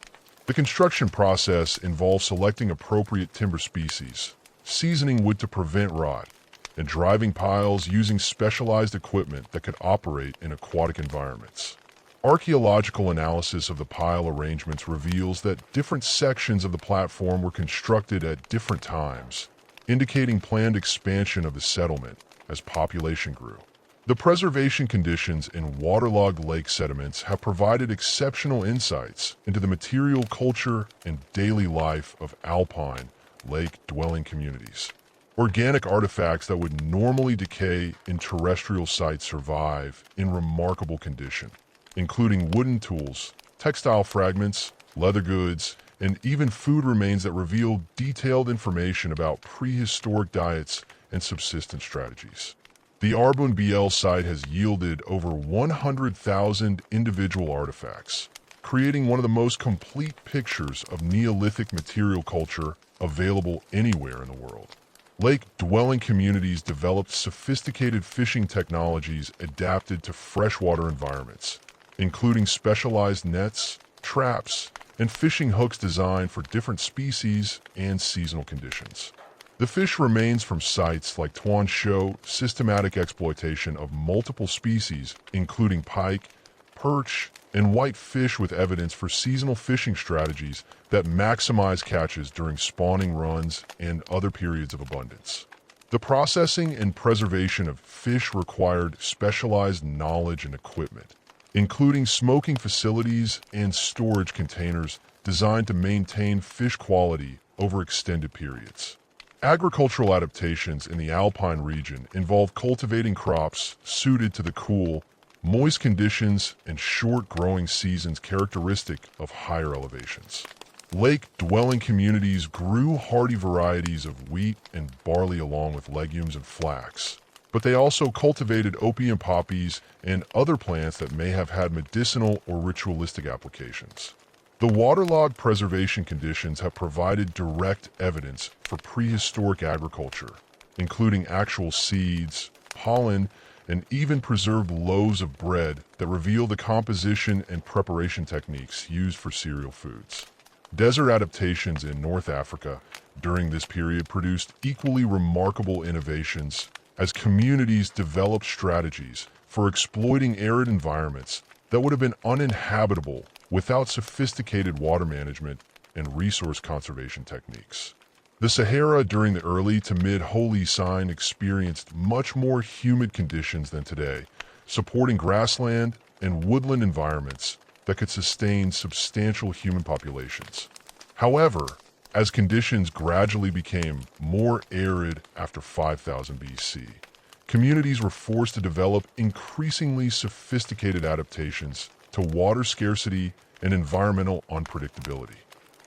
The construction process involves selecting appropriate timber species, seasoning wood to prevent rot, and driving piles using specialized equipment that could operate in aquatic environments. Archaeological analysis of the pile arrangements reveals that different sections of the platform were constructed at different times, indicating planned expansion of the settlement as population grew. The preservation conditions in waterlogged lake sediments have provided exceptional insights into the material culture and daily life of alpine lake-dwelling communities. Organic artifacts that would normally decay in terrestrial sites survive in remarkable condition, including wooden tools, textile fragments, leather goods, and even food remains that reveal detailed information about prehistoric diets and subsistence strategies. The Arbon BL site has yielded over 100,000 individual artifacts, creating one of the most complete pictures of Neolithic material culture available anywhere in the world. Lake-dwelling communities developed sophisticated fishing technologies adapted to freshwater environments, including specialized nets, traps, and fishing hooks designed for different species and seasonal conditions. The fish remains from sites like Tuan show systematic exploitation of multiple species, including pike, perch, and white fish, with evidence for seasonal fishing strategies that maximize catches during spawning runs and other periods of abundance. The processing and preservation of fish required specialized knowledge and equipment, including smoking facilities and storage containers designed to maintain fish quality over extended periods. Agricultural adaptations in the alpine region involve cultivating crops suited to the cool, moist conditions and short growing seasons characteristic of higher elevations. Lake-dwelling communities grew hardy varieties of wheat and barley along with legumes and flax, but they also cultivated opium poppies and other plants that may have had medicinal or ritualistic applications. The waterlogged preservation conditions have provided direct evidence for prehistoric agriculture, including actual seeds, pollen, and even preserved loaves of bread that reveal the composition and preparation techniques used for cereal foods. Desert adaptations in North Africa during this period produced equally remarkable innovations as communities developed strategies for exploiting arid environments that would have been uninhabitable without sophisticated water management and resource conservation techniques. The Sahara during the early to mid-Holocene experienced much more humid conditions than today, supporting grassland and woodland environments that could sustain substantial human populations. However, as conditions gradually became more arid after 5000 BC, communities were forced to develop increasingly sophisticated adaptations to water scarcity and environmental unpredictability.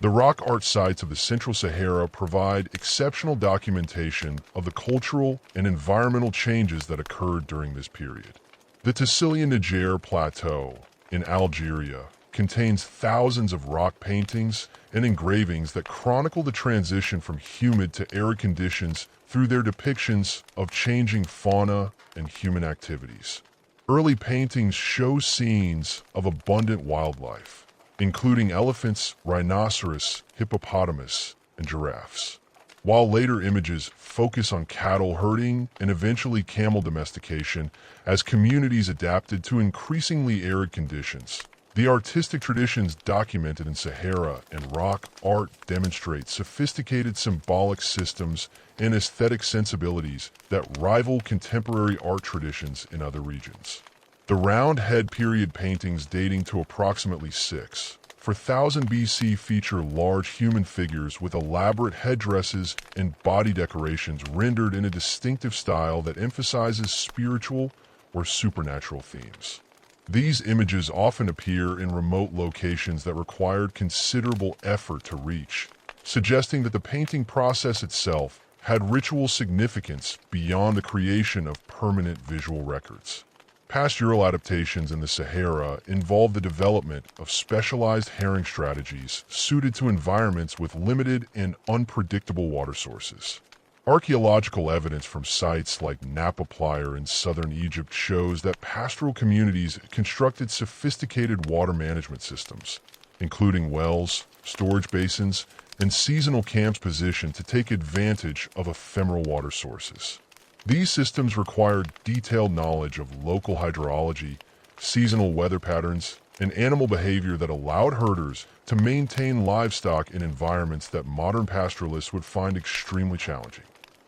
The rock art sites of the Central Sahara provide exceptional documentation of the cultural and environmental changes that occurred during this period. The Tassilian Niger Plateau in Algeria contains thousands of rock paintings and engravings that chronicle the transition from humid to arid conditions through their depictions of changing fauna and human activities. Early paintings show scenes of abundant wildlife, including elephants, rhinoceros, hippopotamus, and giraffes, while later images focus on cattle herding and eventually camel domestication as communities adapted to increasingly arid conditions. The artistic traditions documented in Sahara and rock art demonstrate sophisticated symbolic systems and aesthetic sensibilities that rival contemporary art traditions in other regions. The round head period paintings dating to approximately 4000 BC feature large human figures with elaborate headdresses and body decorations rendered in a distinctive style that emphasizes spiritual or supernatural themes. These images often appear in remote locations that required considerable effort to reach, suggesting that the painting process itself had ritual significance beyond the creation of permanent visual records. Pastoral adaptations in the Sahara involve the development of specialized herring strategies suited to environments with limited and unpredictable water sources. Archaeological evidence from sites like Napa Playa in southern Egypt shows that pastoral communities constructed sophisticated water management systems, including wells, storage basins, and seasonal camps positioned to take advantage of ephemeral water sources. These systems required detailed knowledge of local hydrology, seasonal weather patterns, and animal behavior that allowed herders to maintain livestock in environments that modern pastoralists would find extremely challenging.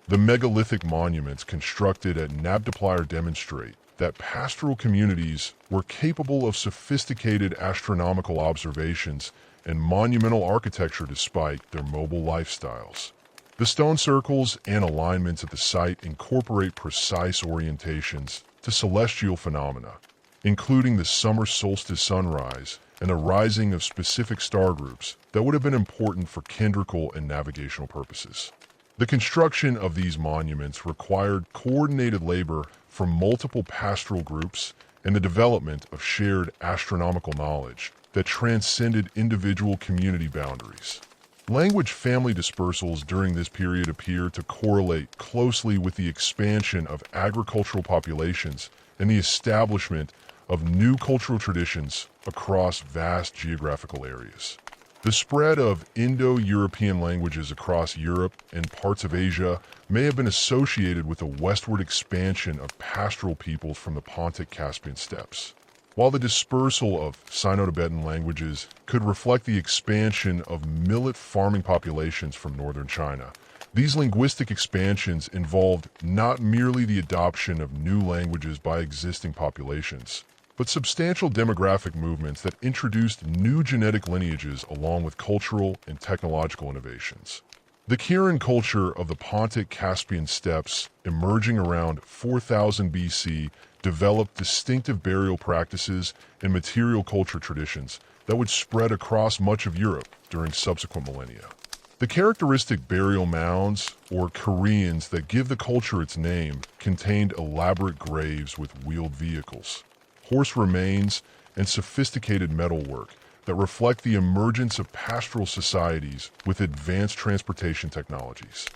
The megalithic monuments constructed at Nabta demonstrate that pastoral communities were capable of sophisticated astronomical observations and monumental architecture despite their mobile lifestyles. The stone circles and alignments at the site incorporate precise orientations to celestial phenomena, including the summer solstice sunrise and the rising of specific star groups that would have been important for calendrical and navigational purposes. The construction of these monuments required coordinated labor from multiple pastoral groups and the development of shared astronomical knowledge that transcended individual community boundaries. Language family dispersals during this period appear to correlate closely with the expansion of agricultural populations and the establishment of new cultural traditions across vast geographical areas. The spread of Indo-European languages across Europe and parts of Asia may have been associated with a westward expansion of pastoral peoples from the Pontic-Caspian steppes. While the dispersal of Sino-Tibetan languages could reflect the expansion of millet farming populations from northern China, these linguistic expansions involved not merely the adoption of new languages by existing populations, but substantial demographic movements that introduced new genetic lineages along with cultural and technological innovations. The Kirin culture of the Pontic-Caspian steppes, emerging around 4000 BC, developed distinctive burial practices and material culture traditions that would spread across much of Europe during subsequent millennia. The characteristic burial mounds, or Koreans, that give the culture its name, contained elaborate graves with wheeled vehicles, horse remains, and sophisticated metalwork that reflect the emergence of pastoral societies with advanced transportation technologies.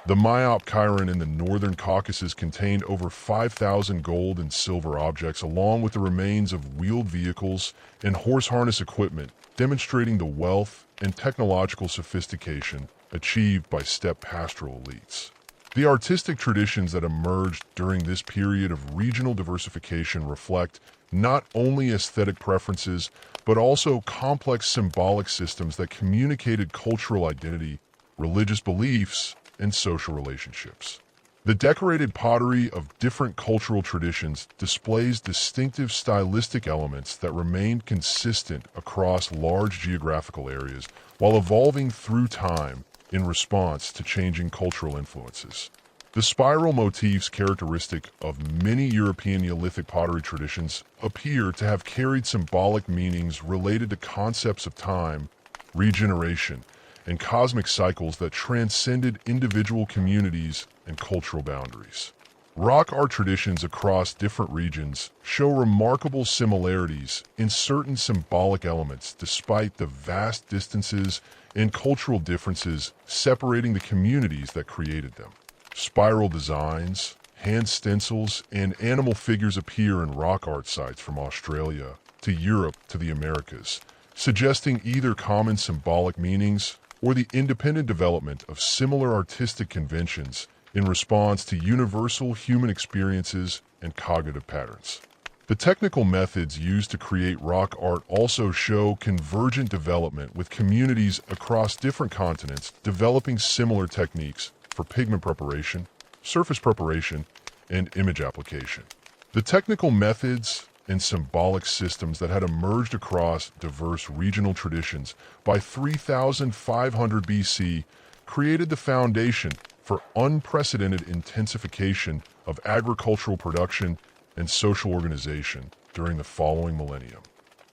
The Myop Kirin in the northern Caucasus contained over 5,000 gold and silver objects along with the remains of wheeled vehicles and horse harness equipment, demonstrating the wealth and technological sophistication achieved by steppe pastoral elites. The artistic traditions that emerged during this period of regional diversification reflect not only aesthetic preferences, but also complex symbolic systems that communicated cultural identity, religious beliefs, and social relationships. The decorated pottery of different cultural traditions displays distinctive stylistic elements that remained consistent across large geographical areas while evolving through time in response to changing cultural influences. The spiral motifs characteristic of many European Neolithic pottery traditions appear to have carried symbolic meanings related to concepts of time, regeneration, and cosmic cycles that transcended individual communities and cultural boundaries. Rock art traditions across different regions show remarkable similarities in certain symbolic elements despite the vast distances and cultural differences separating the communities that created them. Spiral designs, hand stencils, and animal figures appear in rock art sites from Australia to Europe to the Americas, suggesting either common symbolic meanings or the independent development of similar artistic conventions in response to universal human experiences and cognitive patterns. The technical methods used to create rock art also show convergent development, with communities across different continents developing similar techniques for pigment preparation, surface preparation, and image application. The technical methods and symbolic systems that had emerged across diverse regional traditions by 3500 BC created the foundation for unprecedented intensification of agricultural production and social organization during the following millennium.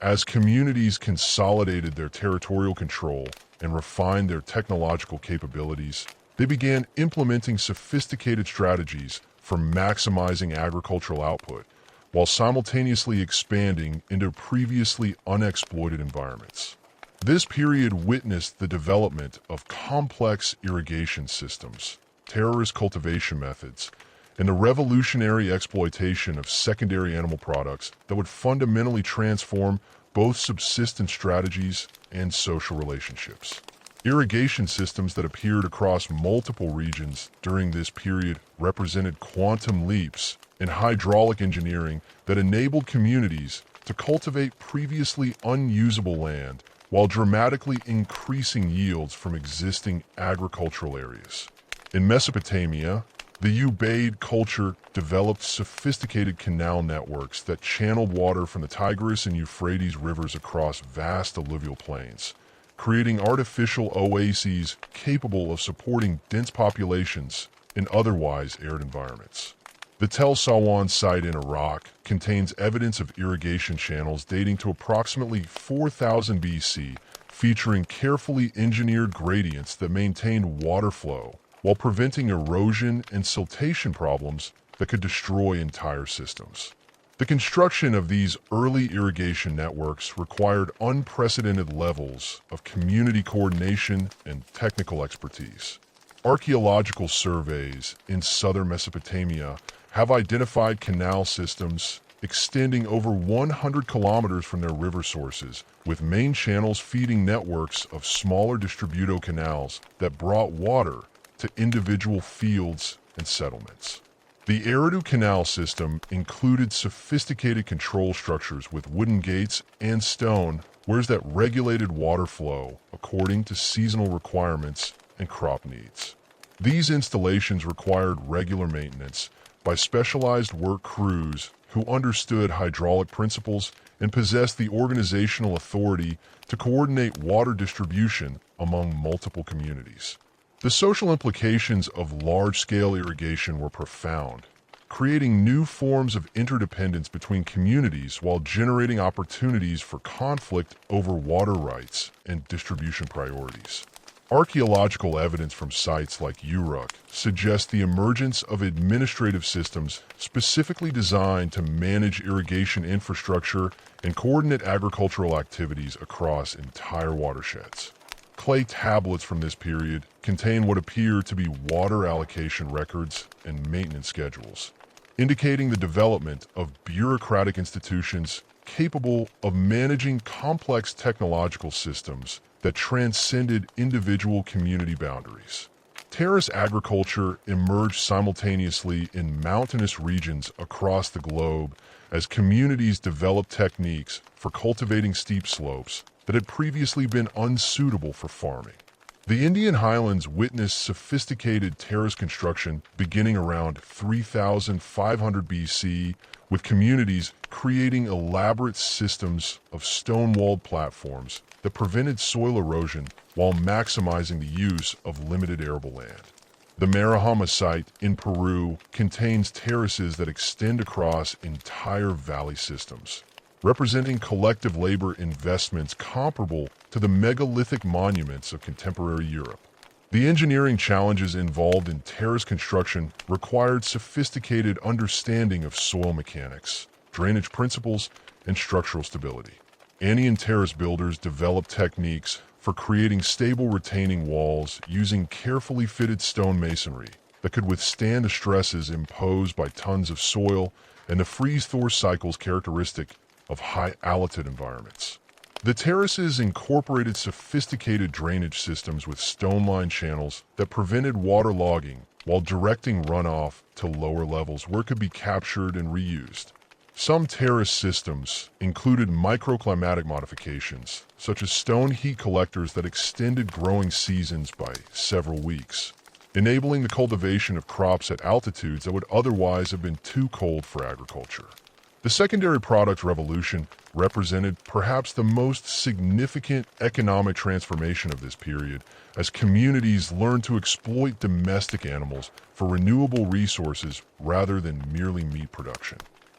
As communities consolidated their territorial control and refined their technological capabilities, they began implementing sophisticated strategies for maximizing agricultural output, while simultaneously expanding into previously unexploited environments. This period witnessed the development of complex irrigation systems, terrace cultivation methods, and the revolutionary exploitation of secondary animal products that would fundamentally transform both subsistence strategies and social relationships. Irrigation systems that appeared across multiple regions during this period represented quantum leaps in hydraulic engineering that enabled communities to cultivate previously unusable land while dramatically increasing yields from existing agricultural areas. In Mesopotamia, the Ubaid culture developed sophisticated canal networks that channeled water from the Tigris and Euphrates rivers across vast alluvial plains, creating artificial oases capable of supporting dense populations in otherwise arid environments. The Tel Sawan site in Iraq contains evidence of irrigation channels dating to approximately 4000 BC, featuring carefully engineered gradients that maintained water flow while preventing erosion and siltation problems that could destroy entire systems. The construction of these early irrigation networks required unprecedented levels of community coordination and technical expertise. Archaeological surveys in southern Mesopotamia have identified canal systems extending over 100 kilometers from their river sources, with main channels feeding networks of smaller distributo canals that brought water to individual fields and settlements. The Eridu Canal system included sophisticated control structures with wooden gates and stone weirs that regulated water flow according to seasonal requirements and crop needs. These installations required regular maintenance by specialized work crews who understood hydraulic principles and possessed the organizational authority to coordinate water distribution among multiple communities. The social implications of large-scale irrigation were profound, creating new forms of interdependence between communities while generating opportunities for conflict over water rights and distribution priorities. Archaeological evidence from sites like Uruk suggests the emergence of administrative systems specifically designed to manage irrigation infrastructure and coordinate agricultural activities across entire watersheds. Clay tablets from this period contain what appear to be water allocation records and maintenance schedules, indicating the development of bureaucratic institutions capable of managing complex technological systems that transcended individual community boundaries. Terrace agriculture emerged simultaneously in mountainous regions across the globe as communities developed techniques for cultivating steep slopes that had previously been unsuitable for farming. The Indian highlands witnessed sophisticated terrace construction beginning around 3500 BC, with communities creating elaborate systems of stone-walled platforms that prevented soil erosion while maximizing the use of limited arable land. The Marahama site in Peru contains terraces that extend across entire valley systems, representing collective labor investments comparable to the megalithic monuments of contemporary Europe. The engineering challenges involved in terrace construction required sophisticated understanding of soil mechanics, drainage principles, and structural stability. Andean terrace builders developed techniques for creating stable retaining walls using carefully fitted stone masonry that could withstand the stresses imposed by tons of soil and the freeze-thaw cycles characteristic of high-altitude environments. The terraces incorporated sophisticated drainage systems with stone-lined channels that prevented water logging while directing runoff to lower levels where it could be captured and reused. Some terrace systems included microclimatic modifications, such as stone heat collectors that extended growing seasons by several weeks, enabling the cultivation of crops at altitudes that would otherwise have been too cold for agriculture. The secondary product revolution represented perhaps the most significant economic transformation of this period, as communities learned to exploit domestic animals for renewable resources rather than merely meat production.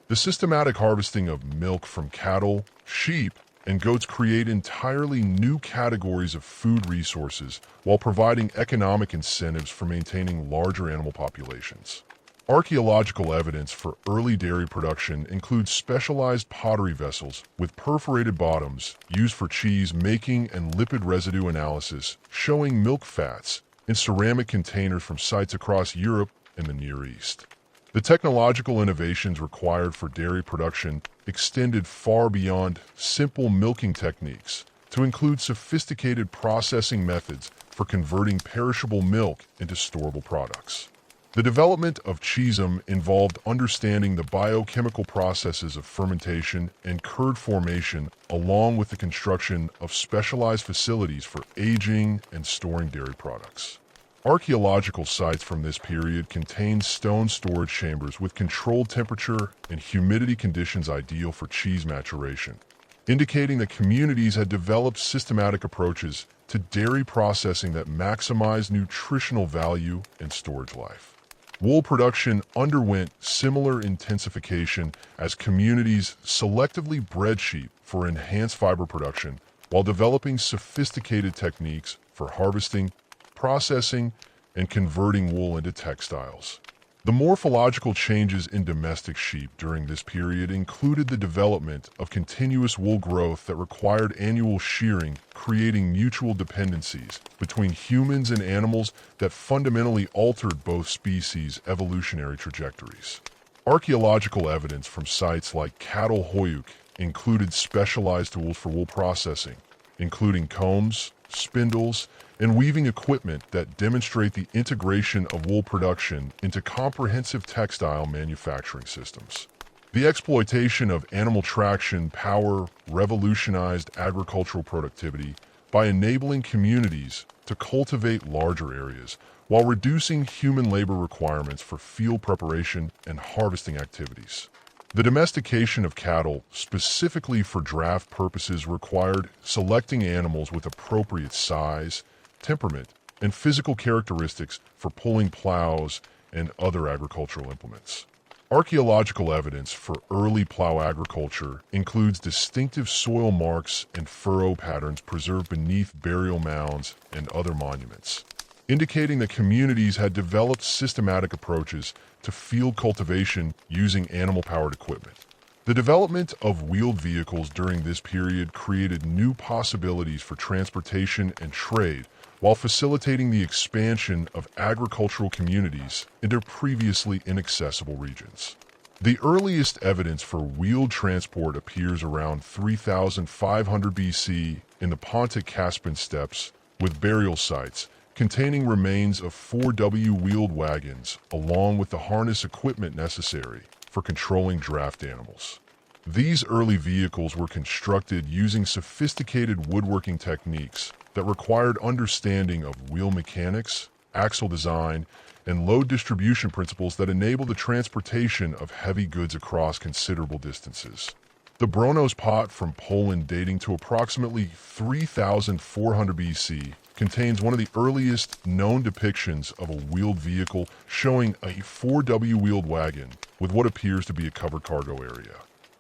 The systematic harvesting of milk from cattle, sheep, and goats create entirely new categories of food resources while providing economic incentives for maintaining larger animal populations. Archaeological evidence for early dairy production includes specialized pottery vessels with perforated bottoms used for cheese making and lipid residue analysis, showing milk fats in ceramic containers from sites across Europe and the Near East. The technological innovations required for dairy production extended far beyond simple milking techniques to include sophisticated processing methods for converting perishable milk into storable products. The development of cheesem involved understanding the biochemical processes of fermentation and curd formation, along with the construction of specialized facilities for aging and storing dairy products. Archaeological sites from this period contain stone storage chambers with controlled temperature and humidity conditions ideal for cheese maturation, indicating that communities had developed systematic approaches to dairy processing that maximize nutritional value and storage life. Wool production underwent similar intensification as communities selectively bred sheep for enhanced fiber production while developing sophisticated techniques for harvesting, processing, and converting wool into textiles. The morphological changes in domestic sheep during this period included the development of continuous wool growth that required annual shearing, creating mutual dependencies between humans and animals that fundamentally altered both species' evolutionary trajectories. Archaeological evidence from sites like Çatalhöyük included specialized tools for wool processing, including combs, spindles, and weaving equipment that demonstrate the integration of wool production into comprehensive textile manufacturing systems. The exploitation of animal traction power revolutionized agricultural productivity by enabling communities to cultivate larger areas while reducing human labor requirements for field preparation and harvesting activities. The domestication of cattle, specifically for draft purposes, required selecting animals with appropriate size, temperament, and physical characteristics for pulling plows and other agricultural implements. Archaeological evidence for early plow agriculture includes distinctive soil marks and furrow patterns preserved beneath burial mounds and other monuments, indicating that communities had developed systematic approaches to field cultivation using animal-powered equipment. The development of wheeled vehicles during this period created new possibilities for transportation and trade while facilitating the expansion of agricultural communities into previously inaccessible regions. The earliest evidence for wheeled transport appears around 3500 BC in the Pontic-Caspian steppes, with burial sites containing remains of 4W wheeled wagons, along with the harness equipment necessary for controlling draft animals. These early vehicles were constructed using sophisticated woodworking techniques that required understanding of wheel mechanics, axle design, and load distribution principles that enable the transportation of heavy goods across considerable distances. The Bronos pot from Poland, dating to approximately 3400 BC, contains one of the earliest known depictions of a wheeled vehicle showing a 4W wheeled wagon with what appears to be a covered cargo area.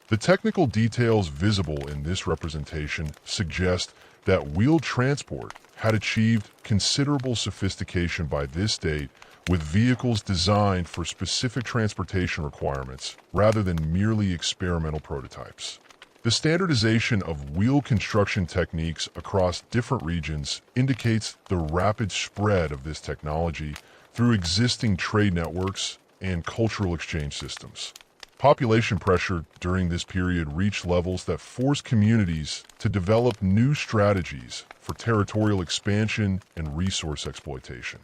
The technical details visible in this representation suggest that wheeled transport had achieved considerable sophistication by this date, with vehicles designed for specific transportation requirements rather than merely experimental prototypes. The standardization of wheel construction techniques across different regions indicates the rapid spread of this technology through existing trade networks and cultural exchange systems. Population pressure during this period reached levels that forced communities to develop new strategies for territorial expansion and resource exploitation.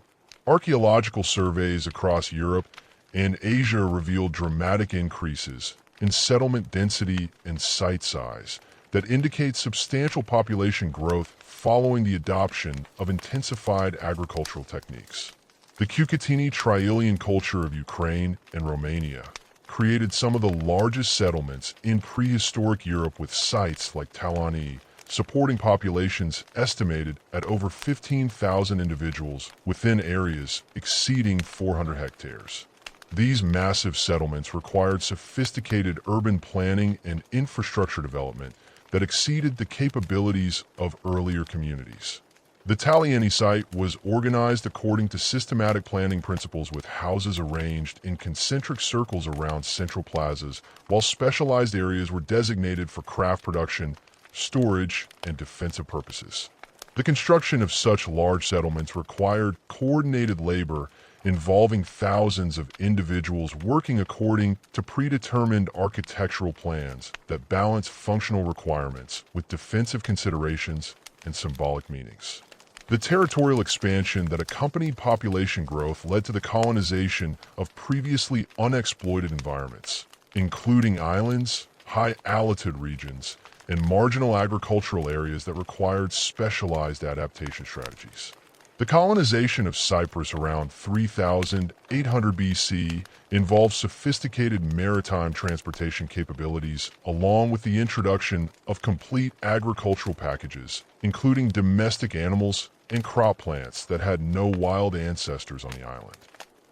Archaeological surveys across Europe and Asia revealed dramatic increases in settlement density and site size that indicate substantial population growth following the adoption of intensified agricultural techniques. The Cucutini Trialian culture of Ukraine and Romania created some of the largest settlements in prehistoric Europe, with sites like Talani supporting populations estimated at over 15,000 individuals within areas exceeding 400 hectares. These massive settlements required sophisticated urban planning and infrastructure development that exceeded the capabilities of earlier communities. The Talieni site was organized according to systematic planning principles with houses arranged in concentric circles around central plazas, while specialized areas were designated for craft production, storage, and defensive purposes. The construction of such large settlements required coordinated labor involving thousands of individuals working according to predetermined architectural plans that balance functional requirements with defensive considerations and symbolic meanings. The territorial expansion that accompanied population growth led to the colonization of previously unexploited environments, including islands, high-altitude regions, and marginal agricultural areas that required specialized adaptation strategies. The colonization of Cyprus around 3800 BC involved sophisticated maritime transportation capabilities along with the introduction of complete agricultural packages, including domestic animals and crop plants that had no wild ancestors on the island.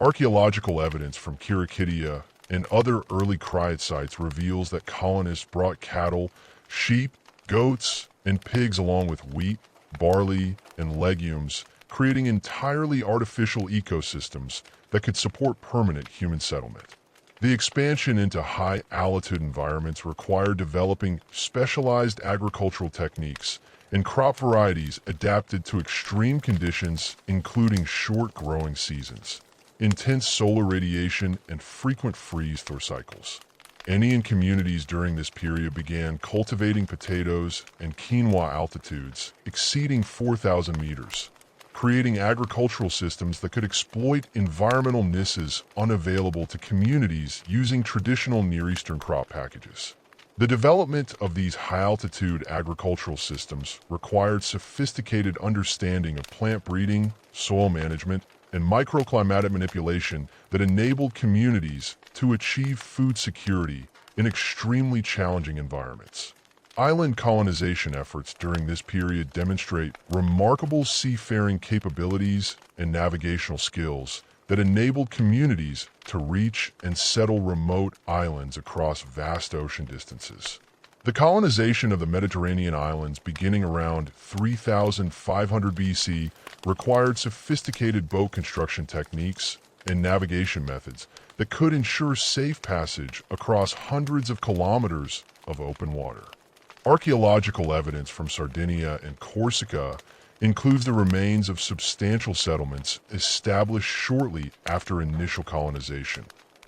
Archaeological evidence from Kirikitia and other early Crete sites reveals that colonists brought cattle, sheep, goats, and pigs along with wheat, barley, and legumes, creating entirely artificial ecosystems that could support permanent human settlement. The expansion into high-altitude environments required developing specialized agricultural techniques and crop varieties adapted to extreme conditions, including short growing seasons, intense solar radiation, and frequent freeze-thaw cycles. Indian communities during this period began cultivating potatoes and quinoa altitudes exceeding 4,000 meters, creating agricultural systems that could exploit environmental nisses unavailable to communities using traditional Near Eastern crop packages. The development of these high-altitude agricultural systems required sophisticated understanding of plant breeding, soil management, and microclimatic manipulation that enabled communities to achieve food security in extremely challenging environments. Island colonization efforts during this period demonstrate remarkable seafaring capabilities and navigational skills that enabled communities to reach and settle remote islands across vast ocean distances. The colonization of the Mediterranean islands beginning around 3500 BC required sophisticated boat construction techniques and navigation methods that could ensure safe passage across hundreds of kilometers of open water. Archaeological evidence from Sardinia and Corsica includes the remains of substantial settlements established shortly after initial colonization,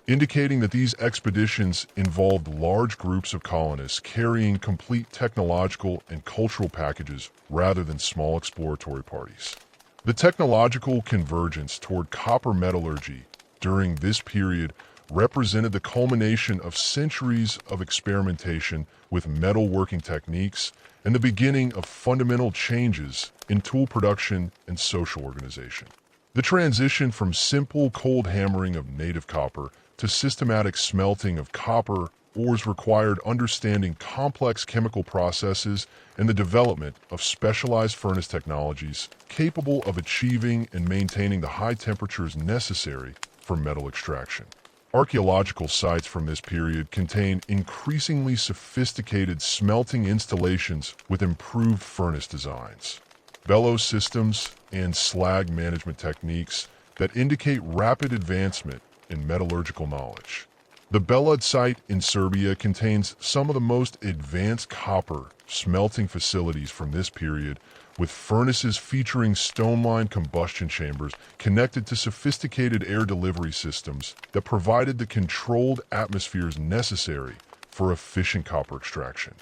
indicating that these expeditions involved large groups of colonists carrying complete technological and cultural packages rather than small exploratory parties. The technological convergence toward copper metallurgy during this period represented the culmination of centuries of experimentation with metalworking techniques and the beginning of fundamental changes in tool production and social organization. The transition from simple cold hammering of native copper to systematic smelting of copper ores required understanding complex chemical processes and the development of specialized furnace technologies capable of achieving and maintaining the high temperatures necessary for metal extraction. Archaeological sites from this period contain increasingly sophisticated smelting installations with improved furnace designs, bellows systems, and slag management techniques that indicate rapid advancement in metallurgical knowledge. The Belud site in Serbia contains some of the most advanced copper smelting facilities from this period, with furnaces featuring stone-lined combustion chambers connected to sophisticated air delivery systems that provided the controlled atmospheres necessary for efficient copper extraction.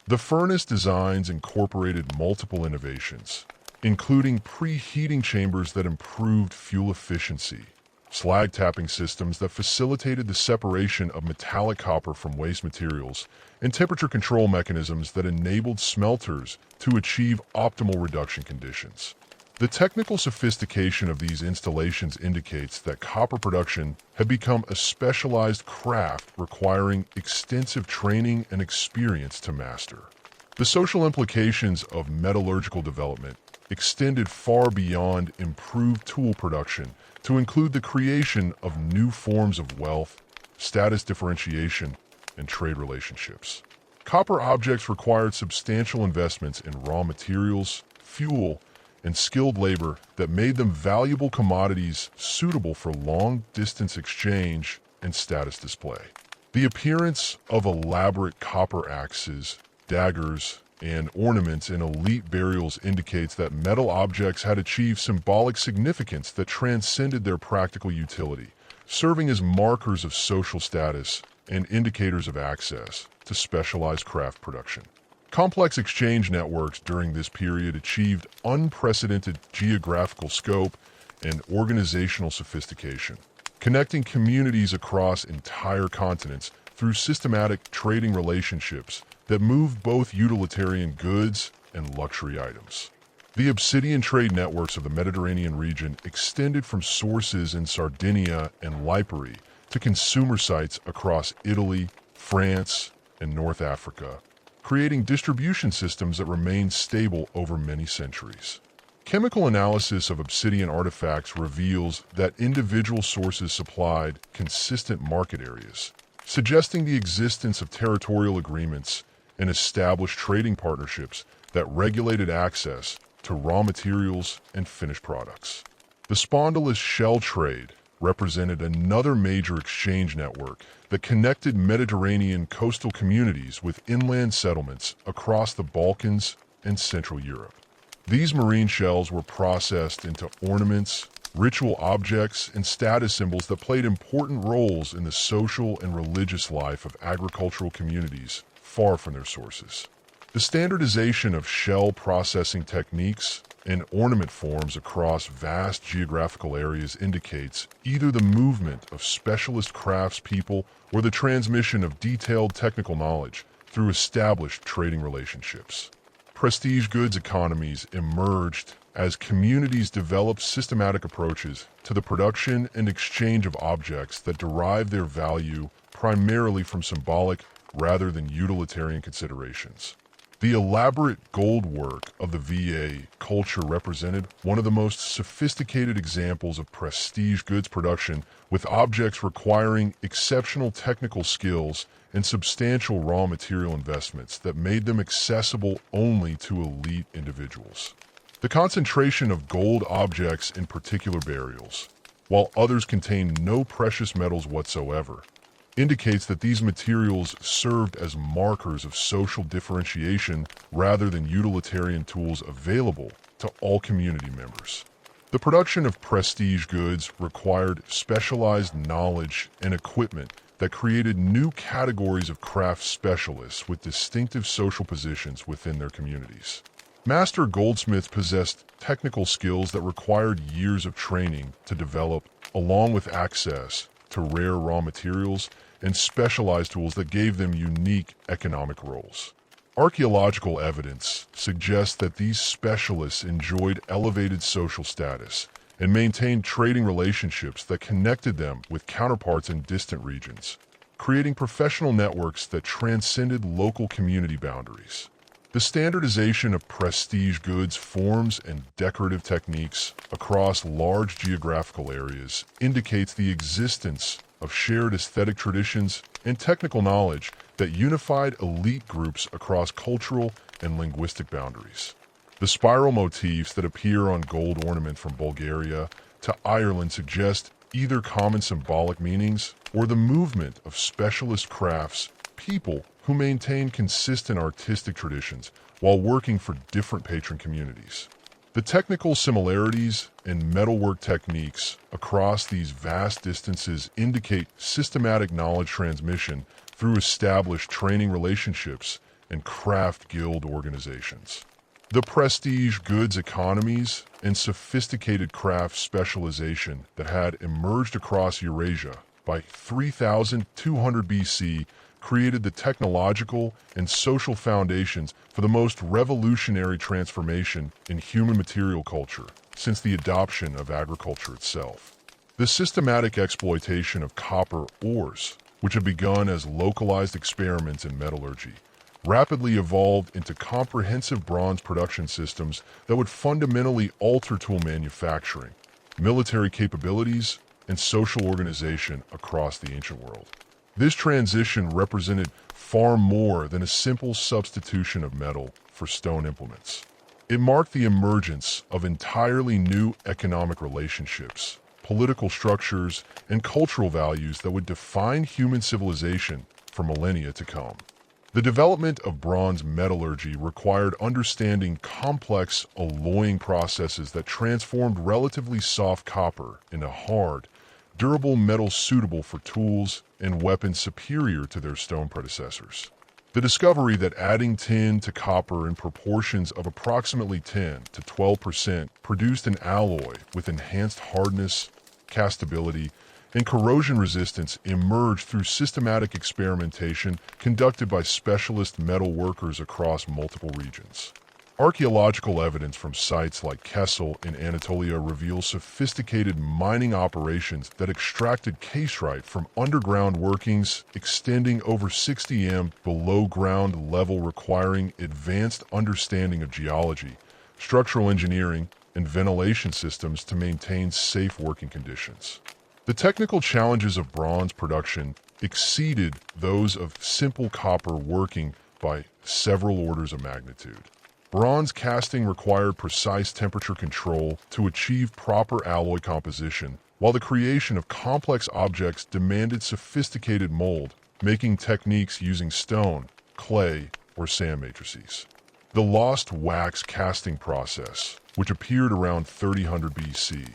The furnace designs incorporated multiple innovations, including preheating chambers that improved fuel efficiency, slag tapping systems that facilitated the separation of metallic copper from waste materials, and temperature control mechanisms that enabled smelters to achieve optimal reduction conditions. The technical sophistication of these installations indicates that copper production had become a specialized craft requiring extensive training and experience to master. The social implications of metallurgical development extended far beyond improved tool production to include the creation of new forms of wealth, status differentiation, and trade relationships. Copper objects required substantial investments in raw materials, fuel, and skilled labor that made them valuable commodities suitable for long-distance exchange and status display. The appearance of elaborate copper axes, daggers, and ornaments in elite burials indicates that metal objects had achieved symbolic significance that transcended their practical utility, serving as markers of social status and indicators of access to specialized craft production. Complex exchange networks during this period achieved unprecedented geographical scope and organizational sophistication, connecting communities across entire continents through systematic trading relationships that moved both utilitarian goods and luxury items. The obsidian trade networks of the Mediterranean region extended from sources in Sardinia and Lipari to consumer sites across Italy, France, and North Africa, creating distribution systems that remained stable over many centuries. Chemical analysis of obsidian artifacts reveals that individual sources supplied consistent market areas, suggesting the existence of territorial agreements and established trading partnerships that regulated access to raw materials and finished products. The spondylus shell trade represented another major exchange network that connected Mediterranean coastal communities with inland settlements across the Balkans and Central Europe. These marine shells were processed into ornaments, ritual objects, and status symbols that played important roles in the social and religious life of agricultural communities far from their sources. The standardization of shell processing techniques and ornament forms across vast geographical areas indicates either the movement of specialist craftspeople or the transmission of detailed technical knowledge through established trading relationships. Prestige goods economies emerged as communities developed systematic approaches to the production and exchange of objects that derive their value primarily from symbolic rather than utilitarian considerations. The elaborate gold work of the VA culture represented one of the most sophisticated examples of prestige goods production, with objects requiring exceptional technical skills and substantial raw material investments that made them accessible only to elite individuals. The concentration of gold objects in particular burials, while others contained no precious metals whatsoever, indicates that these materials served as markers of social differentiation rather than utilitarian tools available to all community members. The production of prestige goods required specialized knowledge and equipment that created new categories of craft specialists with distinctive social positions within their communities. Master goldsmiths possessed technical skills that required years of training to develop, along with access to rare raw materials and specialized tools that gave them unique economic roles. Archaeological evidence suggests that these specialists enjoyed elevated social status and maintained trading relationships that connected them with counterparts in distant regions, creating professional networks that transcended local community boundaries. The standardization of prestige goods forms and decorative techniques across large geographical areas indicates the existence of shared aesthetic traditions and technical knowledge that unified elite groups across cultural and linguistic boundaries. The spiral motifs that appear on gold ornament from Bulgaria to Ireland suggest either common symbolic meanings or the movement of specialist crafts, people who maintain consistent artistic traditions while working for different patron communities. The technical similarities and metalwork techniques across these vast distances indicate systematic knowledge transmission through established training relationships and craft guild organizations. The prestige goods economies and sophisticated craft specialization that had emerged across Eurasia by 3200 BC created the technological and social foundations for the most revolutionary transformation in human material culture since the adoption of agriculture itself. The systematic exploitation of copper ores, which had begun as localized experiments in metallurgy, rapidly evolved into comprehensive bronze production systems that would fundamentally alter tool manufacturing, military capabilities, and social organization across the ancient world. This transition represented far more than a simple substitution of metal for stone implements. It marked the emergence of entirely new economic relationships, political structures, and cultural values that would define human civilization for millennia to come. The development of bronze metallurgy required understanding complex alloying processes that transformed relatively soft copper into hard, durable metal suitable for tools and weapons superior to their stone predecessors. The discovery that adding tin to copper in proportions of approximately 10 to 12% produced an alloy with enhanced hardness, castability, and corrosion resistance emerged through systematic experimentation conducted by specialist metal workers across multiple regions. Archaeological evidence from sites like Kessel in Anatolia reveals sophisticated mining operations that extracted cassiterite from underground workings extending over 60 m below ground level, requiring advanced understanding of geology, structural engineering, and ventilation systems to maintain safe working conditions. The technical challenges of bronze production exceeded those of simple copper working by several orders of magnitude. Bronze casting required precise temperature control to achieve proper alloy composition, while the creation of complex objects demanded sophisticated mold, making techniques using stone, clay, or sand matrices. The lost wax casting process, which appeared around 3000 BC,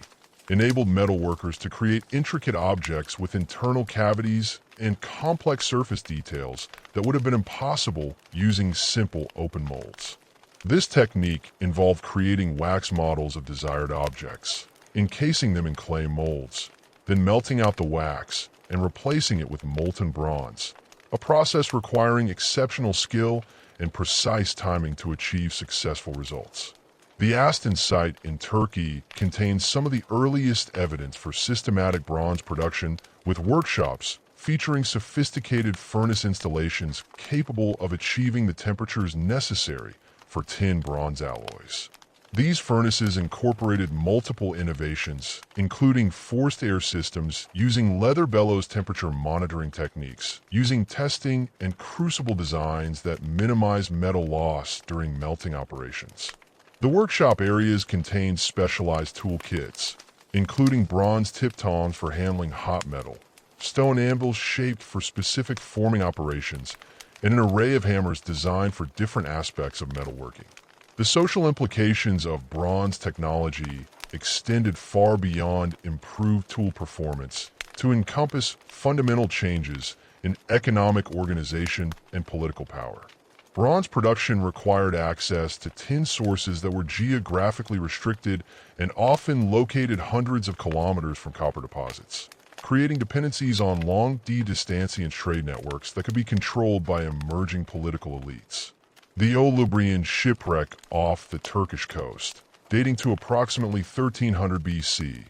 enabled metalworkers to create intricate objects with internal cavities and complex surface details that would have been impossible using simple open molds. This technique involved creating wax models of desired objects, encasing them in clay molds, then melting out the wax and replacing it with molten bronze, a process requiring exceptional skill and precise timing to achieve successful results. The Aston site in Turkey contains some of the earliest evidence for systematic bronze production, with workshops featuring sophisticated furnace installations capable of achieving the temperatures necessary for tin-bronze alloys. These furnaces incorporated multiple innovations, including forced air systems using leather bellows temperature monitoring techniques, using testing and crucible designs that minimize metal loss during melting operations. The workshop areas contained specialized tool kits, including bronze tip tongs for handling hot metal, stone anvils shaped for specific forming operations, and an array of hammers designed for different aspects of metalworking. The social implications of bronze technology extended far beyond improved tool performance to encompass fundamental changes in economic organization and political power. Bronze production required access to tin sources that were geographically restricted and often located hundreds of kilometers from copper deposits, creating dependencies on long-distanciation trade networks that could be controlled by emerging political elites. The Oğlubrian shipwreck off the Turkish coast, dating to approximately 1300 BC,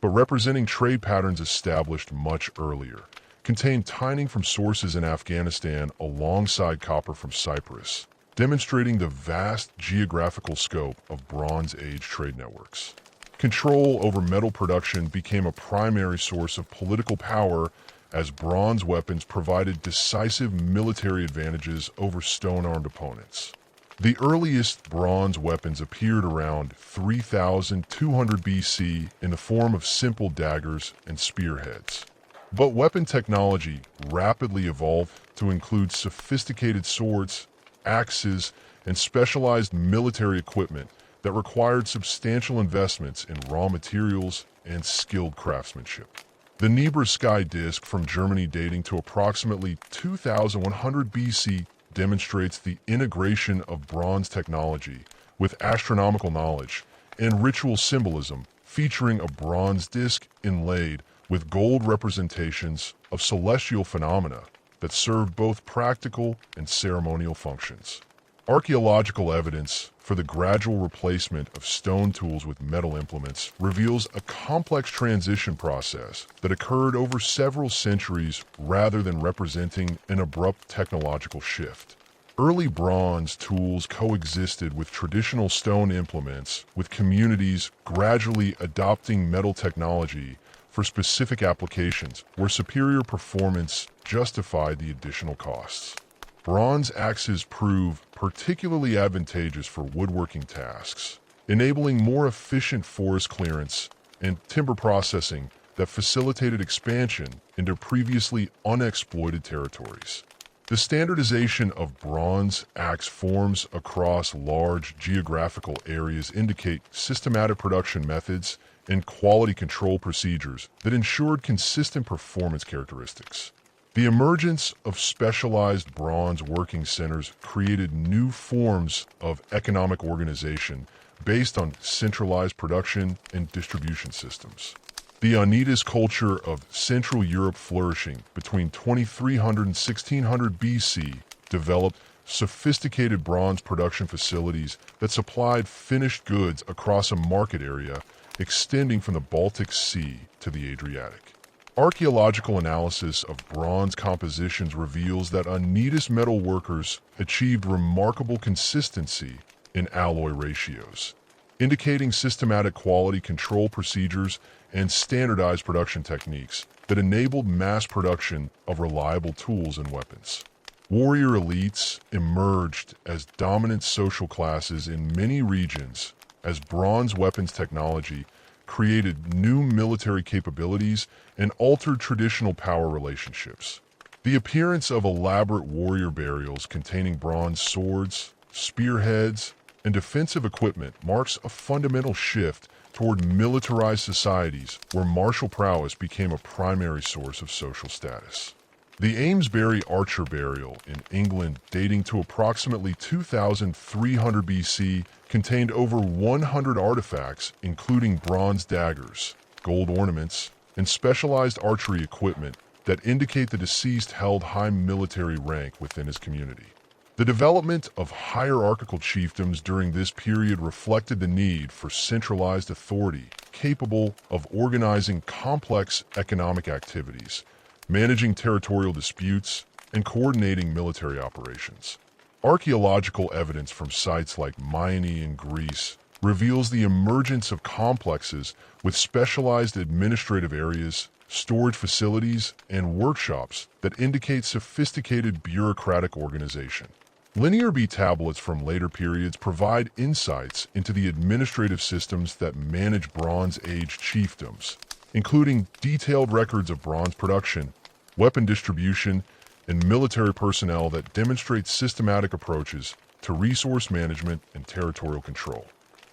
but representing trade patterns established much earlier, contained tin from sources in Afghanistan alongside copper from Cyprus, demonstrating the vast geographical scope of Bronze Age trade networks. Control over metal production became a primary source of political power as bronze weapons provided decisive military advantages over stone-armed opponents. The earliest bronze weapons appeared around 3200 BC in the form of simple daggers and spearheads. But weapon technology rapidly evolved to include sophisticated swords, axes, and specialized military equipment that required substantial investments in raw materials and skilled craftsmanship. The Nebra sky disk from Germany, dating to approximately 2100 BC, demonstrates the integration of bronze technology with astronomical knowledge and ritual symbolism, featuring a bronze disc inlaid with gold representations of celestial phenomena that served both practical and ceremonial functions. Archaeological evidence for the gradual replacement of stone tools with metal implements reveals a complex transition process that occurred over several centuries rather than representing an abrupt technological shift. Early bronze tools coexisted with traditional stone implements, with communities gradually adopting metal technology for specific applications where superior performance justified the additional costs. Bronze axes prove particularly advantageous for woodworking tasks, enabling more efficient forest clearance and timber processing that facilitated expansion into previously unexploited territories. The standardization of bronze axe forms across large geographical areas indicate systematic production methods and quality control procedures that ensured consistent performance characteristics. The emergence of specialized bronze working centers created new forms of economic organization based on centralized production and distribution systems. The Oneidas culture of Central Europe flourishing between 2300 and 1600 BC developed sophisticated bronze production facilities that supplied finished goods across a market area extending from the Baltic Sea to the Adriatic. Archaeological analysis of bronze compositions reveals that Oneidas metal workers achieved remarkable consistency in alloy ratios, indicating systematic quality control procedures and standardized production techniques that enabled mass production of reliable tools and weapons. Warrior elites emerged as dominant social classes in many regions as bronze weapons technology created new military capabilities and altered traditional power relationships. The appearance of elaborate warrior burials containing bronze swords, spearheads, and defensive equipment marks a fundamental shift toward militarized societies where martial prowess became a primary source of social status. The Amesbury Archer burial in England, dating to approximately 2300 BC, contained over 100 artifacts including bronze daggers, gold ornaments, and specialized archery equipment that indicate the deceased held high military rank within his community. The development of hierarchical chiefdoms during this period reflected the need for centralized authority capable of organizing complex economic activities, managing territorial disputes, and coordinating military operations. Archaeological evidence from sites like Myene in Greece reveals the emergence of complexes with specialized administrative areas, storage facilities, and workshops that indicate sophisticated bureaucratic organization. Linear B tablets from later periods provide insights into the administrative systems that manage Bronze Age chiefdoms, including detailed records of bronze production, weapon distribution, and military personnel that demonstrate systematic approaches to resource management and territorial control.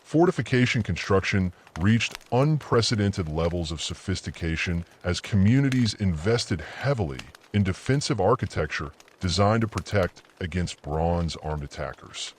Fortification construction reached unprecedented levels of sophistication as communities invested heavily in defensive architecture designed to protect against bronze-armed attackers.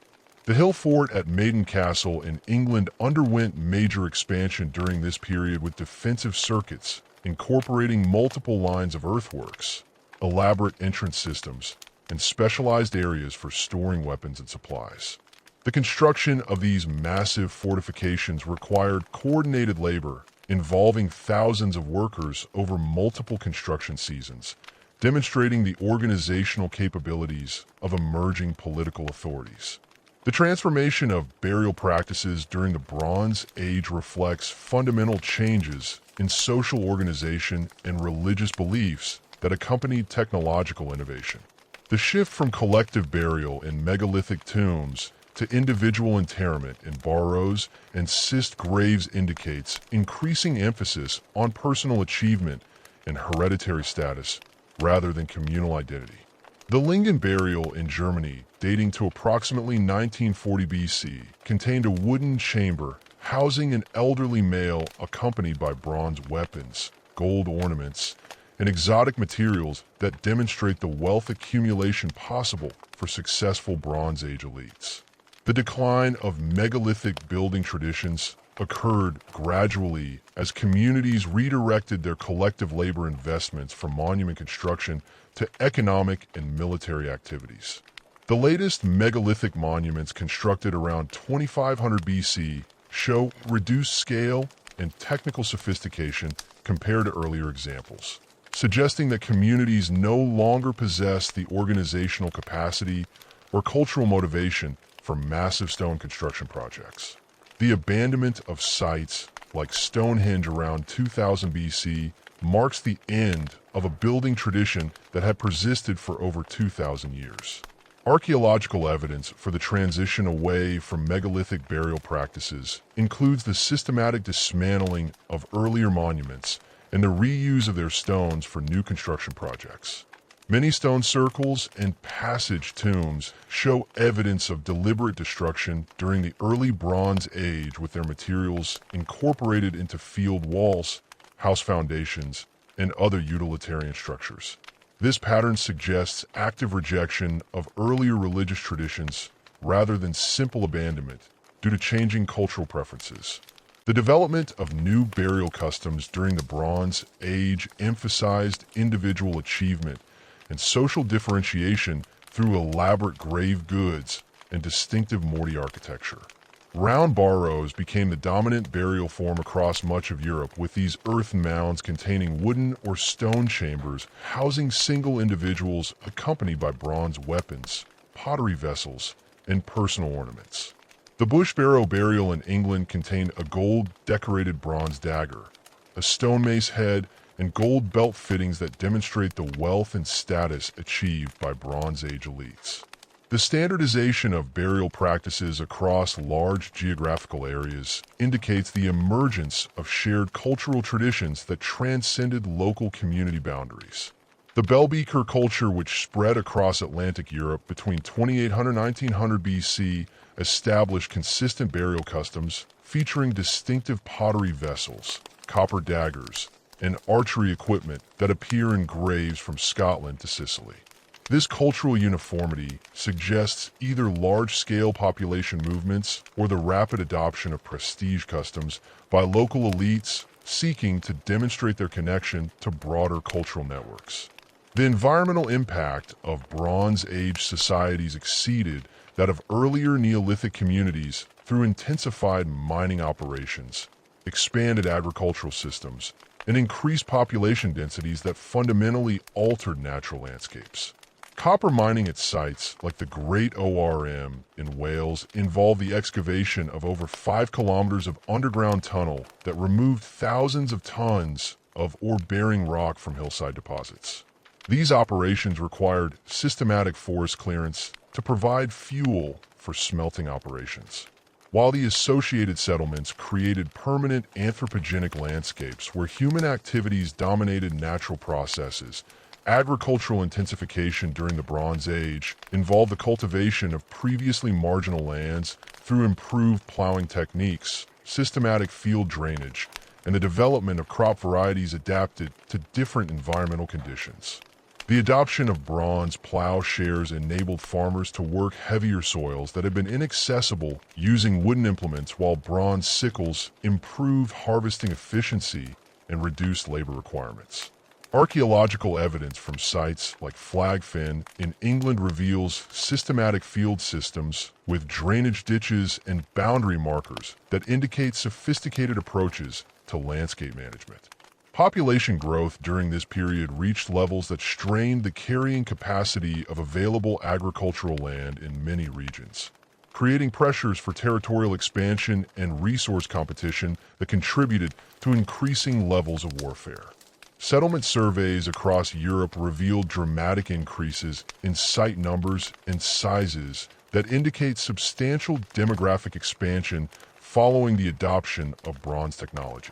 The hill fort at Maiden Castle in England underwent major expansion during this period with defensive circuits incorporating multiple lines of earthworks, elaborate entrance systems, and specialized areas for storing weapons and supplies. The construction of these massive fortifications required coordinated labor involving thousands of workers over multiple construction seasons, demonstrating the organizational capabilities of emerging political authorities. The transformation of burial practices during the Bronze Age reflects fundamental changes in social organization and religious beliefs that accompanied technological innovation. The shift from collective burial in megalithic tombs to individual interment in barrows and cist graves indicates increasing emphasis on personal achievement and hereditary status rather than communal identity. The Lingen burial in Germany, dating to approximately 1940 BC, contained a wooden chamber housing an elderly male accompanied by bronze weapons, gold ornaments, and exotic materials that demonstrate the wealth accumulation possible for successful Bronze Age elites. The decline of megalithic building traditions occurred gradually as communities redirected their collective labor investments from monument construction to economic and military activities. The latest megalithic monuments constructed around 2500 BC show reduced scale and technical sophistication compared to earlier examples, suggesting that communities no longer possess the organizational capacity or cultural motivation for massive stone construction projects. The abandonment of sites like Stonehenge around 2000 BC marks the end of a building tradition that had persisted for over 2,000 years. Archaeological evidence for the transition away from megalithic burial practices includes the systematic dismantling of earlier monuments and the reuse of their stones for new construction projects. Many stone circles and passage tombs show evidence of deliberate destruction during the early Bronze Age, with their materials incorporated into field walls, house foundations, and other utilitarian structures. This pattern suggests active rejection of earlier religious traditions rather than simple abandonment due to changing cultural preferences. The development of new burial customs during the Bronze Age emphasized individual achievement and social differentiation through elaborate grave goods and distinctive mortar architecture. Round barrows became the dominant burial form across much of Europe, with these earth mounds containing wooden or stone chambers housing single individuals accompanied by bronze weapons, pottery vessels, and personal ornaments. The bush barrow burial in England contained a gold-decorated bronze dagger, a stone mace head, and gold belt fittings that demonstrate the wealth and status achieved by Bronze Age elites. The standardization of burial practices across large geographical areas indicates the emergence of shared cultural traditions that transcended local community boundaries. The Bellbeaker culture, which spread across Atlantic Europe between 2800 and 1900 BC, established consistent burial customs featuring distinctive pottery vessels, copper daggers, and archery equipment that appear in graves from Scotland to Sicily. This cultural uniformity suggests either large-scale population movements or the rapid adoption of prestige customs by local elites seeking to demonstrate their connection to broader cultural networks. The environmental impact of Bronze Age societies exceeded that of earlier Neolithic communities through intensified mining operations, expanded agricultural systems, and increased population densities that fundamentally altered natural landscapes. Copper mining at sites like the Great ORM in Wales involved the excavation of over 5 kilometers of underground tunnel that removed thousands of tons of ore-bearing rock from hillside deposits. These operations required systematic forest clearance to provide fuel for smelting operations, while the associated settlements created permanent anthropogenic landscapes where human activities dominated natural processes. Agricultural intensification during the Bronze Age involved the cultivation of previously marginal lands through improved plowing techniques, systematic field drainage, and the development of crop varieties adapted to different environmental conditions. The adoption of bronze plowshares enabled farmers to work heavier soils that had been inaccessible using wooden implements, while bronze sickles improved harvesting efficiency and reduced labor requirements. Archaeological evidence from sites like Flagfen in England reveals systematic field systems with drainage ditches and boundary markers that indicate sophisticated approaches to landscape management. Population growth during this period reached levels that strained the carrying capacity of available agricultural land in many regions, creating pressures for territorial expansion and resource competition that contributed to increasing levels of warfare. Settlement surveys across Europe revealed dramatic increases in site numbers and sizes that indicate substantial demographic expansion following the adoption of bronze technology.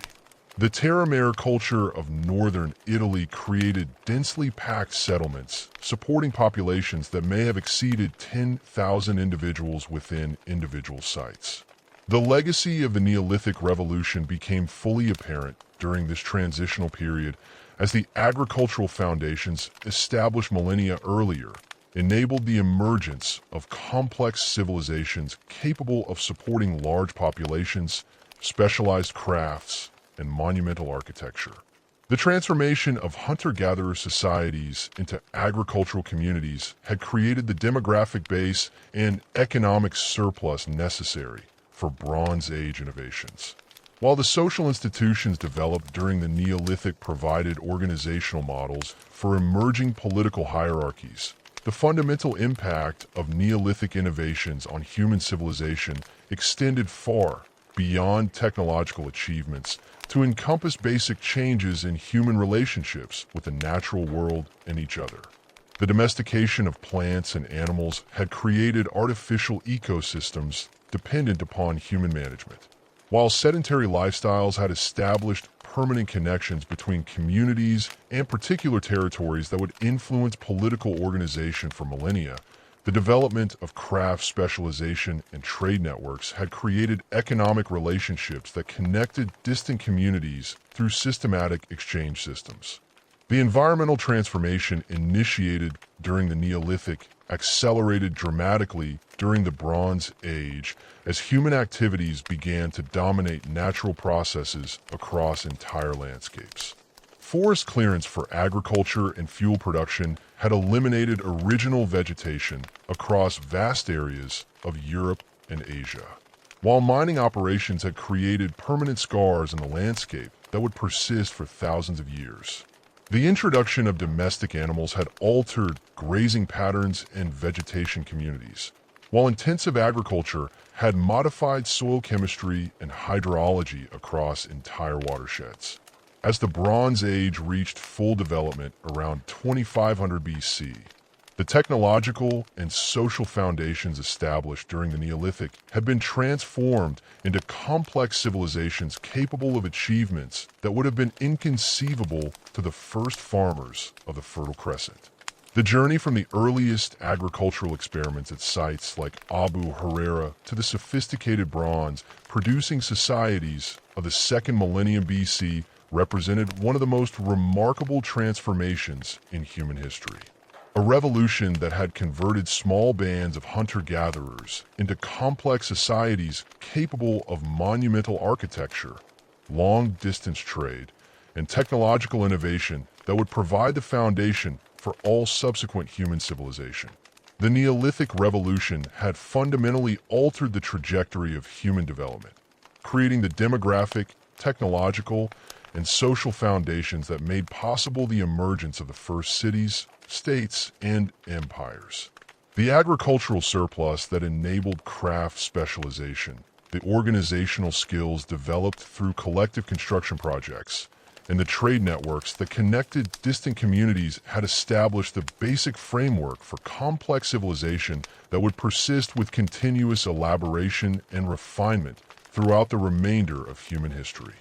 The terrace culture of northern Italy created densely packed settlements, supporting populations that may have exceeded 10,000 individuals within individual sites. The legacy of the Neolithic Revolution became fully apparent during this transitional period as the agricultural foundations established millennia earlier enabled the emergence of complex civilizations capable of supporting large populations, specialized crafts, and monumental architecture. The transformation of hunter-gatherer societies into agricultural communities had created the demographic base and economic surplus necessary for Bronze Age innovations. While the social institutions developed during the Neolithic provided organizational models for emerging political hierarchies, the fundamental impact of Neolithic innovations on human civilization extended far beyond technological achievements to encompass basic changes in human relationships with the natural world and each other. The domestication of plants and animals had created artificial ecosystems dependent upon human management, while sedentary lifestyles had established permanent connections between communities and particular territories that would influence political organization for millennia. The development of craft specialization and trade networks had created economic relationships that connected distant communities through systematic exchange systems. The environmental transformation initiated during the Neolithic accelerated dramatically during the Bronze Age as human activities began to dominate natural processes across entire landscapes. Forest clearance for agriculture and fuel production had eliminated original vegetation across vast areas of Europe and Asia, while mining operations had created permanent scars in the landscape that would persist for thousands of years. The introduction of domestic animals had altered grazing patterns and vegetation communities, while intensive agriculture had modified soil chemistry and hydrology across entire watersheds. As the Bronze Age reached full development around 2500 BC, the technological and social foundations established during the Neolithic had been transformed into complex civilizations capable of achievements that would have been inconceivable to the first farmers of the Fertile Crescent. The journey from the earliest agricultural experiments at sites like Abu Huraira to the sophisticated bronze producing societies of the second millennium BC represented one of the most remarkable transformations in human history. A revolution that had converted small bands of hunter-gatherers into complex societies capable of monumental architecture, long-distance trade, and technological innovation that would provide the foundation for all subsequent human civilization. The Neolithic Revolution had fundamentally altered the trajectory of human development, creating the demographic, technological, and social foundations that made possible the emergence of the first cities, states, and empires. The agricultural surplus that enabled craft specialization, the organizational skills developed through collective construction projects, and the trade networks that connected distant communities had established the basic framework for complex civilization that would persist with continuous elaboration and refinement throughout the remainder of human history.